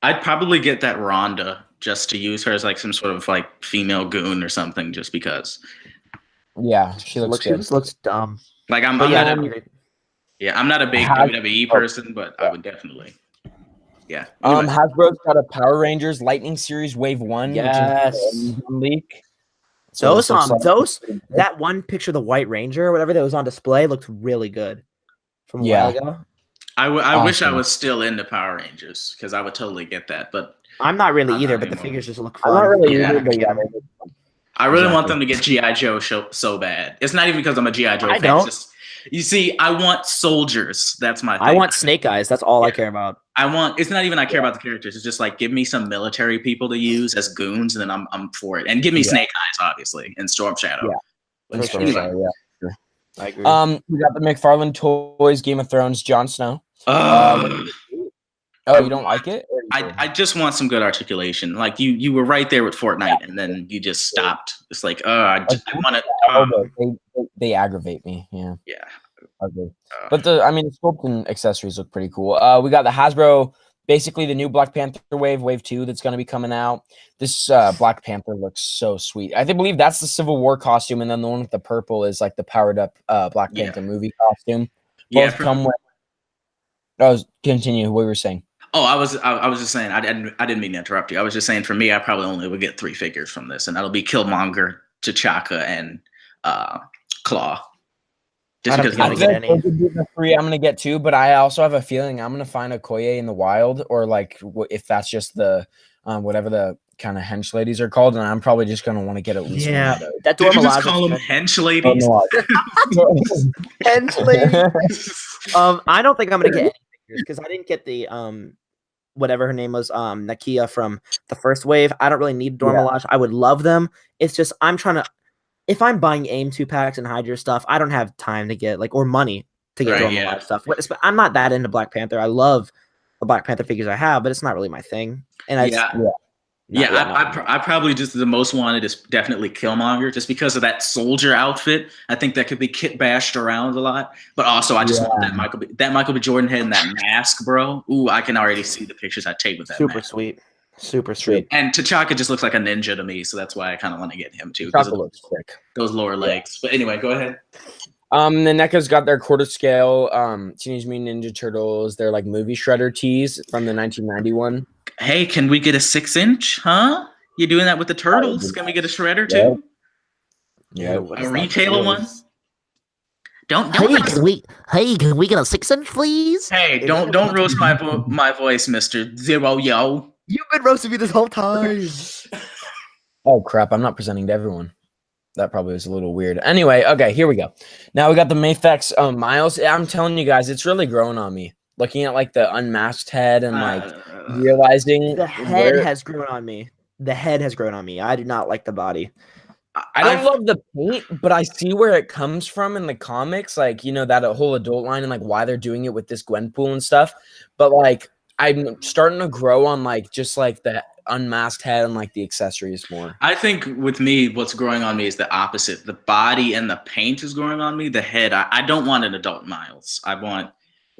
I'd probably get that Ronda just to use her as like some sort of like female goon or something, just because. Yeah, she looks good. She just looks dumb. Like I'm not a big WWE person, but I would definitely. Yeah. Hasbro's got a Power Rangers Lightning Series Wave 1. Yes. Leak. So that one picture, the White Ranger or whatever that was on display, looked really good from a while ago. I wish I was still into Power Rangers because I would totally get that, but I'm not really either. But the figures just look fun. I'm not really either, but yeah. I really want them to get G.I. Joe so bad. It's not even because I'm a G.I. Joe fan. It's just, you see, I want soldiers. That's my thing. I want Snake Eyes. That's all I care about. It's not even I care about the characters. It's just like, give me some military people to use as goons, and then I'm for it. And give me Snake Eyes, obviously, and Storm Shadow. Yeah. Sure. I agree. We got the McFarlane Toys Game of Thrones Jon Snow. You don't like it? I just want some good articulation. Like you were right there with Fortnite, and then you just stopped. It's like, I want to. They aggravate me. Yeah. Yeah. Okay. But the sculpt and accessories look pretty cool. We got the Hasbro, basically the new Black Panther Wave 2 that's going to be coming out. This Black Panther looks so sweet. I believe that's the Civil War costume, and then the one with the purple is like the powered up Black Panther movie costume. Both come with. Continue what you were saying. Oh, I was just saying I didn't mean to interrupt you. I was just saying for me, I probably only would get 3 figures from this, and that'll be Killmonger, T'Chaka, and Claw. Just because I get any. The 3 I'm gonna get 2, but I also have a feeling I'm gonna find a Okoye in the wild, or like if that's just the whatever the kind of hench ladies are called, and I'm probably just gonna want to get at least one of those. That Did you just call them hench ladies? Hench ladies. I don't think I'm gonna get any figures because I didn't get the whatever her name was, Nakia from the first wave. I don't really need Dora Milaje. I would love them. It's just if I'm buying AIM 2-packs and Hydra stuff, I don't have time to get or money to get Dora Milaje stuff. I'm not that into Black Panther. I love the Black Panther figures I have, but it's not really my thing. And I probably just the most wanted is definitely Killmonger, just because of that soldier outfit. I think that could be kit bashed around a lot, but also I just want that Michael B. Jordan head and that mask, bro. Ooh, I can already see the pictures I take with that. Super sweet. And T'Chaka just looks like a ninja to me, so that's why I kind of want to get him too. T'Chaka looks sick. Those lower legs. But anyway, go ahead. The NECA's got their quarter scale Teenage Mutant Ninja Turtles. They're like movie shredder tees from the 1991. Hey, can we get a 6-inch? Huh? You doing that with the turtles? Can we get a shredder too? Yeah. A retailer one? Don't can we get a 6-inch, please? Hey, don't roast my voice, Mr. Zero You've been roasting me this whole time. Oh crap! I'm not presenting to everyone. That probably was a little weird. Anyway, okay, here we go. Now we got the Mafex Miles. I'm telling you guys, it's really grown on me. Looking at like the unmasked head and like realizing the head has grown on me. The head has grown on me. I do not like the body. I don't love the paint, but I see where it comes from in the comics, like, you know, that whole adult line and like why they're doing it with this Gwenpool and stuff. But like, I'm starting to grow on like just like the unmasked head and like the accessories more. I think with me, what's growing on me is the opposite. The body and the paint is growing on me. The head, I don't want an adult Miles. I want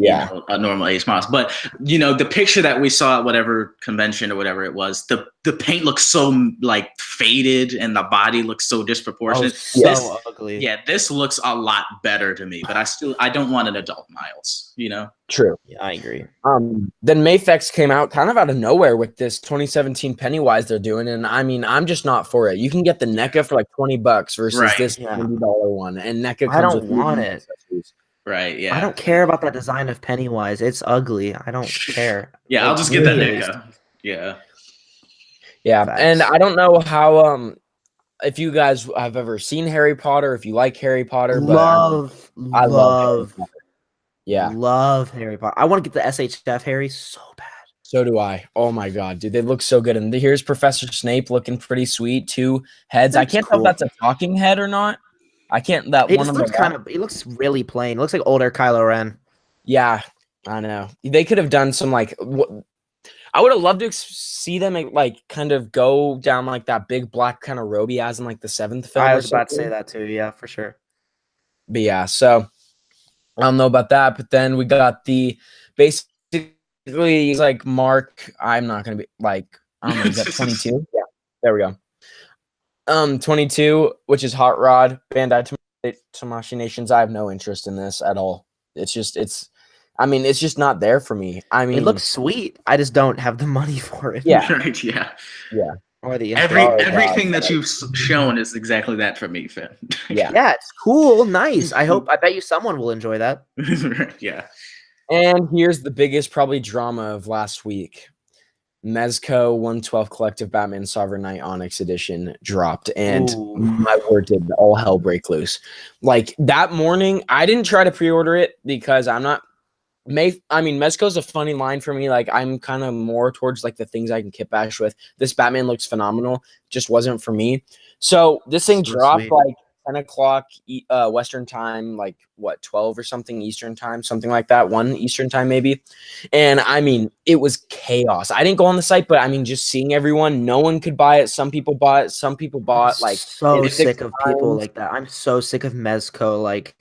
a normal age Miles. But you know, the picture that we saw at whatever convention or whatever it was, the paint looks so like faded and the body looks so disproportionate. So ugly. Yeah, this looks a lot better to me, but I don't want an adult Miles, you know? True. Yeah, I agree. Then Mafex came out kind of out of nowhere with this 2017 Pennywise they're doing, and I mean, I'm just not for it. You can get the NECA for like $20 versus this $20 one, and NECA comes I don't with want it. Accessories. Right, yeah. I don't care about that design of Pennywise. It's ugly. I don't care. Yeah, I'll just get that NECA. Yeah. Yeah, facts. And I don't know how if you guys have ever seen Harry Potter, if you like Harry Potter, I love Harry Potter. Yeah. Love Harry Potter. I want to get the SHF Harry so bad. So do I. Oh my god, dude, they look so good. And here's Professor Snape looking pretty sweet. 2 heads. I can't tell if that's a talking head or not. I can't. That one looks kind of. It looks really plain. It looks like older Kylo Ren. Yeah, I know. They could have done some like. I would have loved to see them like kind of go down like that big black kind of robe he has in like the 7th film. I was about to say that too. Yeah, for sure. But yeah, so I don't know about that. But then we got the basically like Mark. I'm not gonna be like I don't know. Is that 22? Yeah, there we go. 22, which is Hot Rod, Bandai Tamashii Nations. I have no interest in this at all. It's just not there for me. I mean, it looks sweet. I just don't have the money for it. Yeah. Right, yeah. Yeah. Or the everything that you've shown is exactly that for me, Finn. Yeah. Yeah, it's cool, nice. I bet you someone will enjoy that. Yeah. And here's the biggest probably drama of last week. Mezco 112 Collective Batman Sovereign Knight Onyx Edition dropped, and my word, did all hell break loose. Like that morning, I didn't try to pre-order it because I'm not. Mezco's a funny line for me. Like I'm kind of more towards like the things I can kit bash with. This Batman looks phenomenal. Just wasn't for me. So this thing dropped sweet. Like 10 o'clock Western time, like what 12 or something Eastern time, something like that. 1 Eastern time maybe. And I mean, it was chaos. I didn't go on the site, but I mean, just seeing everyone, no one could buy it. Some people bought it. Some people bought like so sick of people like that. I'm so sick of Mezco like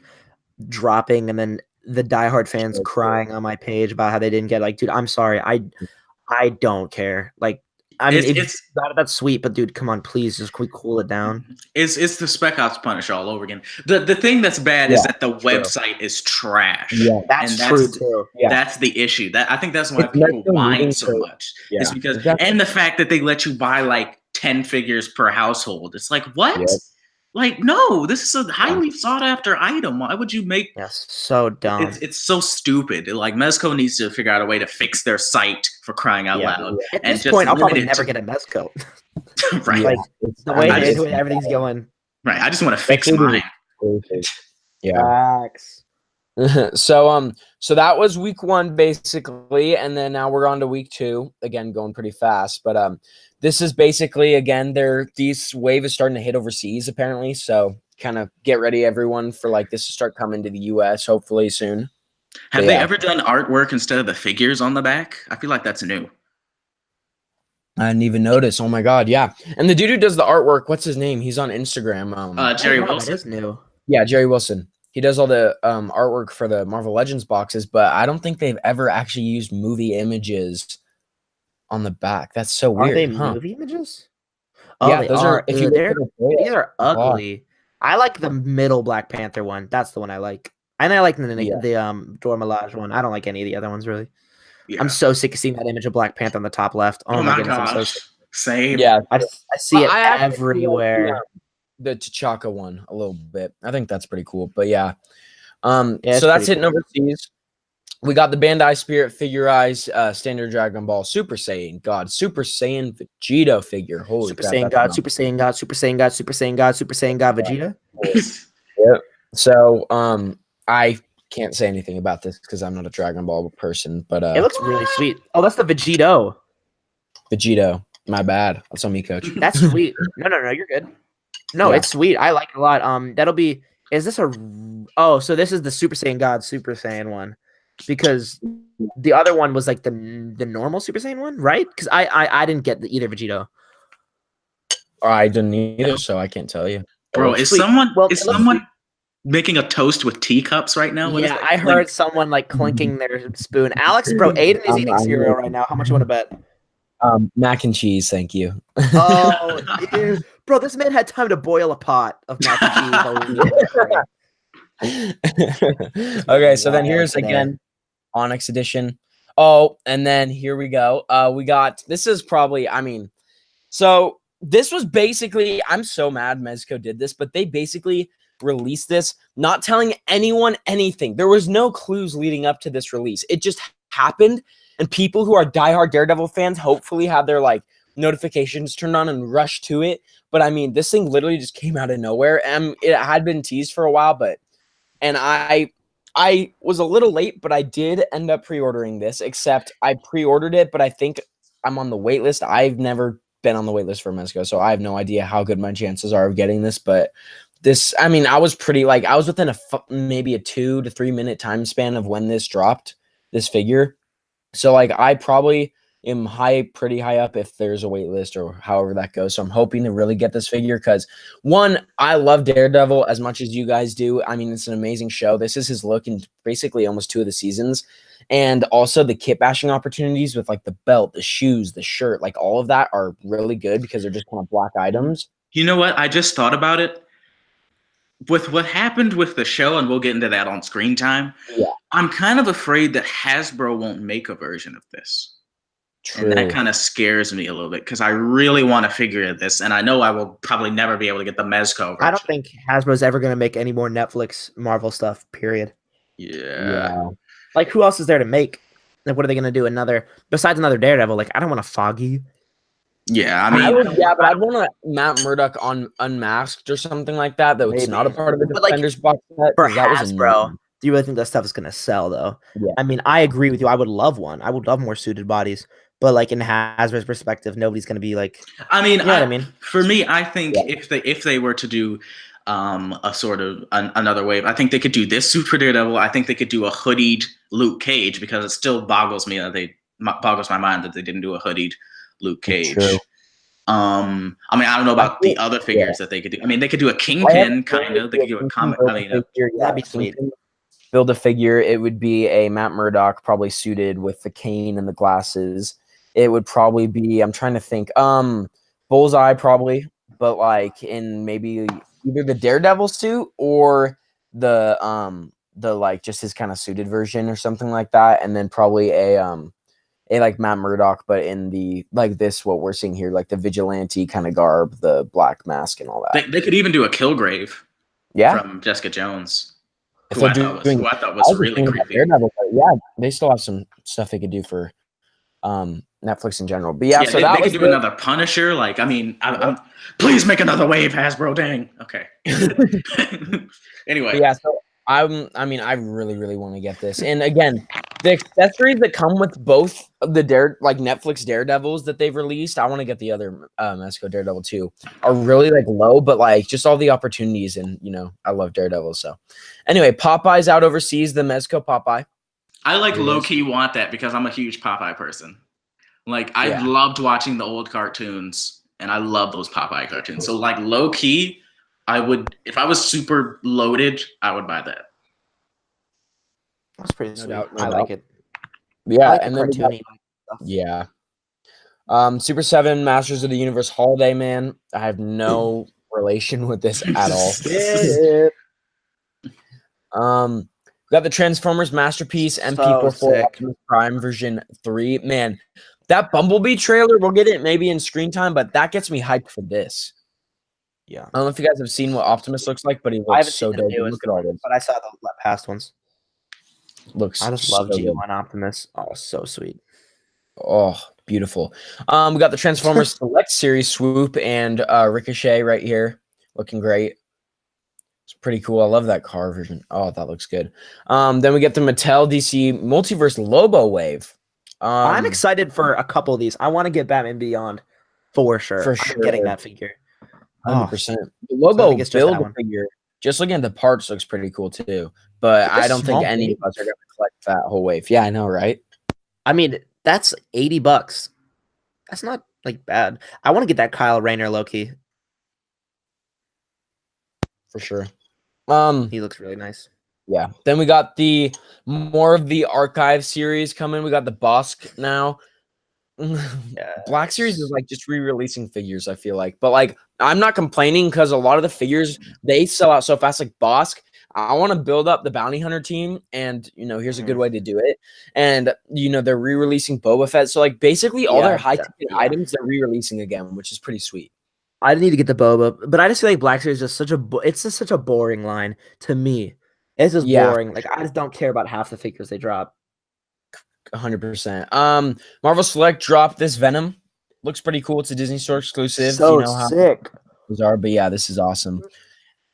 dropping and then the diehard fans crying on my page about how they didn't get like, dude, I'm sorry. I don't care. Like, I mean, that's sweet, but dude, come on, please, just cool it down. It's the Spec Ops punish all over again. The thing that's bad is that the website is trash. Yeah, that's true too. Yeah. That's the issue. I think that's why people whine so much. Yeah. It's because and the fact that they let you buy like 10 figures per household. It's like what? Yep. Like, no, this is a highly sought after item. Why would you make? That's so dumb. It's so stupid. Like Mezco needs to figure out a way to fix their site for crying out loud. At this point, I'll probably never get a Mezco. Right. Like the way everything's going. Right. I just want to fix mine. Yeah. So that was week 1 basically, and then now we're on to week 2. Again, going pretty fast, but this is basically again these wave is starting to hit overseas apparently. So kind of get ready everyone for like this to start coming to the US hopefully soon. Have they ever done artwork instead of the figures on the back? I feel like that's new. I didn't even notice. Oh my god, yeah. And the dude who does the artwork, what's his name? He's on Instagram. Jerry Wilson. That is new. Yeah, Jerry Wilson. He does all the artwork for the Marvel Legends boxes, but I don't think they've ever actually used movie images on the back. That's so weird. Are they movie images? Oh, yeah, those are. If you these are ugly. I like the middle Black Panther one. That's the one I like. And I like the Dora Milaje one. I don't like any of the other ones really. Yeah. I'm so sick of seeing that image of Black Panther on the top left. Oh my goodness, I'm so sick. Same. Yeah, I see it everywhere. The T'Chaka one a little bit. I think that's pretty cool. But yeah. So that's hitting overseas. We got the Bandai Spirit Figurized Standard Dragon Ball Super Saiyan God, Super Saiyan Vegito figure. Holy Super crap! Saiyan God, Super Saiyan God, Super Saiyan God, Super Saiyan God, Super Saiyan God, Vegeta. Yep. So, I can't say anything about this because I'm not a Dragon Ball person, but It looks really sweet. Oh, that's the Vegito. Vegito. My bad. That's on me, coach. That's sweet. No, you're good. No, Yeah. it's sweet. I like it a lot. That'll be. Is this a? Oh, so this is the Super Saiyan God, Super Saiyan one, because the other one was like the normal Super Saiyan one, right? Because I didn't get either Vegito. I didn't either, so I can't tell you. Bro, is sweet. someone making a toast with teacups right now? What is that? I heard someone like clinking their spoon. Alex, bro, Aiden is eating cereal right now. How much you want to bet? Mac and cheese, thank you. Oh, dude. Bro, this man had time to boil a pot of mac and cheese. Okay, so then here's again Onyx Edition. Oh, and then here we go. We got, this is probably, so this was basically, I'm so mad Mezco did this, but they basically released this not telling anyone anything. There was no clues leading up to this release. It just happened, and people who are diehard Daredevil fans hopefully have their like notifications turned on and rush to it. But this thing literally just came out of nowhere, and it had been teased for a while, and I was a little late, but I did end up pre-ordering this, except I pre-ordered it, but I think I'm on the wait list. I've never been on the wait list for Mezco, so I have no idea how good my chances are of getting this, but this, I was pretty, I was within maybe a 2 to 3 minute time span of when this dropped, this figure. So I probably am pretty high up if there's a wait list or however that goes. So I'm hoping to really get this figure because, one, I love Daredevil as much as you guys do. It's an amazing show. This is his look in basically almost 2 of the seasons. And also the kit bashing opportunities with the belt, the shoes, the shirt, all of that are really good because they're just kind of black items. You know what? I just thought about it. With what happened with the show, and we'll get into that on Screen Time, I'm kind of afraid that Hasbro won't make a version of this. True. And that kind of scares me a little bit because I really want to figure this, and I know I will probably never be able to get the Mezco version. I don't think Hasbro's ever going to make any more Netflix Marvel stuff, period. Yeah. Who else is there to make? What are they going to do? Besides another Daredevil? I don't want a Foggy. Yeah, but I'd want a Matt Murdock on Unmasked or something like that. Though it's not a part of the Defenders box set. For Hasbro, do you really think that stuff is going to sell, though? Yeah. I agree with you. I would love one. I would love more suited bodies. But in Hasbro's perspective, nobody's going to be like. You know what I mean? For me, I think if they were to do a sort of another wave, I think they could do this suit for Daredevil. I think they could do a hoodied Luke Cage because it still boggles my mind that they didn't do a hoodied Luke Cage. True. I don't know about the other figures that they could do. They could do a Kingpin kind of. They could do a comic. That'd be sweet. Build a figure. It would be a Matt Murdock, probably suited with the cane and the glasses. It would probably be. I'm trying to think. Bullseye probably, but in maybe either the Daredevil suit or the just his kind of suited version or something like that, and then probably a Matt Murdock, but in the this what we're seeing here, the vigilante kind of garb, the black mask and all that. They could even do a Killgrave, from Jessica Jones, who I thought was really creepy. Yeah, they still have some stuff they could do for Netflix in general. But yeah, so they could do another Punisher. Please make another wave, Hasbro. Dang. Okay. Anyway. But yeah. So I really, really want to get this. And again, the accessories that come with both of the Netflix Daredevils that they've released, I want to get the other Mezco Daredevil too, are really low, but just all the opportunities, and I love Daredevil. So anyway, Popeye's out overseas, the Mezco Popeye. I low-key want that because I'm a huge Popeye person. I loved watching the old cartoons, and I love those Popeye cartoons. So low-key, I would, if I was super loaded, I would buy that. That's pretty sweet. I like it. Yeah, and then Super 7 Masters of the Universe Holiday, man. I have no relation with this at all. We got the Transformers Masterpiece MP44 Optimus Prime version 3. Man, that Bumblebee trailer, we'll get it maybe in Screen Time, but that gets me hyped for this. Yeah, I don't know if you guys have seen what Optimus looks like, but he looks so dope. Look at all this. But I saw the past ones. Looks I just so love good. G1 Optimus. Oh, so sweet. Oh, beautiful. We got the Transformers Select Series Swoop and Ricochet right here. Looking great. It's pretty cool. I love that car version. Oh, that looks good. Then we get the Mattel DC Multiverse Lobo Wave. I'm excited for a couple of these. I want to get Batman Beyond for sure. For I'm sure. getting that figure. 100%. The Lobo it's just build that one. figure, just looking at the parts, looks pretty cool too. But I don't think any of us are going to collect that whole wave. Yeah, I know, right? I mean, that's $80. That's not like bad. I want to get that Kyle Rayner Loki. For sure. He looks really nice. Yeah. Then we got the more of the archive series coming. We got the Bosk now. Black Series is like just re-releasing figures, I feel like. But like I'm not complaining because a lot of the figures they sell out so fast, like Bosk. I want to build up the bounty hunter team, and here's a good way to do it. And they're re-releasing Boba Fett. So like basically all their high-ticket items they're re-releasing again, which is pretty sweet. I need to get the Boba, but I just feel like Black Series is just such a boring line to me. It's just boring. Like I just don't care about half the figures they drop. 100%. Marvel Select dropped this Venom. Looks pretty cool. It's a Disney Store exclusive. So sick. Those are, but yeah, this is awesome.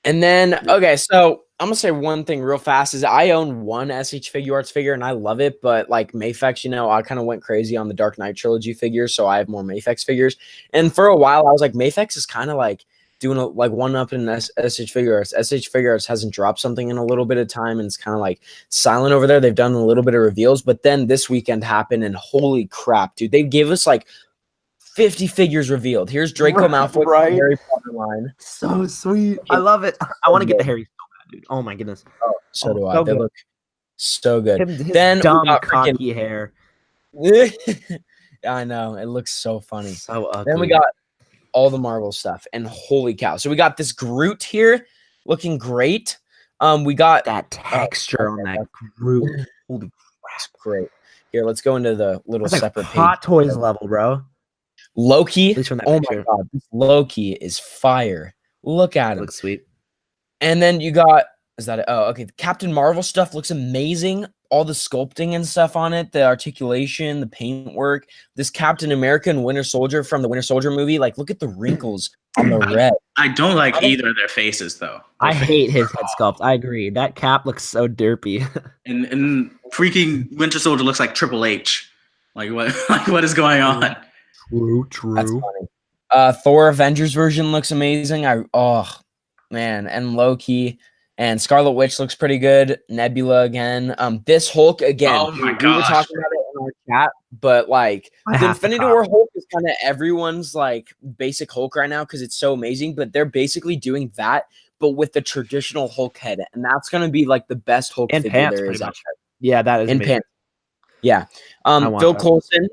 And then okay, so I'm gonna say one thing real fast is I own one SH Figuarts figure and I love it, but like Mafex, I kind of went crazy on the Dark Knight trilogy figures, so I have more Mafex figures. And for a while, I was like, Mafex is kind of like doing like one up in SH Figuarts. SH Figuarts hasn't dropped something in a little bit of time, and it's kind of like silent over there. They've done a little bit of reveals, but then this weekend happened, and holy crap, dude! They gave us like 50 figures revealed. Here's Draco Malfoy, right? Harry Potter line. So sweet. I love it. I want to get the Harry so bad, dude. Oh my goodness. Oh, so do I. They look so good. His then dumb cocky hair. I know. It looks so funny. So ugly. Then we got all the Marvel stuff, and holy cow. So we got this Groot here looking great. We got that texture on that Groot. Holy crap. Great. Here, let's go into the little separate page. Hot Toys level, bro. Loki. At least from that picture. My god, this Loki is fire. Look at him. Looks sweet. And then you got okay. The Captain Marvel stuff looks amazing. All the sculpting and stuff on it, the articulation, the paint work. This Captain America and Winter Soldier from the Winter Soldier movie, like look at the wrinkles on the red. I don't like either of their faces though. I hate his head sculpt. I agree. That cap looks so derpy. and freaking Winter Soldier looks like Triple H. Like what? Like what is going on? True. That's funny. Thor Avengers version looks amazing. Man, and Loki. And Scarlet Witch looks pretty good. Nebula again. This Hulk again. Oh my gosh. We were talking about it in our chat, but like the Infinity War Hulk is kind of everyone's like basic Hulk right now because it's so amazing. But they're basically doing that, but with the traditional Hulk head, and that's gonna be like the best Hulk and figure pants, there is. Yeah, that is in pants. Yeah. Phil Coulson.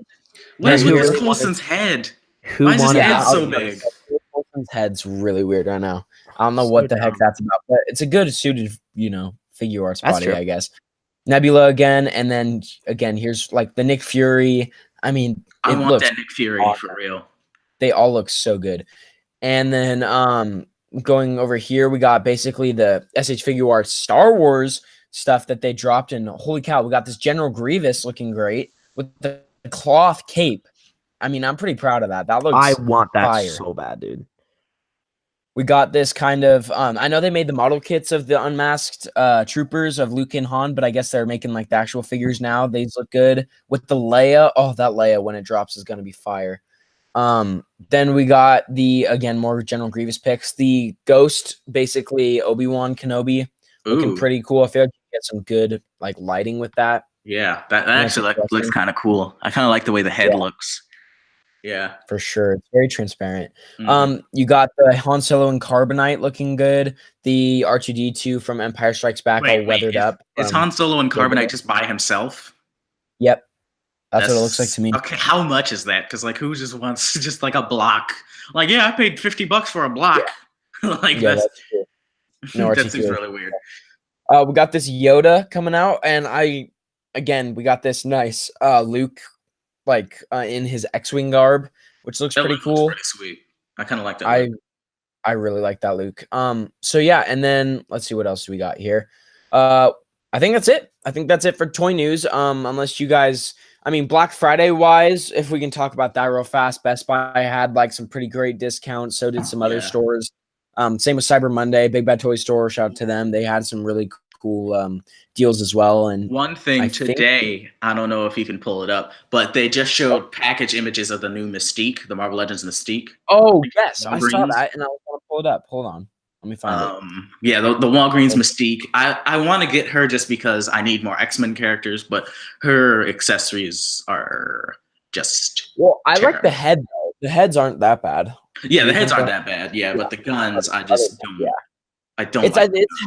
Where's Coulson's head? Why is his head so big? Phil Coulson's head's really weird right now. I don't know what the heck that's about, but it's a good suited, figure arts body, I guess. Nebula again, and then again, here's like the Nick Fury. I mean, I want that Nick Fury for real. They all look so good. And then going over here, we got basically the SH Figure Arts Star Wars stuff that they dropped, and holy cow, we got this General Grievous looking great with the cloth cape. I mean, I'm pretty proud of that. That looks I want that fire. So bad, dude. We got this kind of I know they made the model kits of the unmasked troopers of Luke and Han, but I guess they're making like the actual figures now. These look good. With the Leia, that Leia when it drops is gonna be fire. Then we got the again more General Grievous picks. The Ghost, basically Obi-Wan Kenobi, looking pretty cool. I feel like you get some good like lighting with that. Yeah, that actually looks kind of cool. I kind of like the way the head looks. Yeah, for sure. It's very transparent. You got the Han Solo and Carbonite looking good. The R2D2 from Empire Strikes Back all weathered up. Is Han Solo and Carbonite just by himself? Yep. That's what it looks like to me. Okay, how much is that? Because like, who just wants just like a block? Like, yeah, I paid $50 for a block. Yeah. Like that's true. No, that seems really weird. We got this Yoda coming out, and we got this nice Luke. In his X-Wing garb, which looks pretty cool. Looks pretty sweet. I kind of like that. I really like that Luke. So yeah, and then let's see what else we got here. I think that's it. I think that's it for toy news. Unless you guys, I mean, Black Friday wise, if we can talk about that real fast, Best Buy had like some pretty great discounts. So did some other stores. Same with Cyber Monday, Big Bad Toy Store. Shout out to them. They had some really cool deals as well. And one thing today, I don't know if you can pull it up, but they just showed package images of the new Mystique, the Marvel Legends Mystique. Oh yes, I saw that, and I was gonna pull it up. Hold on. Let me find it. Yeah, the Walgreens Mystique. I want to get her just because I need more X-Men characters, but her accessories are just I like the head though. The heads aren't that bad. Yeah, the heads aren't that bad. Yeah, but the guns, I just don't. Yeah. I don't. It's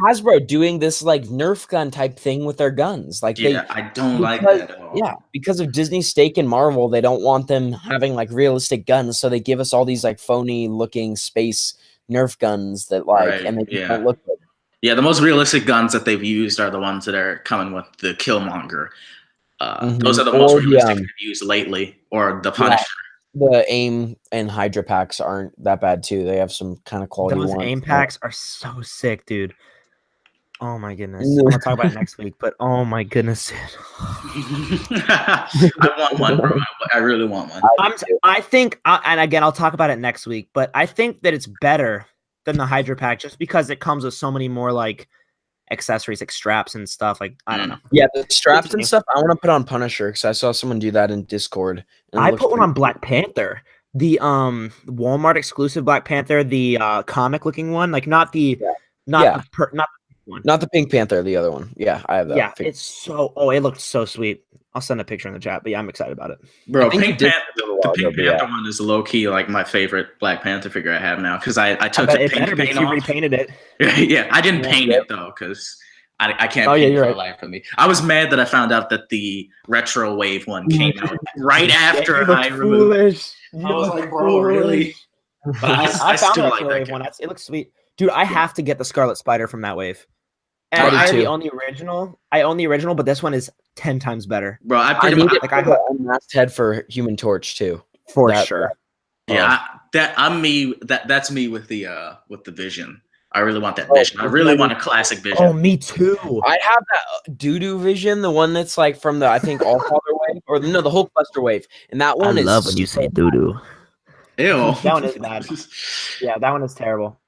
Hasbro doing this like Nerf gun type thing with their guns. Like I don't like that at all. Yeah, because of Disney's stake in Marvel, they don't want them having like realistic guns, so they give us all these like phony looking space Nerf guns that and they don't look good. Yeah, the most realistic guns that they've used are the ones that are coming with the Killmonger. Those are the most realistic they've used lately, or the Punisher. The AIM and Hydra packs aren't that bad too. They have some kind of quality ones. Those AIM packs are so sick, dude. Oh my goodness. I'm gonna talk about it next week, but oh my goodness. I want one, bro. I really want one. I think, and again, I'll talk about it next week, but I think that it's better than the Hydra pack just because it comes with so many more like accessories, like straps and stuff. Like, I don't know. Yeah, the straps and stuff. I want to put on Punisher because I saw someone do that in Discord. I put one on Black Panther. The Walmart exclusive Black Panther, the comic looking one, like not the one. Not the Pink Panther, the other one. Yeah, I have that. Yeah, it's so. It looked so sweet. I'll send a picture in the chat, but yeah, I'm excited about it. Bro, the Pink Panther one is low key like my favorite Black Panther figure I have now because I took the pink paint off. You repainted it. Yeah, I didn't paint it though because I can't paint it for the life of me. I was mad that I found out that the Retro Wave one came out right after I removed it. I was like, bro, really? But I found the Retro Wave one. It looks sweet. Dude, I have to get the Scarlet Spider from that wave. And I own the original, but this one is 10 times better. Bro, I need a masked head for Human Torch too. For sure. Yeah, that's me with the Vision. I really want that Vision. I really want a classic Vision. Oh, me too. I have that doo-doo Vision, the one that's like from the think All-Father wave, or no, the Hulk Buster wave. And that one I love when you say doo-doo. Ew. That one is bad. Yeah, that one is terrible.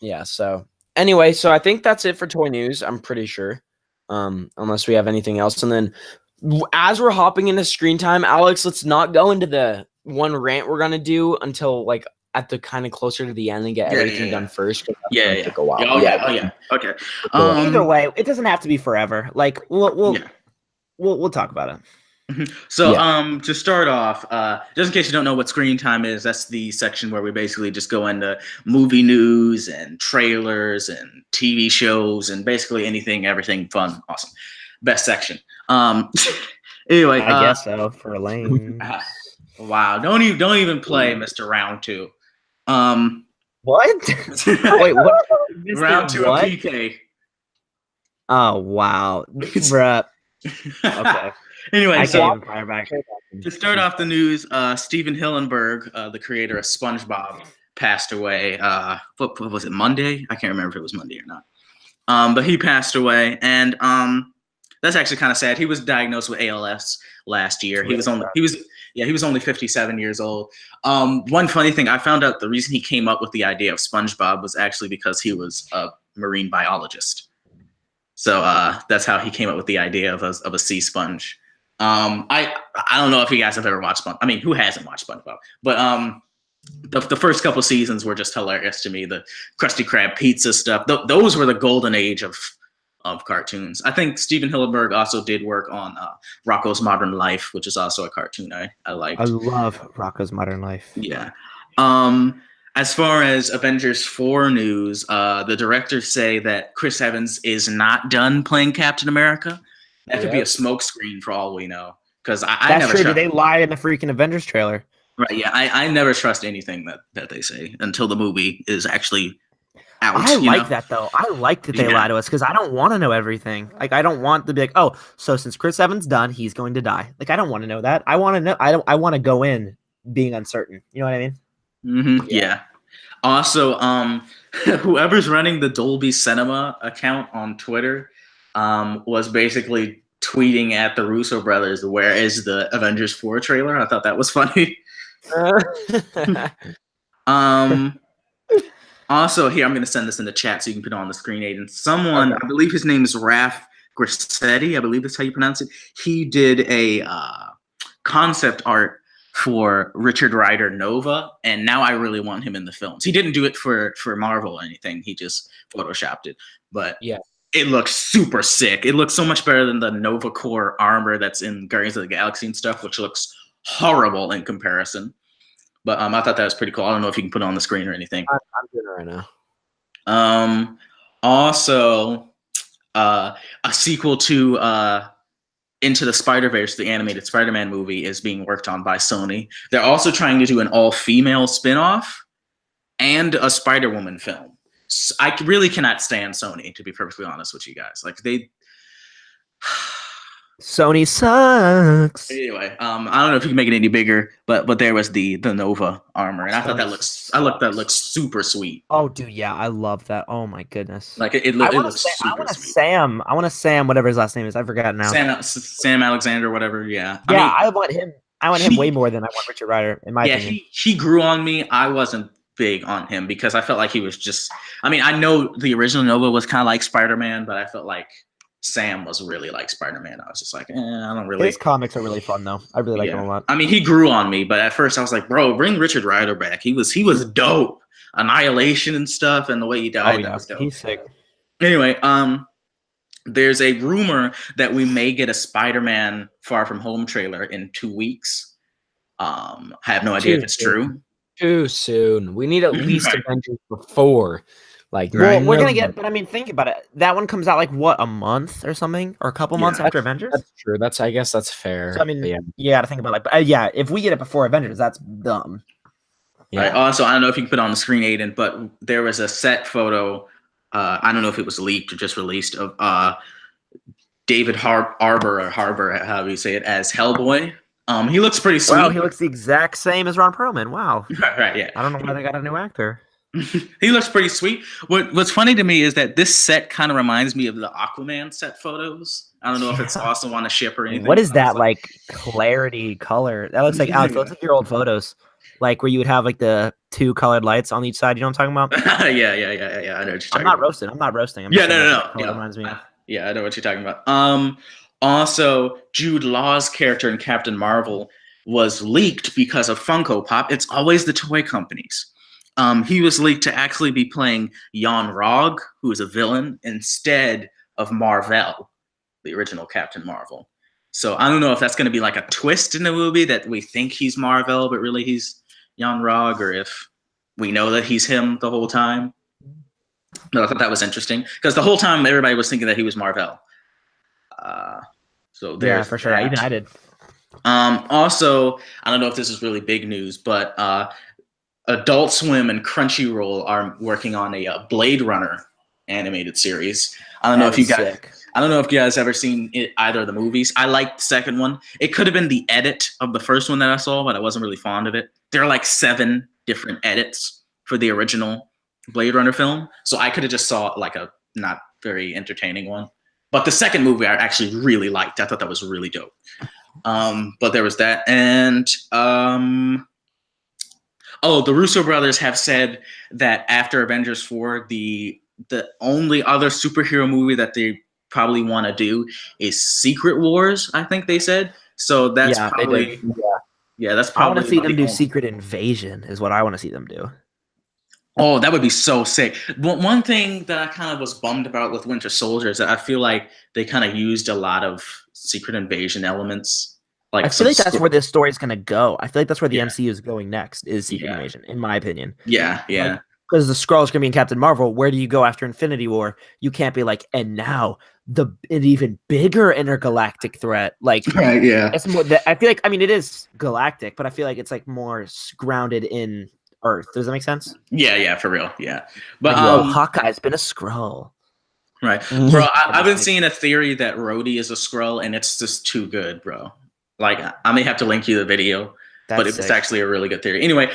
Yeah, so anyway, so I think that's it for toy news. I'm pretty sure, unless we have anything else. And then, as we're hopping into screen time, Alex, let's not go into the one rant we're gonna do until like at the kind of closer to the end and get everything done first. Yeah, take a while. Oh yeah. Okay. Either way, it doesn't have to be forever. Like we'll talk about it. So to start off, just in case you don't know what screen time is, that's the section where we basically just go into movie news and trailers and TV shows and basically anything, everything fun, awesome. Best section. Anyway, I guess so for Elaine. Wow, don't even play Mr. Round 2. What? Wait, what? Round 2 of PK. Oh wow, bruh. Okay. Anyway, so to start off the news, Steven Hillenburg, the creator of SpongeBob, passed away. What was it, Monday? I can't remember if it was Monday or not. But he passed away, and that's actually kind of sad. He was diagnosed with ALS last year. He was only 57 years old. One funny thing, I found out the reason he came up with the idea of SpongeBob was actually because he was a marine biologist. So that's how he came up with the idea of a sea sponge. I don't know if you guys have ever watched SpongeBob. I mean, who hasn't watched SpongeBob? But the first couple seasons were just hilarious to me. The Krusty Krab pizza stuff. Those were the golden age of cartoons. I think Steven Hillenburg also did work on Rocko's Modern Life, which is also a cartoon I liked. I love Rocko's Modern Life. Yeah. As far as Avengers 4 news, the directors say that Chris Evans is not done playing Captain America. That could be a smokescreen for all we know. Because I never. True. They lie in the freaking Avengers trailer. Right. Yeah. I never trust anything that they say until the movie is actually out. I like that though. I like that they lie to us because I don't want to know everything. Like I don't want to be like, oh, so since Chris Evans done, he's going to die. Like I don't want to know that. I want to know. I want to go in being uncertain. You know what I mean? Mm-hmm. Yeah. Also, whoever's running the Dolby Cinema account on Twitter, was basically tweeting at the Russo brothers, "Where is the Avengers 4 trailer?" I thought that was funny. Also, here I'm going to send this in the chat so you can put it on the screen, Aiden. Someone, I believe his name is Raph Grissetti. I believe that's how you pronounce it. He did a concept art for Richard Rider Nova, and now I really want him in the films. He didn't do it for Marvel or anything. He just photoshopped it, but yeah, it looks super sick. It looks so much better than the Nova Core armor that's in Guardians of the Galaxy and stuff, which looks horrible in comparison. But I thought that was pretty cool. I don't know if you can put it on the screen or anything. I'm doing it right now. Also, a sequel to Into the Spider-Verse, the animated Spider-Man movie, is being worked on by Sony. They're also trying to do an all-female spin-off and a Spider-Woman film. So I really cannot stand Sony, to be perfectly honest with you guys. Like, they... Sony sucks. Anyway, I don't know if you can make it any bigger, but there was the Nova armor, and I thought that looks super sweet. Oh, dude, yeah, I love that. Oh my goodness, like it looks super I want a sweet. Sam. I want a Sam, whatever his last name is. I forgot now. Sam Alexander, whatever. Yeah, I want him. I want him way more than I want Richard Rider, in my opinion. he grew on me. I wasn't big on him because I felt like he was just. I mean, I know the original Nova was kind of like Spider-Man, but I felt like Sam was really like Spider-Man. I was just like, I don't really. His comics are really fun though. I really like them a lot. I mean, he grew on me, but at first I was like, bro, bring Richard Rider back. He was dope. Annihilation and stuff, and the way he died. That was dope. He's sick. Anyway, there's a rumor that we may get a Spider-Man Far From Home trailer in 2 weeks. I have no idea if it's true. Too soon. We need at least Avengers before. Like, well, we're gonna get, but I mean, think about it. That one comes out like what, a month or something, or a couple months after Avengers. That's true. I guess that's fair. So, I mean, you got to think about it. But yeah, if we get it before Avengers, that's dumb. Yeah. Right. Also, I don't know if you can put it on the screen, Aiden, but there was a set photo. I don't know if it was leaked or just released of David Harbour, how do you say it, as Hellboy. He looks pretty sweet. Wow, he looks the exact same as Ron Perlman. Wow. Right. Yeah. I don't know why they got a new actor. He looks pretty sweet. What's funny to me is that this set kind of reminds me of the Aquaman set photos. I don't know if it's also on a ship or anything. What is that like clarity color? That looks like Alex. That looks like your old photos, like where you would have like the 2 colored lights on each side. You know what I'm talking about? Yeah. I know what you're talking about. I'm not roasting. No. Yeah, reminds me. Yeah, I know what you're talking about. Also, Jude Law's character in Captain Marvel was leaked because of Funko Pop. It's always the toy companies. He was leaked to actually be playing Jan Rog, who is a villain, instead of Marvel, the original Captain Marvel. So I don't know if that's going to be like a twist in the movie that we think he's Marvel, but really he's Jan Rog, or if we know that he's him the whole time. No, I thought that was interesting because the whole time everybody was thinking that he was Marvel. So yeah, for sure. Even I did. Also, I don't know if this is really big news, but Adult Swim and Crunchyroll are working on a Blade Runner animated series. I don't know if you guys ever seen either of the movies. I liked the second one. It could have been the edit of the first one that I saw, but I wasn't really fond of it. There are like 7 different edits for the original Blade Runner film, so I could have just saw like a not very entertaining one. But the second movie I actually really liked. I thought that was really dope. But there was that, and the Russo brothers have said that after Avengers 4, the only other superhero movie that they probably want to do is Secret Wars, I think they said. So that's probably that's probably. I want to see them do Secret Invasion is what I want to see them do. Oh, that would be so sick. One thing that I kind of was bummed about with Winter Soldier is that I feel like they kind of used a lot of Secret Invasion elements. Like, I feel like that's where this story is going to go. I feel like that's where the MCU is going next, is Secret Invasion, in my opinion. Yeah. Because the Skrulls are going to be in Captain Marvel. Where do you go after Infinity War? You can't be like, and now an even bigger intergalactic threat. Like, right, yeah. It's more. I feel like, I mean, it is galactic, but I feel like it's like more grounded in Earth. Does that make sense? Yeah, for real. Yeah, but like, Hawkeye's been a Skrull. Right, bro. I've been seeing a theory that Rhodey is a Skrull, and it's just too good, bro. Like, I may have to link you the video, but it's actually a really good theory. Anyway,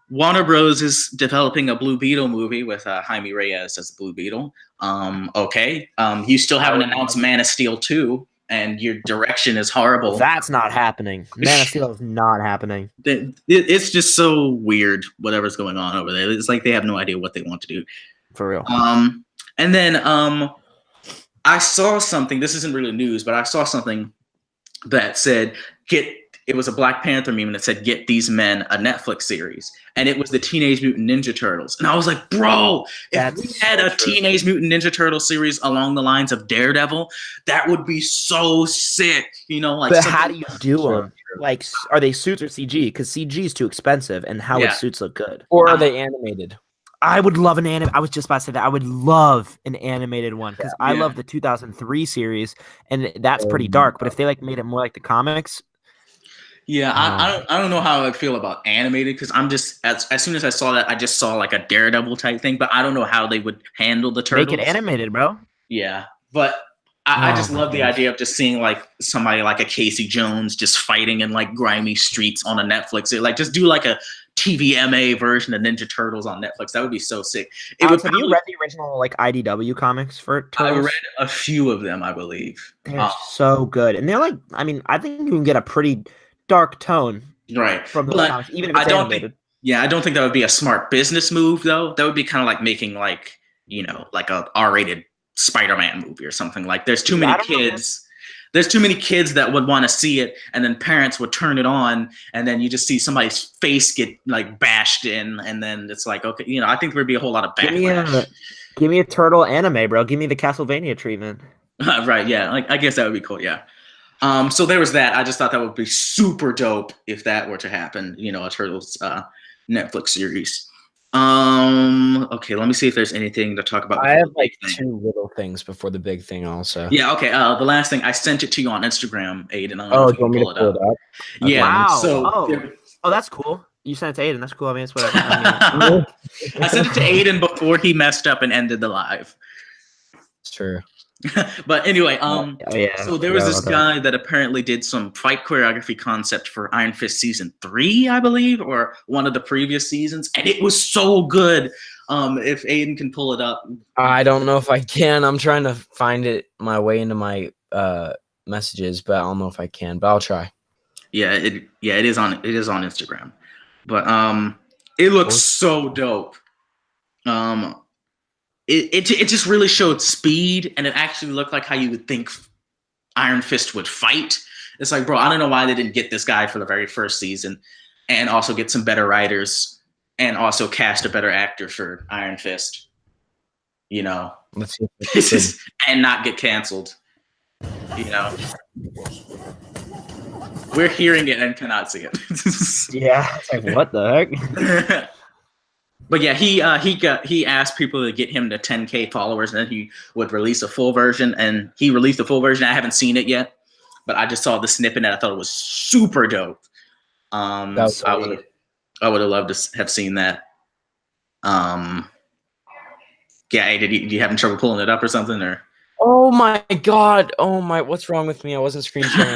Warner Bros. Is developing a Blue Beetle movie with Jaime Reyes as the Blue Beetle. Okay. You still haven't announced Man of Steel 2, and your direction is horrible. That's not happening. Man of Steel is not happening. It's just so weird, whatever's going on over there. It's like they have no idea what they want to do. For real. And then I saw something. This isn't really news, but I saw something that said, it was a Black Panther meme that said, "Get these men a Netflix series," and it was the Teenage Mutant Ninja Turtles. And I was like, bro, if we had a Teenage Mutant Ninja Turtle series along the lines of Daredevil, that would be so sick. You know, like. But how do you do them? Like, are they suits or CG? Because CG is too expensive, and how would suits look good? Or are they animated? I would love an anime. I was just about to say that. I would love an animated one because I love the 2003 series, and that's pretty dark. But if they like made it more like the comics. Yeah, I don't know how I feel about animated because I'm just as soon as I saw that, I just saw like a Daredevil type thing, but I don't know how they would handle the turtles. Make it animated, bro. Yeah, but I just love the idea of just seeing like somebody like a Casey Jones just fighting in like grimy streets on a Netflix. Like just do like a TVMA version of Ninja Turtles on Netflix. That would be so sick. Have you read the original like IDW comics for Turtles? I read a few of them, I believe. They're so good, and they're like, I mean, I think you can get a pretty dark tone from those comics, even if it's animated. I don't think that would be a smart business move, though. That would be kind of like making like, you know, like a R-rated Spider-Man movie or something. Like there's too many kids. There's too many kids that would want to see it, and then parents would turn it on, and then you just see somebody's face get like bashed in, and then it's like, okay, you know, I think there'd be a whole lot of backlash. Give me a turtle anime, bro. Give me the Castlevania treatment. Right? Yeah, like I guess that would be cool. Yeah. So there was that. I just thought that would be super dope if that were to happen. You know, a Turtles Netflix series. Okay, let me see if there's anything to talk about. I have like two little things before the big thing also. Yeah, okay. The last thing, I sent it to you on Instagram, Aiden. Do you want me to pull it up? Yeah. Wow. So that's cool. You sent it to Aiden. That's cool. I mean, it's whatever. I sent it to Aiden before he messed up and ended the live. It's true. But anyway, so there was this guy that apparently did some fight choreography concept for Iron Fist season 3, I believe, or one of the previous seasons, and it was so good. If Aiden can pull it up. I don't know if I can. I'm trying to find it my way into my messages, but I don't know if I can, but I'll try. Yeah, it is on Instagram. But it looks so dope. It just really showed speed, and it actually looked like how you would think Iron Fist would fight. It's like, bro, I don't know why they didn't get this guy for the very first season, and also get some better writers, and also cast a better actor for Iron Fist. You know, let's see and not get canceled. You know, we're hearing it and cannot see it. Yeah, it's like, what the heck? But yeah, he asked people to get him to 10K followers, and then he would release a full version. And he released a full version. I haven't seen it yet, but I just saw the snippet and I thought it was super dope. So I would have loved to have seen that. Yeah, hey, do you having trouble pulling it up or something? Or oh my god, what's wrong with me? I wasn't screen sharing.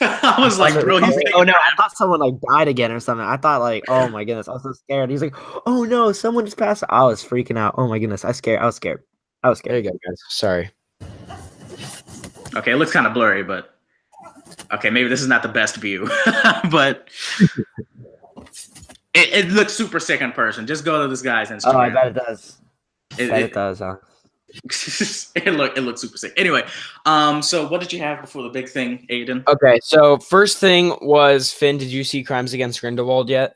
I was like, bro, oh no, I thought someone like died again or something. I thought like, oh my goodness, I was so scared. He's like, oh no, someone just passed. I was freaking out. Oh my goodness, I was scared. There you go, guys. Sorry. Okay, it looks kind of blurry, but okay, maybe this is not the best view, but it looks super sick in person. Just go to this guy's Instagram. Oh, I bet it does. It does. it looks super sick. Anyway, so what did you have before the big thing, Aiden? Okay, so first thing was, Finn, did you see Crimes Against Grindelwald yet?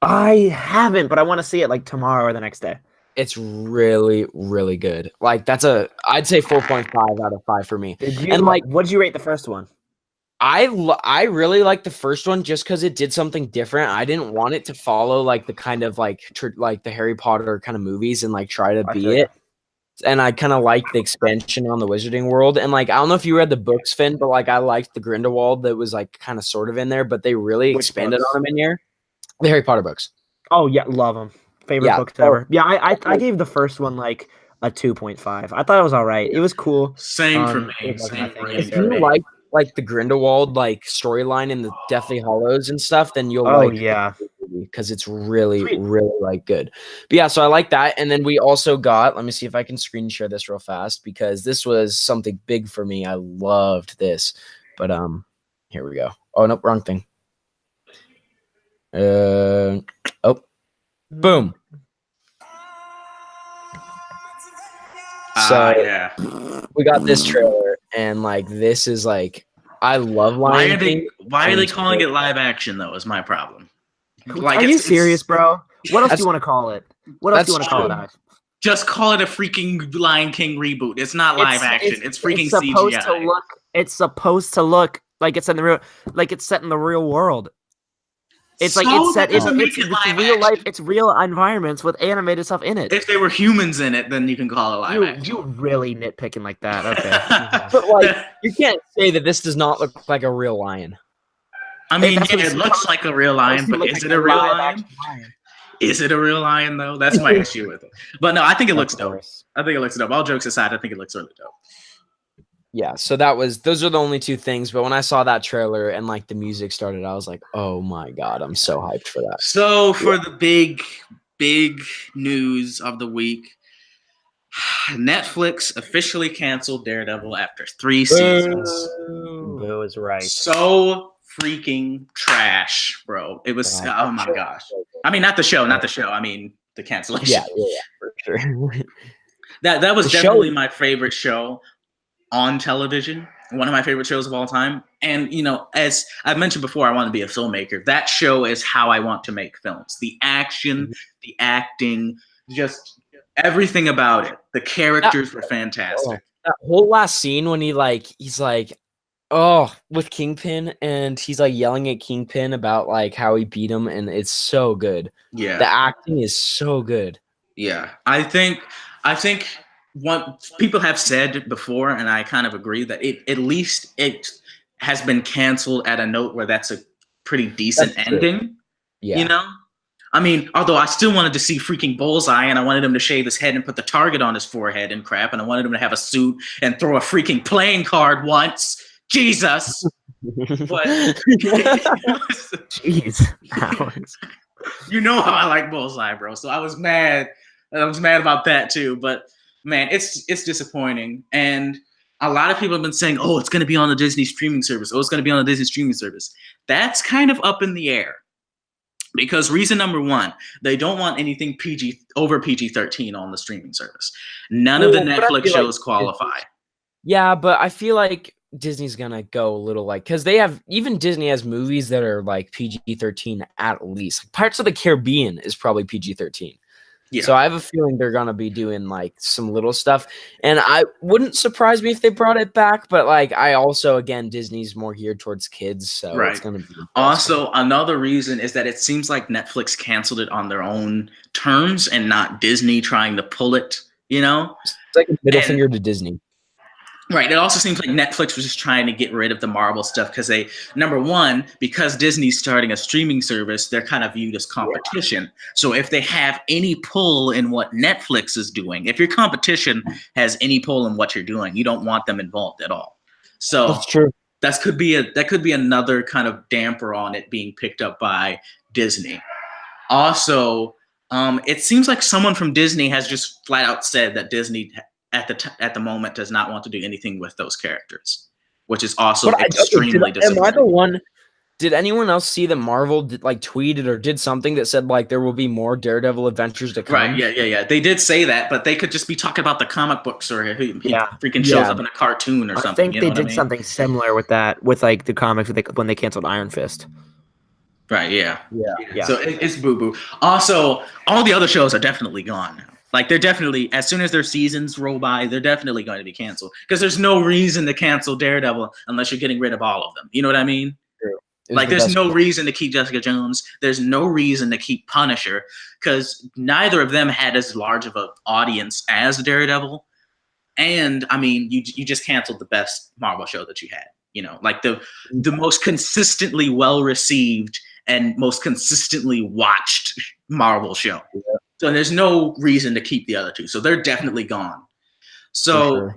I haven't, but I want to see it like tomorrow or the next day. It's really, really good. Like I'd say 4.5 out of 5 for me. What did you rate the first one? I really liked the first one just because it did something different. I didn't want it to follow like the kind of like the Harry Potter kind of movies and like try to be it. And I kind of like the expansion on the Wizarding World. And like, I don't know if you read the books, Finn, but like I liked the Grindelwald that was like kind of sort of in there, but they really expanded on them in here. The Harry Potter books. Oh yeah, love them. Favorite books ever. Yeah, I gave the first one like a 2.5. I thought it was all right. It was cool. Same for me. If you like the Grindelwald like storyline in the Deathly Hallows and stuff, then you'll yeah. because it's really, really like good. But yeah, so I like that. And then we also got, let me see if I can screen share this real fast because this was something big for me. I loved this. But here we go. Oh, nope, wrong thing. Boom. So yeah, we got this trailer, and like this is like I love Lion King. Why are they calling it live action though? Is my problem. Like, are you serious, bro? What else do you want to call it? What else do you want to call it? Ash? Just call it a freaking Lion King reboot. It's not live action. It's freaking CGI. It's supposed to look like it's in the real, like it's set in the real world. It's like it's set in it's real life. It's real environments with animated stuff in it. If they were humans in it, then you can call it live action. You really nitpicking like that? Okay, but like you can't say that this does not look like a real lion. I mean, it looks like a real lion, but is it a real lion? Is it a real lion though? That's my issue with it. But no, I think it looks dope. I think it looks dope. All jokes aside, I think it looks really dope. Yeah, so those are the only two things. But when I saw that trailer and like the music started, I was like, oh my God, I'm so hyped for that. So for the big news of the week, Netflix officially canceled Daredevil after 3 seasons. Boo is right. So freaking trash, bro. It was, oh my gosh. I mean, not the show. I mean, the cancellation. Yeah, for sure. That was definitely my favorite show on television, one of my favorite shows of all time. And, you know, as I've mentioned before, I want to be a filmmaker. That show is how I want to make films. The action, the acting, just everything about it. The characters were fantastic. That whole last scene when he's like, oh, with Kingpin, and he's like yelling at Kingpin about like how he beat him, and it's so good. Yeah. The acting is so good. Yeah. I think what people have said before, and I kind of agree, that at least it has been canceled at a note where that's a pretty decent ending. Yeah. You know? I mean, although I still wanted to see freaking Bullseye, and I wanted him to shave his head and put the target on his forehead and crap, and I wanted him to have a suit and throw a freaking playing card once. Jesus. But jeez, Alex. You know how I like Bullseye, bro. So I was mad. About that too. But man, it's disappointing. And a lot of people have been saying, oh, it's going to be on the Disney streaming service. Oh, it's going to be on the Disney streaming service. That's kind of up in the air. Because reason number one, they don't want anything over PG-13 on the streaming service. None of the Netflix shows qualify. Yeah, but I feel like Disney's gonna go a little like, because even Disney has movies that are like PG-13 at least. Like Pirates of the Caribbean is probably PG-13. Yeah. So I have a feeling they're gonna be doing like some little stuff, and I wouldn't surprise me if they brought it back. But like, I also, again, Disney's more geared towards kids, so it's gonna be. Also, another reason is that it seems like Netflix canceled it on their own terms and not Disney trying to pull it. You know, it's like a middle finger to Disney. Right. It also seems like Netflix was just trying to get rid of the Marvel stuff because number one, because Disney's starting a streaming service, they're kind of viewed as competition. Yeah. So if they have any pull in what Netflix is doing, if your competition has any pull in what you're doing, you don't want them involved at all. So that's true. That could be another kind of damper on it being picked up by Disney. Also, it seems like someone from Disney has just flat out said that Disney at the moment does not want to do anything with those characters, which is also extremely disappointing. Am I the one? Did anyone else see that Marvel tweeted or did something that said like there will be more Daredevil adventures to come? Right. Yeah. They did say that, but they could just be talking about the comic books or he freaking shows up in a cartoon or something. I think they did something similar with that, with like the comics when they canceled Iron Fist. Right. Yeah. So it's boo boo. Also, all the other shows are definitely gone now. Like they're definitely, as soon as their seasons roll by, they're definitely going to be canceled because there's no reason to cancel Daredevil unless you're getting rid of all of them. You know what I mean? True. Like there's no reason to keep Jessica Jones. There's no reason to keep Punisher because neither of them had as large of an audience as Daredevil. And I mean, you just canceled the best Marvel show that you had. You know, like the most consistently well received and most consistently watched Marvel show. Yeah. So there's no reason to keep the other two. So they're definitely gone. So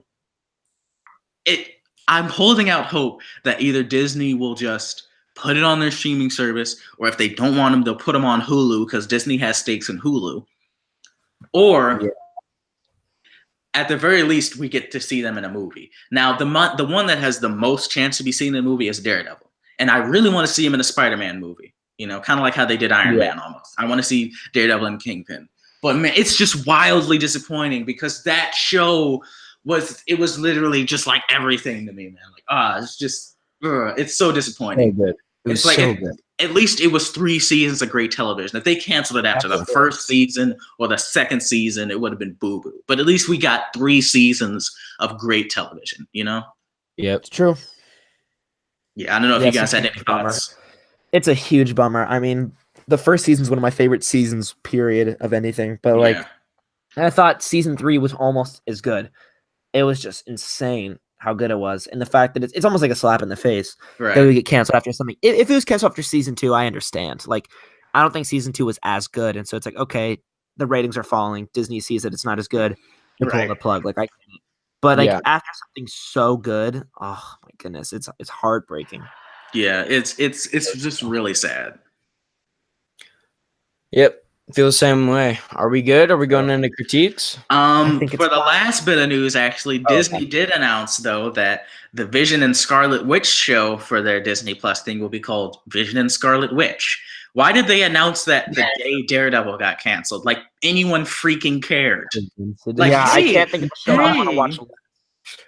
I'm holding out hope that either Disney will just put it on their streaming service, or if they don't want them, they'll put them on Hulu because Disney has stakes in Hulu. Or at the very least, we get to see them in a movie. Now, the one that has the most chance to be seen in a movie is Daredevil. And I really want to see him in a Spider-Man movie. You know, kind of like how they did Iron Man almost. I want to see Daredevil and Kingpin. But man, it's just wildly disappointing because that show was literally just like everything to me, man. Like, it's just, it's so disappointing. So good. It was like so good. At least it was 3 seasons of great television. If they canceled it after the first season or the second season, it would have been boo-boo. But at least we got 3 seasons of great television, you know? Yep, it's true. Yeah, I don't know if you guys had any thoughts. It's a huge bummer. I mean, the first season is one of my favorite seasons, period, of anything. But like, I thought season 3 was almost as good. It was just insane how good it was, and the fact that it's almost like a slap in the face that we get canceled after something. If it was canceled after season 2, I understand. Like, I don't think season 2 was as good, and so it's like, okay, the ratings are falling. Disney sees that it's not as good. They're pulling the plug. Like, but like after something so good, oh my goodness, it's heartbreaking. Yeah, it's just really sad. Yep. Feel the same way. Are we good? Are we going into critiques? For the last bit of news, actually, Disney did announce, though, that the Vision and Scarlet Witch show for their Disney Plus thing will be called Vision and Scarlet Witch. Why did they announce that the day Daredevil got canceled? Like, anyone freaking cared. Like, I can't think of a show I want to watch.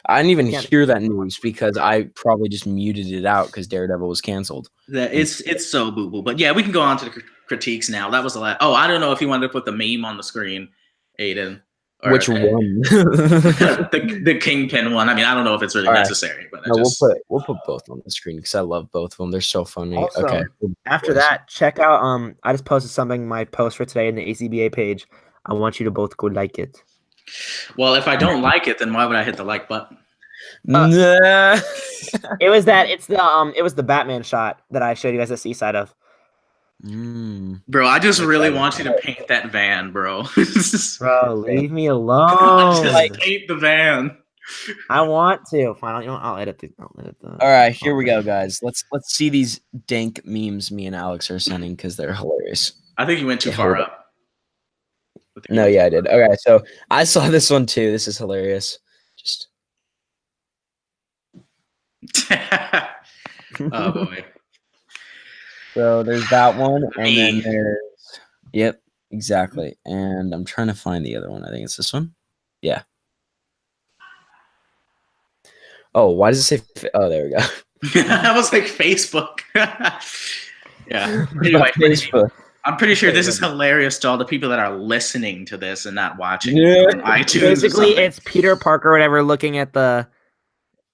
I didn't even hear that news because I probably just muted it out because Daredevil was canceled. It's so boo-boo. But yeah, we can go on to the critiques now. That was the last. Oh, I don't know if you wanted to put the meme on the screen, Aiden. Which one? the Kingpin one. I mean, I don't know if it's really necessary, but we'll put both on the screen because I love both of them. They're so funny. Also, okay. After that, check out. I just posted something. My post for today in the ACBA page. I want you to both go like it. Well, if I don't like it, then why would I hit the like button? It was the Batman shot that I showed you guys the seaside of. Bro, I just really want you to paint that van, bro. Bro, leave me alone. Just paint the van. I want to. Fine, I'll edit the. All right, here we go, guys. Let's see these dank memes me and Alex are sending because they're hilarious. I think you went too far up. No, yeah, I did. Okay, so I saw this one too. This is hilarious. Just oh boy. So there's that one, and then there's exactly. And I'm trying to find the other one. I think it's this one. Yeah. Oh, why does it say? Oh, there we go. That was like Facebook. Yeah. Anyway, Facebook. I'm pretty sure this is hilarious to all the people that are listening to this and not watching on iTunes. Basically, it's Peter Parker or whatever looking at the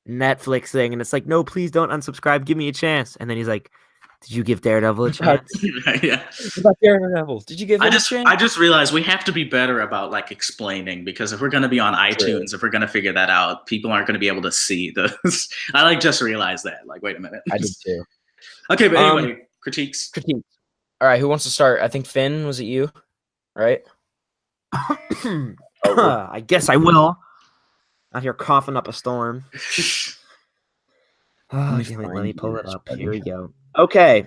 Netflix thing, and it's like, no, please don't unsubscribe. Give me a chance. And then he's like, did you give Daredevil a chance? Yeah. About Daredevil. Did you give him a chance? I just realized we have to be better about like explaining, because if we're going to be on iTunes, if we're going to figure that out, people aren't going to be able to see this. I just realized that. Like, wait a minute. I did too. Okay, but anyway, critiques. All right, who wants to start? I think Finn, was it you? Right? I guess I will. Out here coughing up a storm. Let me pull it up. Here we go. Okay.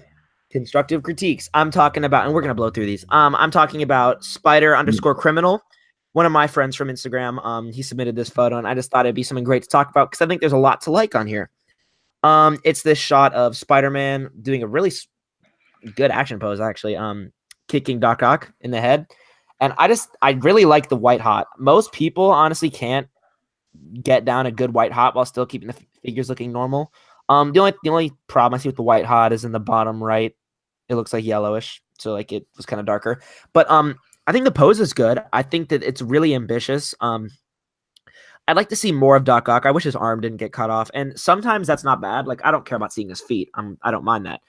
Constructive critiques. I'm talking about, and we're going to blow through these. I'm talking about Spider_Criminal. One of my friends from Instagram, he submitted this photo, and I just thought it'd be something great to talk about because I think there's a lot to like on here. It's this shot of Spider-Man doing a really good action pose, actually, kicking Doc Ock in the head. And I really like the white hot. Most people honestly can't get down a good white hot while still keeping the figures looking normal. The only problem I see with the white hot is in the bottom right. It looks like yellowish, so like it was kind of darker. But I think the pose is good. I think that it's really ambitious. I'd like to see more of Doc Ock. I wish his arm didn't get cut off, and sometimes that's not bad. Like, I don't care about seeing his feet. I don't mind that.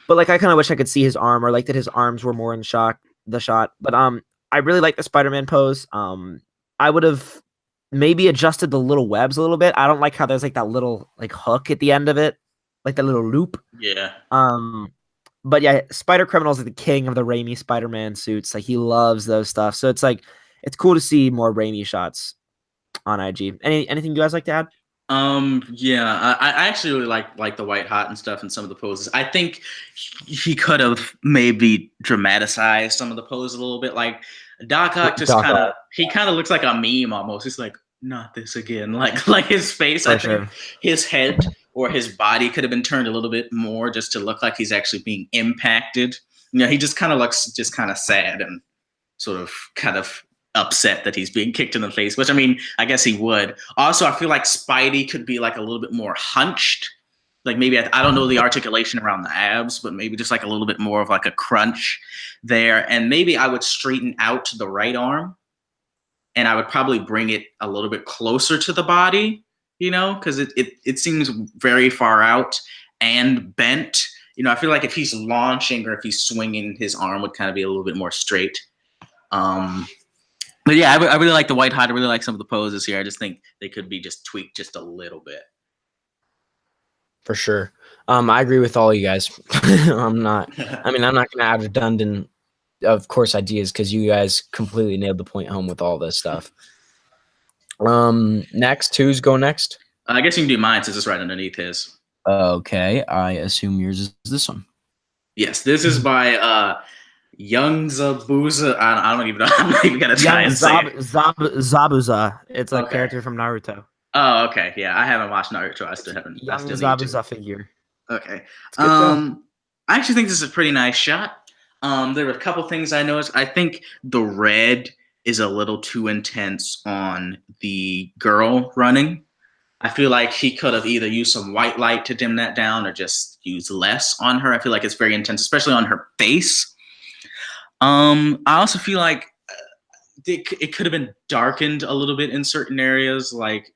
But like, I kind of wish I could see his arm, or like that his arms were more in the shot. But I really like the Spider-Man pose. I would have maybe adjusted the little webs a little bit. I don't like how there's like that little like hook at the end of it, like that little loop. Yeah. But yeah, Spider-Criminal is like the king of the Raimi Spider-Man suits. Like, he loves those stuff. So it's like, it's cool to see more Raimi shots on IG. Anything you guys like to add? Yeah, I actually really like the white hot and stuff and some of the poses. I think he could have maybe dramatized some of the poses a little bit. Like Doc Ock just kind of looks like a meme almost. He's like, not this again. Like his face. I think his head or his body could have been turned a little bit more just to look like he's actually being impacted. You know, he just kind of looks just kind of sad and sort of kind of upset that he's being kicked in the face, which I mean, I guess he would. Also, I feel like Spidey could be like a little bit more hunched. Like maybe, I don't know the articulation around the abs, but maybe just like a little bit more of like a crunch there. And maybe I would straighten out the right arm and I would probably bring it a little bit closer to the body, you know, because it seems very far out and bent. You know, I feel like if he's launching or if he's swinging, his arm would kind of be a little bit more straight. But yeah, I really like the white hot. I really like some of the poses here. I just think they could be just tweaked just a little bit. For sure. I agree with all you guys. I'm not going to add redundant, of course, ideas because you guys completely nailed the point home with all this stuff. Next, who's going next? I guess you can do mine since it's right underneath his. Okay, I assume yours is this one. Yes, this is by Young Zabuza. I don't even know. I'm not even gonna try and say it. Zabuza. It's a character from Naruto. Oh, okay. Yeah, I haven't watched Naruto. I still haven't. Young Zabuza figure. Okay. I actually think this is a pretty nice shot. There were a couple things I noticed. I think the red is a little too intense on the girl running. I feel like he could have either used some white light to dim that down or just use less on her. I feel like it's very intense, especially on her face. I also feel like it could have been darkened a little bit in certain areas. Like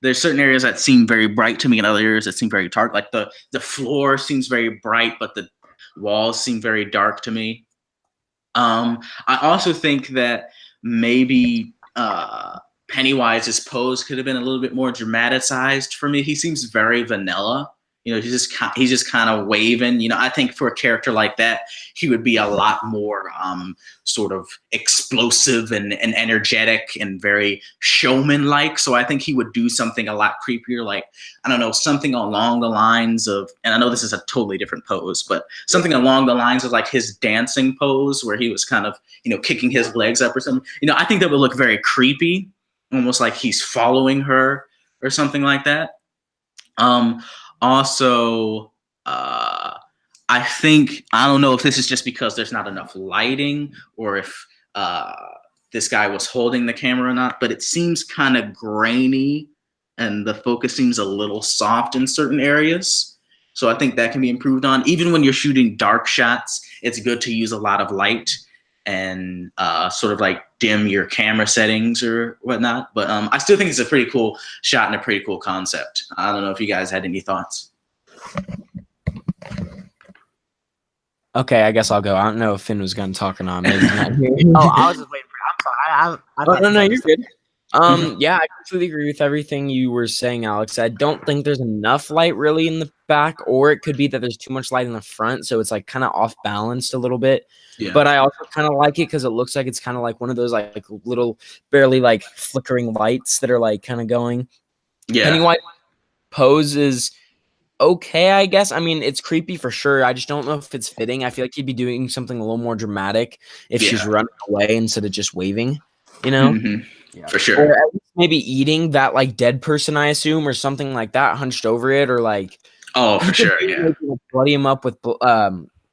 there's certain areas that seem very bright to me and other areas that seem very dark. Like the floor seems very bright, but the walls seem very dark to me. I also think that maybe Pennywise's pose could have been a little bit more dramatized for me. He seems very vanilla. You know, he's just kind of waving. You know, I think for a character like that, he would be a lot more sort of explosive and energetic and very showman-like. So I think he would do something a lot creepier, like, I don't know, something along the lines of, and I know this is a totally different pose, but something along the lines of like his dancing pose where he was kind of, you know, kicking his legs up or something. You know, I think that would look very creepy, almost like he's following her or something like that. Also, I think, I don't know if this is just because there's not enough lighting or if this guy was holding the camera or not, but it seems kind of grainy and the focus seems a little soft in certain areas. So I think that can be improved on. Even when you're shooting dark shots, it's good to use a lot of light and sort of like dim your camera settings or whatnot. But I still think it's a pretty cool shot and a pretty cool concept. I don't know if you guys had any thoughts. Okay, I guess I'll go. I don't know if Finn was going to talk or not. Maybe not. Oh, I was just waiting for you. I'm sorry. No, you're good. Yeah, I completely agree with everything you were saying, Alex. I don't think there's enough light really in the back, or it could be that there's too much light in the front, so it's like kind of off balanced a little bit. Yeah. But I also kind of like it because it looks like it's kind of like one of those like little barely like flickering lights that are like kind of going. Yeah. Pennywise pose is okay, I guess. I mean, it's creepy for sure. I just don't know if it's fitting. I feel like he'd be doing something a little more dramatic if she's running away instead of just waving, you know? Mm-hmm. Yeah, for sure. Or at least maybe eating that like dead person, I assume, or something like that, hunched over it, or like for sure, yeah. Bloody him up with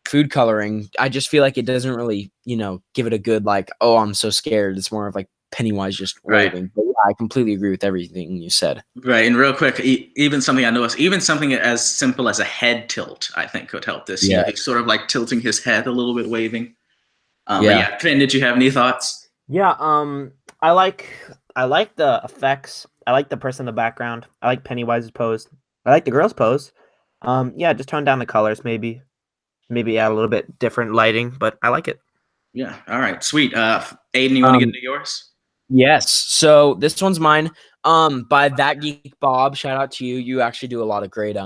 food coloring. I just feel like it doesn't really, you know, give it a good like, oh, I'm so scared. It's more of like Pennywise just waving. But yeah, I completely agree with everything you said. Right, and real quick, even something I noticed, even something as simple as a head tilt, I think could help this. Yeah, he's sort of like tilting his head a little bit, waving. Yeah, Finn, did you have any thoughts? Yeah, I like the effects. I like the person in the background. I like Pennywise's pose. I like the girl's pose. Yeah, just tone down the colors, maybe add a little bit different lighting, but I like it. Yeah. All right. Sweet. Aiden, you want to get into yours? Yes. So this one's mine. By That Geek Bob. Shout out to you. You actually do a lot of great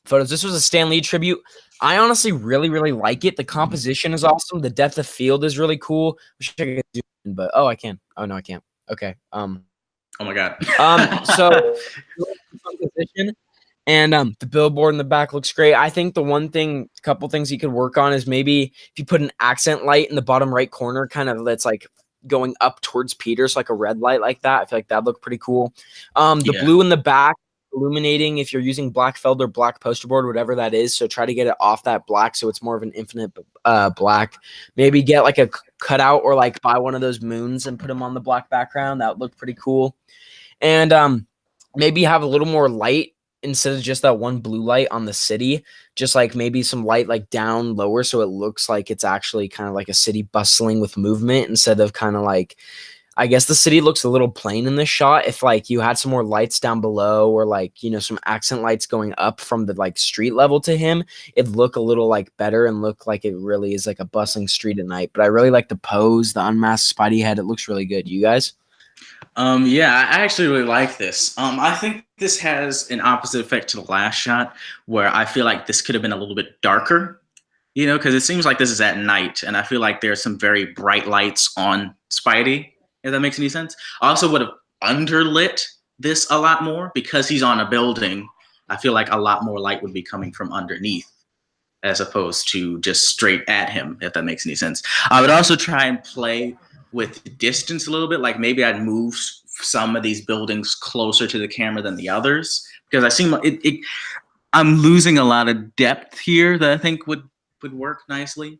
photos. This was a Stan Lee tribute. I honestly really, really like it. The composition is awesome. The depth of field is really cool. Wish I could do it, but I can. Oh no, I can't. Okay. Oh my God. So composition. And the billboard in the back looks great. I think the couple things you could work on is maybe if you put an accent light in the bottom right corner, kind of that's like going up towards Peter, so like a red light like that. I feel like that'd look pretty cool. The blue in the back illuminating if you're using black felt or black poster board, whatever that is. So try to get it off that black so it's more of an infinite black. Maybe get like a cutout or like buy one of those moons and put them on the black background. That would look pretty cool. And maybe have a little more light instead of just that one blue light on the city, just like maybe some light like down lower so it looks like it's actually kind of like a city bustling with movement instead of kind of like, I guess the city looks a little plain in this shot. If like you had some more lights down below or like, you know, some accent lights going up from the like street level to him, it'd look a little like better and look like it really is like a bustling street at night. But I really like the pose, the unmasked Spidey head. It looks really good. You guys? Yeah, I actually really like this. I think this has an opposite effect to the last shot, where I feel like this could have been a little bit darker, you know, because it seems like this is at night, and I feel like there's some very bright lights on Spidey, if that makes any sense. I also would have underlit this a lot more because he's on a building. I feel like a lot more light would be coming from underneath as opposed to just straight at him, if that makes any sense. I would also try and play with distance a little bit, like maybe I'd move some of these buildings closer to the camera than the others, because I seem I'm losing a lot of depth here that I think would work nicely.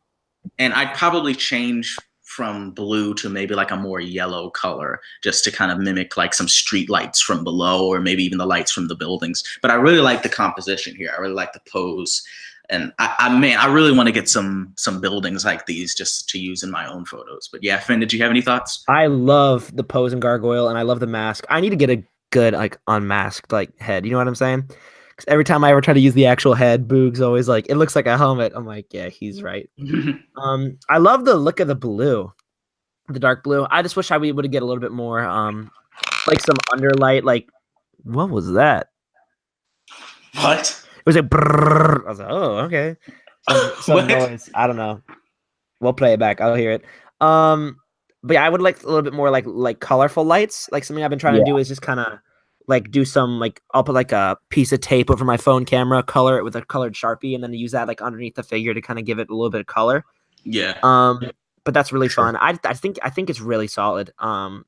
And I'd probably change from blue to maybe like a more yellow color just to kind of mimic like some street lights from below or maybe even the lights from the buildings. But I really like the composition here. I really like the pose. And I really want to get some buildings like these just to use in my own photos. But yeah, Finn, did you have any thoughts? I love the pose and gargoyle, and I love the mask. I need to get a good like unmasked like head. You know what I'm saying? Because every time I ever try to use the actual head, Boog's always like, it looks like a helmet. I'm like, yeah, he's right. I love the look of the blue, the dark blue. I just wish I would get a little bit more like some underlight. Like, what was that? What? It was like, brrr. I was like, oh, okay. Some noise. I don't know. We'll play it back. I'll hear it. But yeah, I would like a little bit more like colorful lights. Like something I've been trying to do is just kind of like do some like I'll put like a piece of tape over my phone camera, color it with a colored Sharpie, and then use that like underneath the figure to kind of give it a little bit of color. Yeah. But that's really fun. I think it's really solid. I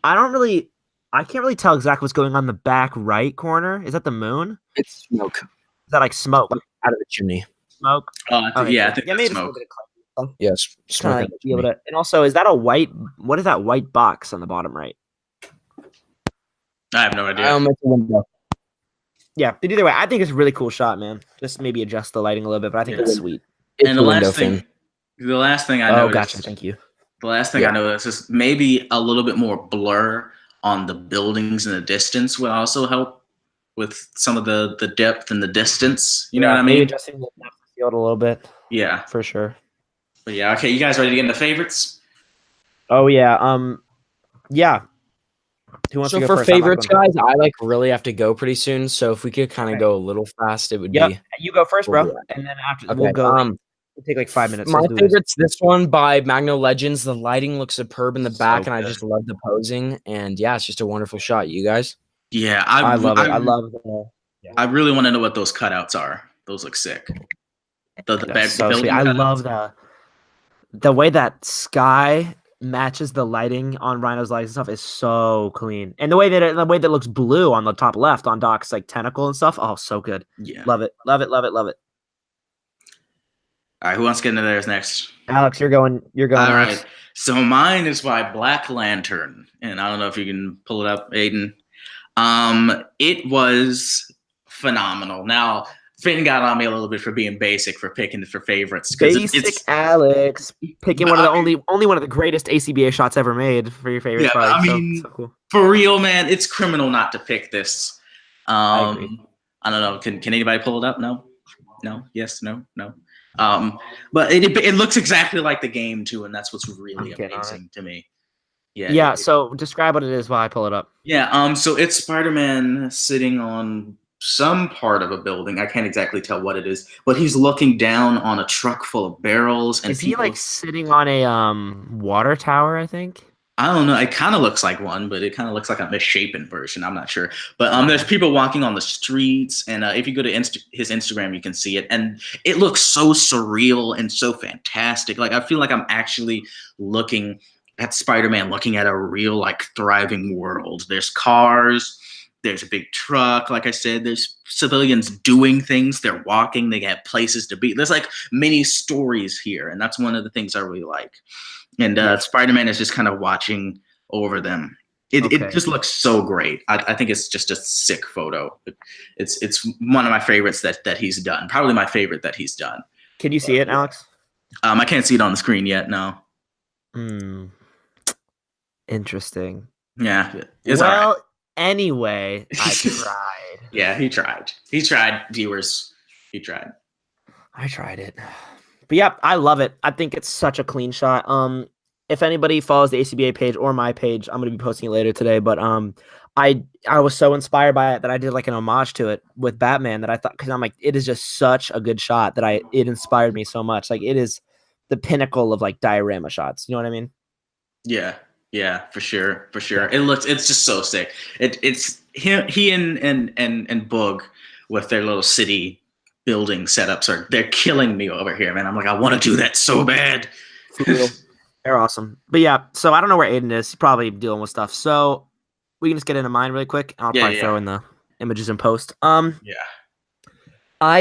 can't really tell exactly what's going on in the back right corner. Is that the moon? It's smoke. Is that like smoke out of the chimney? Smoke. Yeah, I think maybe smoke. Yes, smoke. And also, is that a white? What is that white box on the bottom right? I have no idea. Yeah, but either way, I think it's a really cool shot, man. Just maybe adjust the lighting a little bit, but I think it's sweet. And the last thing I noticed. Oh, gotcha. Thank you. The last thing I noticed is maybe a little bit more blur on the buildings in the distance would also help with some of the depth and the distance. You know what I mean? Maybe adjusting the depth of field a little bit. Yeah, for sure. But yeah, okay. You guys ready to get into favorites? Oh yeah. Yeah. Who wants to go for first? favorites, guys, I like really have to go pretty soon. So if we could kind of go a little fast, it would be. You go first, bro, and then after we'll go. We'll take like 5 minutes. My favorite's this one by Magno Legends. The lighting looks superb in the back, and I just love the posing. And yeah, it's just a wonderful shot. You guys? Yeah, I love it. I really want to know what those cutouts are. Those look sick. I love the way that sky matches the lighting on Rhino's lights and stuff is so clean, and the way that it looks blue on the top left on Doc's like tentacle and stuff. Oh, so good. Yeah, love it. All right, who wants to get into theirs next? Alex, you're going. All right. So mine is by Black Lantern, and I don't know if you can pull it up, Aiden. It was phenomenal. Now, Finn got on me a little bit for being basic for picking for favorites. Basic Alex picking one of the only one of the greatest ACBA shots ever made for your favorite. Yeah, I mean, so cool. For real, man, it's criminal not to pick this. I don't know. Can anybody pull it up? No. Yes. No. But it looks exactly like the game too, and that's what's really amazing to me. Yeah. So describe what it is while I pull it up. Yeah. So it's Spider-Man sitting on some part of a building. I can't exactly tell what it is, but he's looking down on a truck full of barrels. And is he like sitting on a water tower? I think. I don't know. It kind of looks like one, but it kind of looks like a misshapen version. I'm not sure. But there's people walking on the streets, and if you go to his Instagram, you can see it, and it looks so surreal and so fantastic. Like I feel like I'm actually looking at Spider-Man, looking at a real like thriving world. There's cars. There's a big truck. Like I said, there's civilians doing things. They're walking. They have places to be. There's like many stories here, and that's one of the things I really like. And Spider-Man is just kind of watching over them. It just looks so great. I think it's just a sick photo. It's one of my favorites that he's done. Probably my favorite that he's done. Can you see it, Alex? I can't see it on the screen yet. No. Interesting. Yeah. Well, anyway, I tried. Yeah, he tried. He tried, viewers. He tried. I tried it. But yeah, I love it. I think it's such a clean shot. If anybody follows the ACBA page or my page, I'm gonna be posting it later today. But I was so inspired by it that I did like an homage to it with Batman that I thought, because I'm like, it is just such a good shot that it inspired me so much. Like it is the pinnacle of like diorama shots. You know what I mean? Yeah, for sure. It's just so sick. It's he and Boog with their little city building setups they're killing me over here, man. I'm like, I want to do that so bad. They're awesome. But yeah, so I don't know where Aiden is. He's probably dealing with stuff. So we can just get into mine really quick. And I'll probably throw in the images in post. I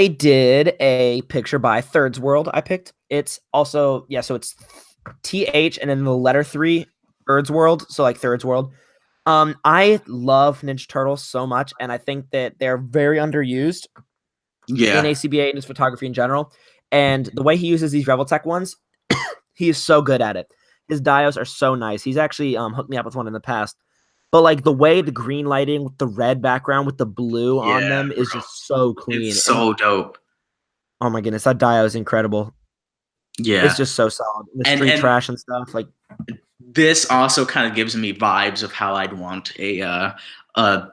did a picture by Third's World. I picked. It's also so it's TH and then the letter 3 Third's World. So like Third's World. I love Ninja Turtles so much, and I think that they're very underused. In ACBA and his photography in general. And the way he uses these Reveltech ones, he is so good at it. His dios are so nice. He's actually hooked me up with one in the past. But like the way the green lighting with the red background with the blue on them is just so clean. It's so dope. Oh my goodness, that dio is incredible. Yeah. It's just so solid. The street trash and stuff. Like this also kind of gives me vibes of how I'd want a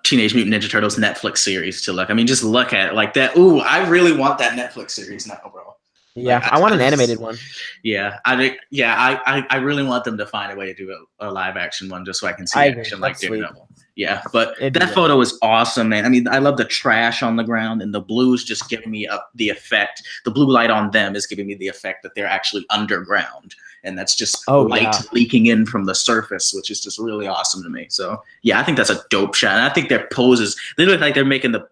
Teenage Mutant Ninja Turtles Netflix series to look. I mean, just look at it like that. Ooh, I really want that Netflix series now, bro. Yeah, like, I want an animated one. Yeah, I really want them to find a way to do a live action one just so I can see action like Daredevil. Yeah, but that photo is awesome, man. I mean, I love the trash on the ground, and the blues just giving me the effect. The blue light on them is giving me the effect that they're actually underground, and that's just light leaking in from the surface, which is just really awesome to me. So yeah, I think that's a dope shot, and I think their poses, they look like they're making the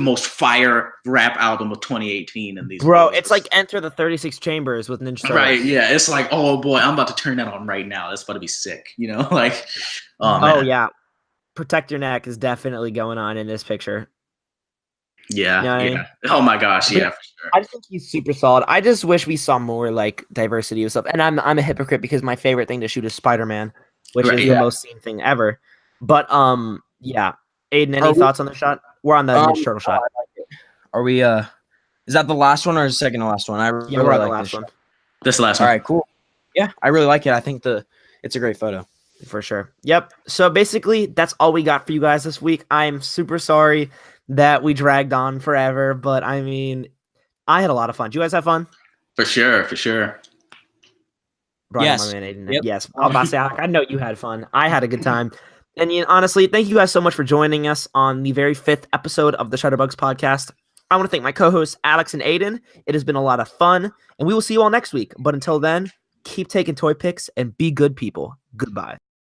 most fire rap album of 2018 in these poses. It's like Enter the 36 Chambers with Ninja Turtles. Right, yeah, it's like, oh boy, I'm about to turn that on right now. That's about to be sick, you know? Like, yeah, Protect Your Neck is definitely going on in this picture. Yeah, you know I mean? Oh my gosh, yeah, for sure. I just think he's super solid. I just wish we saw more like diversity of stuff. And I'm a hypocrite because my favorite thing to shoot is Spider-Man, which is the most seen thing ever. But yeah. Aiden, any thoughts on the shot? We're on the Ninja Turtle shot. Are we is that the last one or the second to last one? We're on the last one. This last one. All right, cool. Yeah, I really like it. I think it's a great photo. For sure. Yep. So basically, that's all we got for you guys this week. I'm super sorry that we dragged on forever, but I mean, I had a lot of fun. Did you guys have fun? For sure. Brian, yes. My man, Aiden. Yep. Yes. I'm about to say, I know you had fun. I had a good time. And honestly, thank you guys so much for joining us on the very 5th episode of the ShutterBugs podcast. I want to thank my co-hosts, Alex and Aiden. It has been a lot of fun, and we will see you all next week. But until then, keep taking toy pics and be good people. Goodbye.